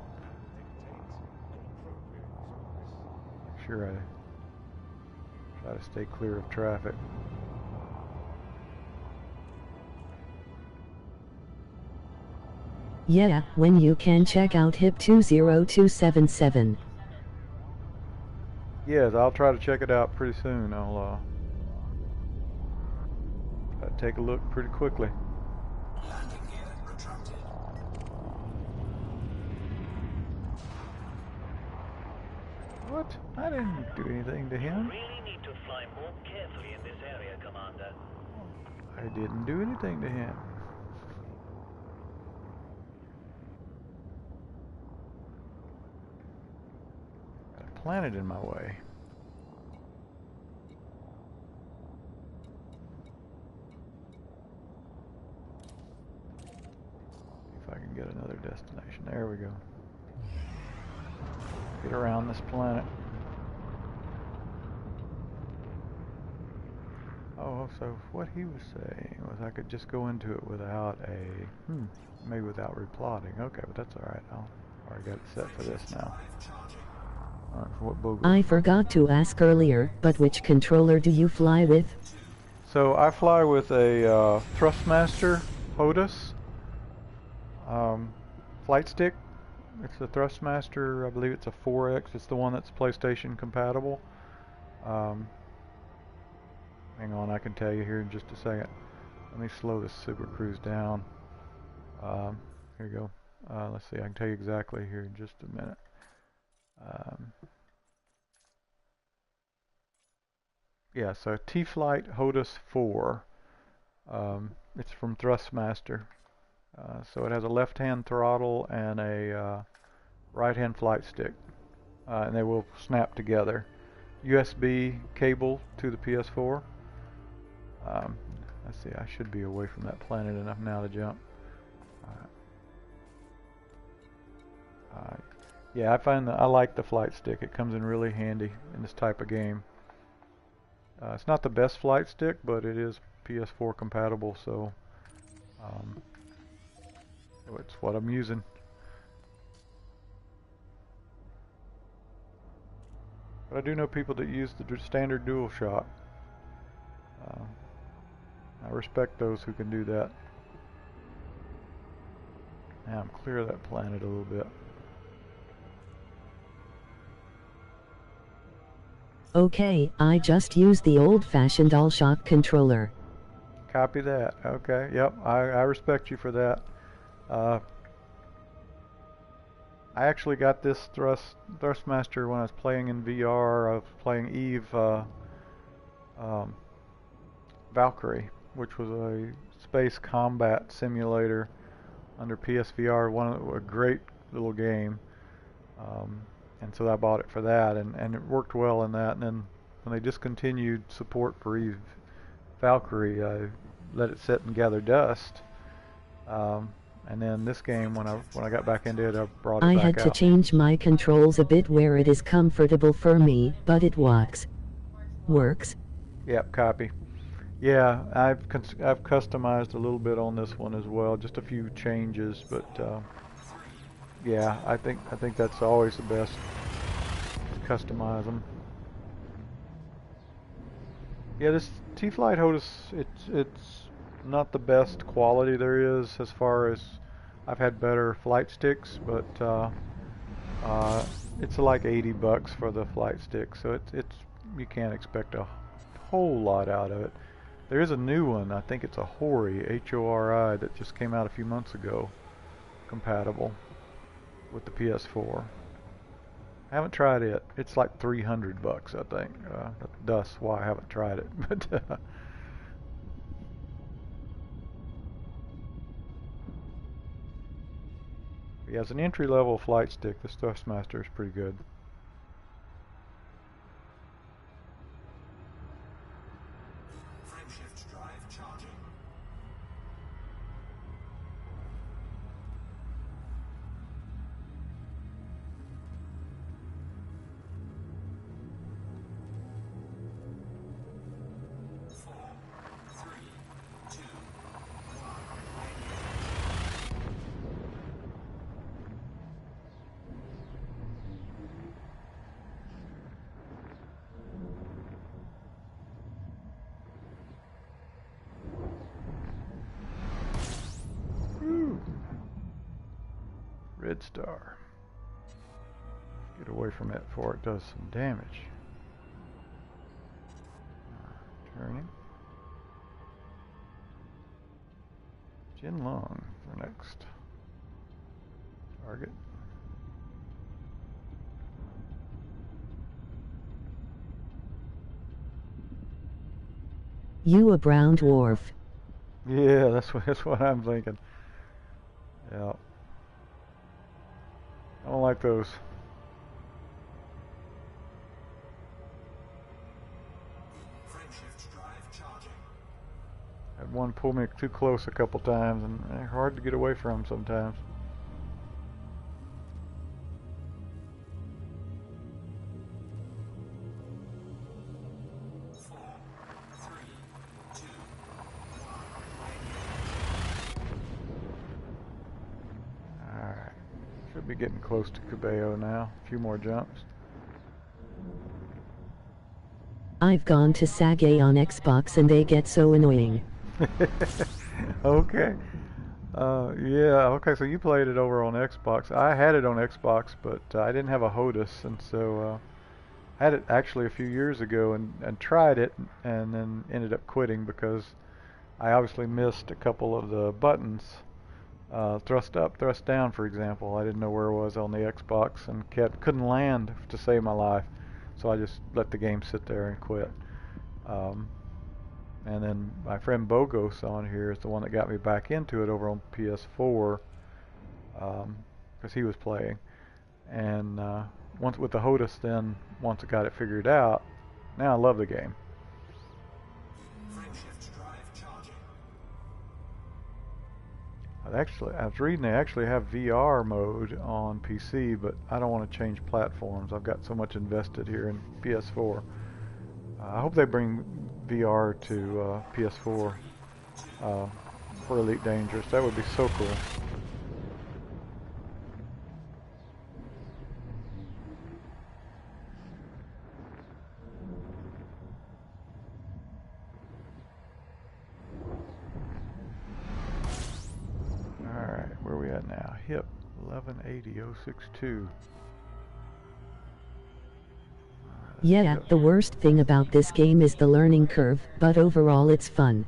Make sure I try to stay clear of traffic. Yeah, when you can check out HIP 20277. Yes, I'll try to check it out pretty soon. I'll try to take a look pretty quickly. Landing gear retracted. What? I didn't do anything to You him. really need to fly more carefully in this area, Commander. I didn't do anything to him. Got a planet in my way. See if I can get another destination. There we go. Get around this planet. Oh, so what he was saying was I could just go into it without a, maybe without replotting. Okay, but that's alright. I'll already got it set for this now. Alright, for what booger? I forgot to ask earlier, but which controller do you fly with? So I fly with a Thrustmaster HOTUS flight stick. It's a Thrustmaster, I believe it's a 4X. It's the one that's PlayStation compatible. Hang on, I can tell you here in just a second. Let me slow this Super Cruise down. Here you go. Let's see, I can tell you exactly here in just a minute. Yeah, so T-Flight HOTUS 4. It's from Thrustmaster. So it has a left-hand throttle and a right-hand flight stick. And they will snap together. USB cable to the PS4. Let's see, I should be away from that planet enough now to jump. Yeah, I find that I like the flight stick. It comes in really handy in this type of game. It's not the best flight stick, but it is PS4 compatible, so it's what I'm using. But I do know people that use the standard DualShock. I respect those who can do that. Now I'm clear of that planet a little bit. Okay, I just used the old-fashioned DualShock controller. Copy that. Okay, yep, I respect you for that. I actually got this Thrustmaster when I was playing in VR. I was playing Eve Valkyrie, which was a space combat simulator under PSVR. A great little game. And so I bought it for that, and it worked well in that. And then when they discontinued support for Eve Valkyrie, I let it sit and gather dust. And then this game, when I got back into it, I brought it I back had to out. change my controls a bit where it is comfortable for me, but it works. Yep, copy. Yeah, I've customized a little bit on this one as well, just a few changes, but yeah, I think that's always the best. Customize them. Yeah, this T-Flight HOTUS, it's not the best quality there is as far as I've had better flight sticks, but it's like $80 for the flight stick, so it's you can't expect a whole lot out of it. There is a new one. I think it's a Hori, H-O-R-I, that just came out a few months ago, compatible with the PS4. I haven't tried it. It's like $300, I think. That's why I haven't tried it. But yeah, as an entry-level flight stick, the Thrustmaster is pretty good. Frameshift drive charging. Red Star. Get away from it before it does some damage. Turning. Jinlong for next target. You a brown dwarf. Yeah, that's what I'm thinking. Yeah. I don't like those. Frameshift drive charging. Had one pull me too close a couple times, and they're hard to get away from sometimes. Should be getting close to Cabello now. A few more jumps. I've gone to Sage on Xbox and they get so annoying. Okay. Yeah, okay, so you played it over on Xbox. I had it on Xbox, but I didn't have a HOTAS, and so I had it actually a few years ago and tried it, and then ended up quitting because I obviously missed a couple of the buttons. Thrust up, thrust down, for example. I didn't know where it was on the Xbox and couldn't land to save my life, so I just let the game sit there and quit. And then my friend Bogos on here is the one that got me back into it over on PS4, because he was playing. And once with the HOTAS, then once I got it figured out, now I love the game. Actually, I was reading they actually have VR mode on PC, but I don't want to change platforms. I've got so much invested here in PS4. I hope they bring VR to PS4 for Elite Dangerous. That would be so cool. Where are we at now? HIP 1180.062. Yeah, the worst thing about this game is the learning curve, but overall it's fun.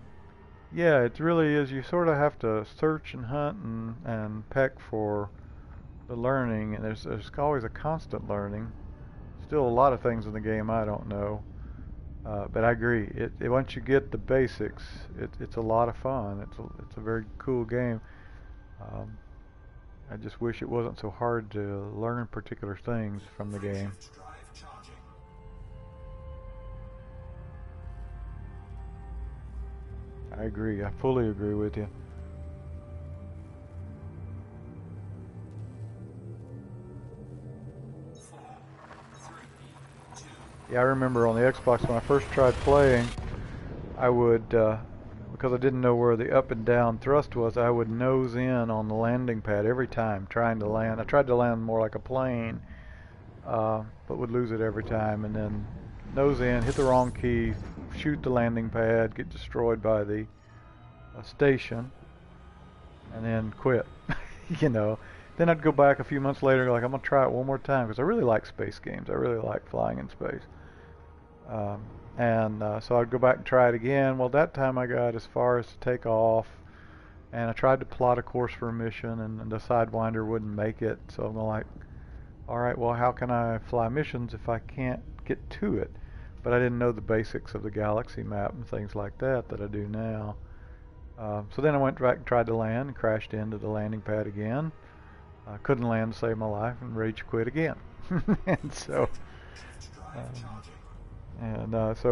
Yeah, it really is. You sort of have to search and hunt and peck for the learning, and there's always a constant learning. Still a lot of things in the game I don't know, but I agree. Once you get the basics, it's a lot of fun. It's a very cool game. I just wish it wasn't so hard to learn particular things from the game. I agree. I fully agree with you. Yeah, I remember on the Xbox when I first tried playing, I would, because I didn't know where the up and down thrust was, I would nose in on the landing pad every time trying to land. I tried to land more like a plane, but would lose it every time, and then nose in, hit the wrong key, shoot the landing pad, get destroyed by the station, and then quit. You know, then I'd go back a few months later, like, I'm gonna try it one more time, because I really like space games. I really like flying in space. And so I'd go back and try it again. Well, that time I got as far as to take off, and I tried to plot a course for a mission, and the Sidewinder wouldn't make it. So I'm like, all right, well, how can I fly missions if I can't get to it? But I didn't know the basics of the galaxy map and things like that I do now. So then I went back and tried to land and crashed into the landing pad again. Couldn't land to save my life and rage quit again. And so,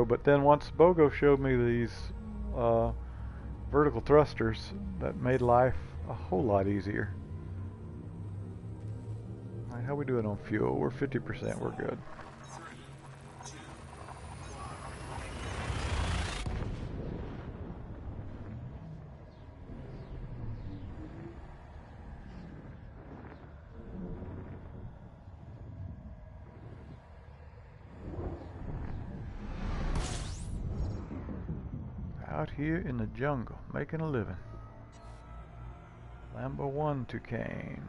but then once BOGO showed me these vertical thrusters, that made life a whole lot easier. All right, how we doing on fuel? We're 50%. We're good. Out here in the jungle, making a living. Lambo 1 Toucan.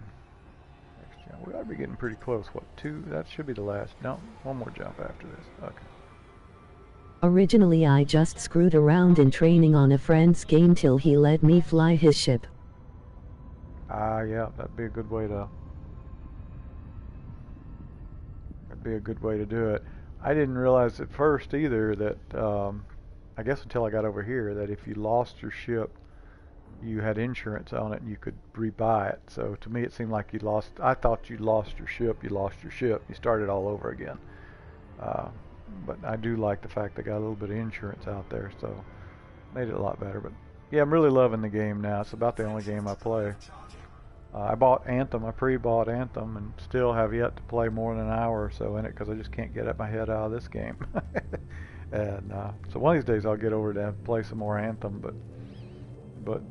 Next jump. We ought to be getting pretty close. What, 2? That should be the last. No, one more jump after this. Okay. Originally I just screwed around in training on a friend's game till he let me fly his ship. Yeah, that'd be a good way to... That'd be a good way to do it. I didn't realize at first either that... I guess until I got over here, that if you lost your ship, you had insurance on it and you could rebuy it. So to me it seemed like you lost, I thought you lost your ship, you started all over again. But I do like the fact they got a little bit of insurance out there, so made it a lot better. But yeah, I'm really loving the game now. It's about the only game I play. I bought Anthem, I pre-bought Anthem, and still have yet to play more than an hour or so in it because I just can't get my head out of this game. And so one of these days I'll get over to play some more Anthem, but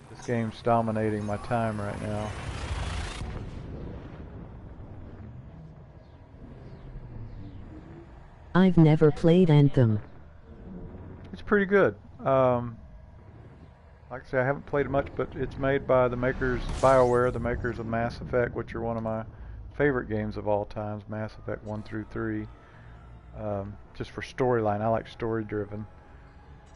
this game's dominating my time right now. I've never played Anthem. It's pretty good. Like I say, I haven't played it much, but it's made by the makers, BioWare, the makers of Mass Effect, which are one of my favorite games of all times, Mass Effect 1 through 3. Just for storyline, I like story-driven.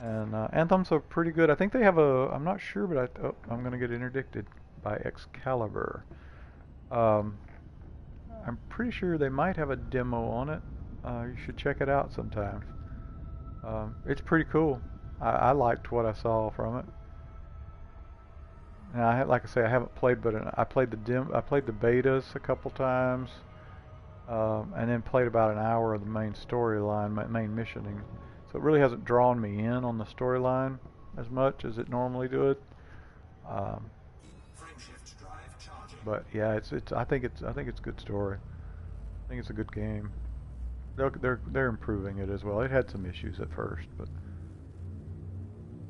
And Anthem's are pretty good. I think they have a, I'm not sure, but I'm going to get interdicted by Excalibur. I'm pretty sure they might have a demo on it. You should check it out sometime. It's pretty cool. I liked what I saw from it. And like I say, I haven't played, but I played the betas a couple times. And then played about an hour of the main storyline, main missioning. So it really hasn't drawn me in on the storyline as much as it normally would. But yeah, I think it's a good story. I think it's a good game. They're improving it as well. It had some issues at first, but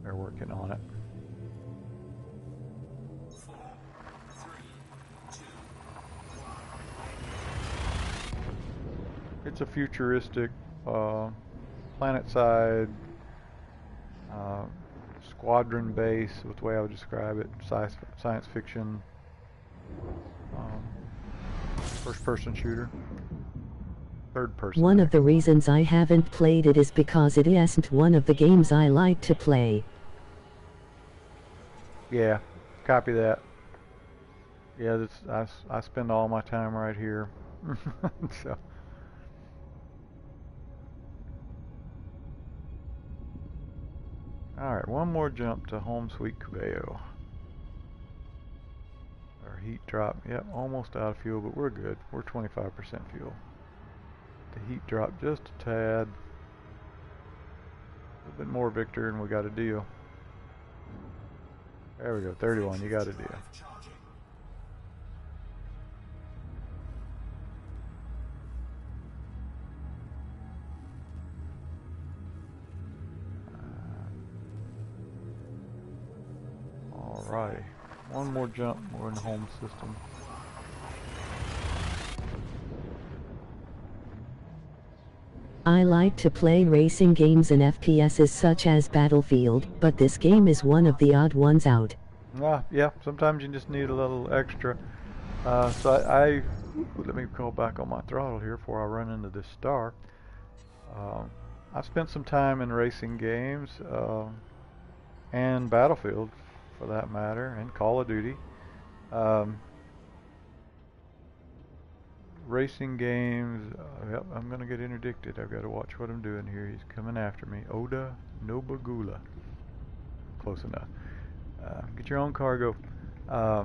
they're working on it. It's a futuristic, planet-side, squadron base, with the way I would describe it, science fiction, first-person shooter, third-person. One of the reasons I haven't played it is because it isn't one of the games I like to play. Yeah, copy that. Yeah, I spend all my time right here. So. Alright, one more jump to home sweet Cabello. Our heat drop, yep, almost out of fuel, but we're good. We're 25% fuel. The heat dropped just a tad. A little bit more, Victor, and we got a deal. There we go, 31, you got a deal. Alrighty, one more jump, we're in the home system. I like to play racing games and FPSs such as Battlefield, but this game is one of the odd ones out. Yeah, sometimes you just need a little extra. So let me call back on my throttle here before I run into this star. I've spent some time in racing games and Battlefield, for that matter, and Call of Duty. Racing games. Yep, I'm gonna get interdicted. I've got to watch what I'm doing here. He's coming after me. Oda Nobagula. Close enough. Get your own cargo. I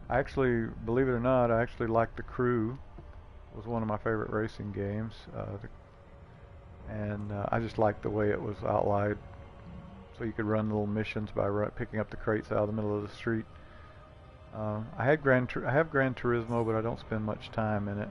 actually, believe it or not, I actually like The Crew. It was one of my favorite racing games, and I just liked the way it was outlined. So you could run little missions by picking up the crates out of the middle of the street. I have Gran Turismo, but I don't spend much time in it.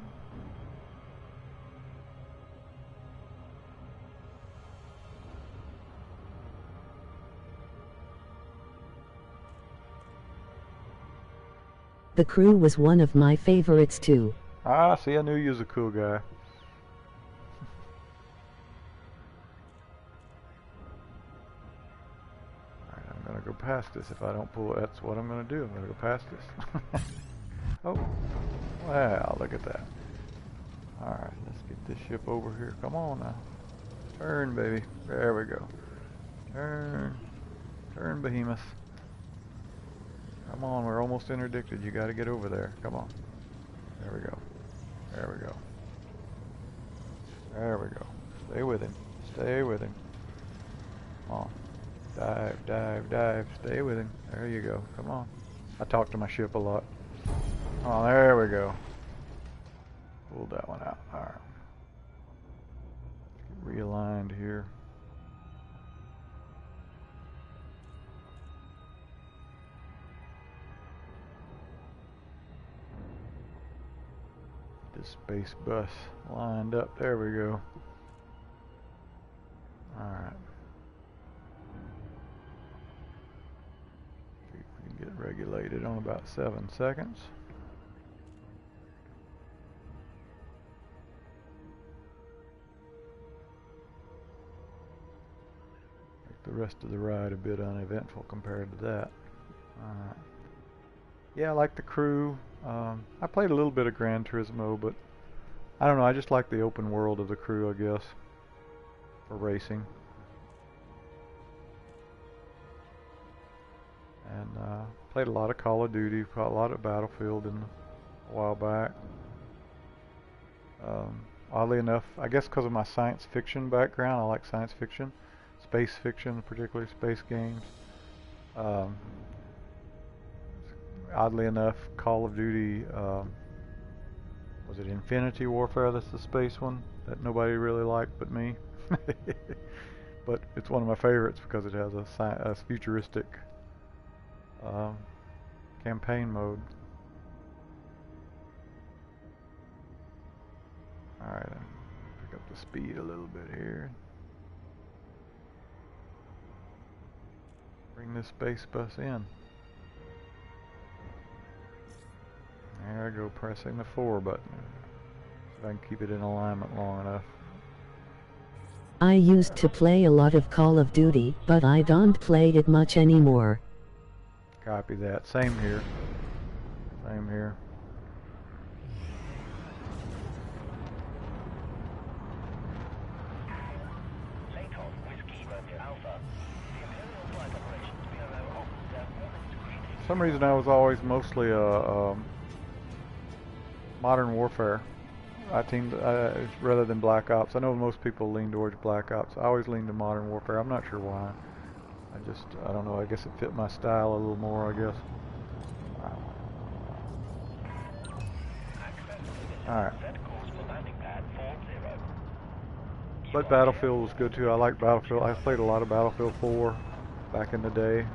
The Crew was one of my favorites too. Ah, see, I knew you was a cool guy. Alright, I'm gonna go past this if I don't pull it. That's what I'm gonna do. I'm gonna go past this. Oh, wow, look at that. Alright, let's get this ship over here. Come on now. Turn, baby. There we go. Turn. Turn, behemoth. Come on, we're almost interdicted. You gotta get over there. Come on. There we go. There we go. There we go. Stay with him. Stay with him. Come on. Dive, dive, dive. Stay with him. There you go. Come on. I talk to my ship a lot. Oh, there we go. Pulled that one out. Alright. Realigned here. This space bus lined up. There we go. Alright. See if we can get regulated on about 7 seconds. Make the rest of the ride a bit uneventful compared to that. Alright. Yeah, I like The Crew. I played a little bit of Gran Turismo, but I don't know, I just like the open world of The Crew, I guess, for racing. And played a lot of Call of Duty, a lot of Battlefield a while back. Oddly enough, I guess because of my science fiction background, I like science fiction, space fiction, particularly space games. Oddly enough, Call of Duty, was it Infinity Warfare? That's the space one that nobody really liked but me. But it's one of my favorites because it has a futuristic campaign mode. Alright, pick up the speed a little bit here. Bring this space bus in. There I go, pressing the 4 button. See if I can keep it in alignment long enough. I used to play a lot of Call of Duty, but I don't play it much anymore. Copy that. Same here. Same here. For some reason I was always mostly a Modern Warfare. I teamed rather than Black Ops. I know most people lean towards Black Ops. I always lean to Modern Warfare. I'm not sure why. I don't know. I guess it fit my style a little more, I guess. Alright. But Battlefield was good too. I like Battlefield. I played a lot of Battlefield 4 back in the day.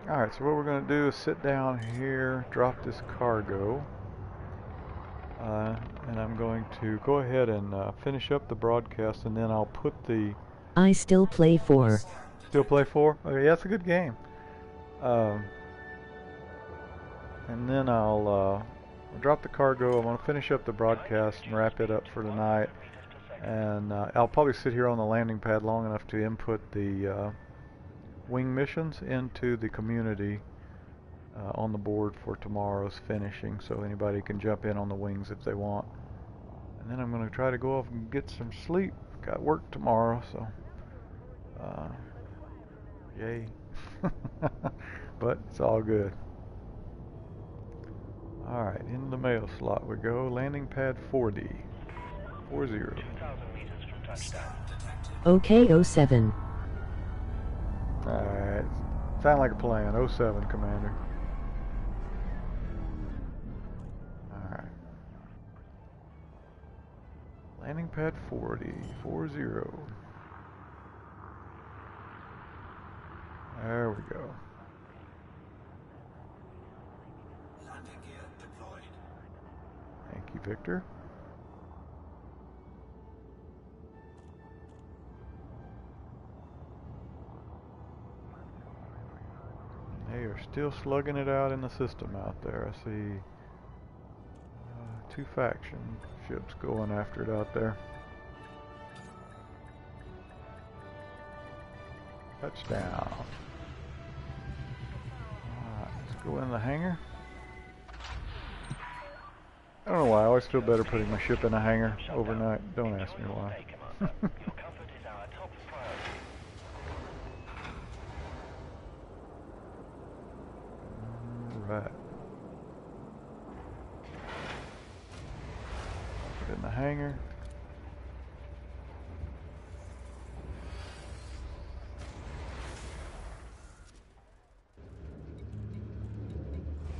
Alright, so what we're going to do is sit down here, drop this cargo, and I'm going to go ahead and finish up the broadcast, and then I'll put the... I still play 4. Still play 4? Okay, yeah, it's a good game. And then I'll drop the cargo. I'm going to finish up the broadcast and wrap it up for tonight. And I'll probably sit here on the landing pad long enough to input the wing missions into the community on the board for tomorrow's finishing, so anybody can jump in on the wings if they want. And then I'm going to try to go off and get some sleep. Got work tomorrow, so yay. But it's all good. Alright, into the mail slot we go. Landing pad 40. 40. 2,000 meters from touchdown. OK 07. Alright. Sound like a plan. 07, Commander. Alright. Landing pad 40. 40. There we go. Landing gear deployed. Thank you, Victor. They are still slugging it out in the system out there. I see 2 faction ships going after it out there. Touchdown. Alright, let's go in the hangar. I don't know why, I always feel better putting my ship in a hangar overnight. Don't ask me why. Your comfort is our top priority. Alright. Put it in the hangar.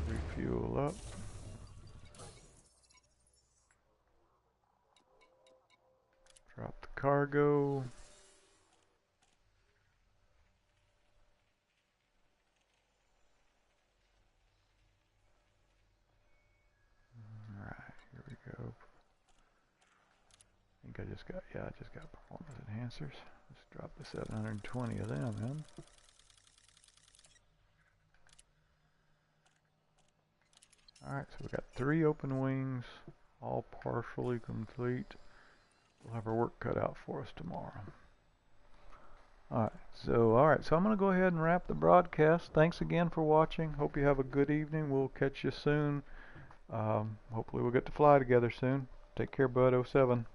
Refuel up. Drop the cargo. Alright, here we go. I think I just got performance enhancers. Let's drop the 720 of them in. Alright, so we got 3 open wings, all partially complete. We'll have our work cut out for us tomorrow. Alright, so I'm going to go ahead and wrap the broadcast. Thanks again for watching. Hope you have a good evening. We'll catch you soon. Hopefully we'll get to fly together soon. Take care, bud. 07.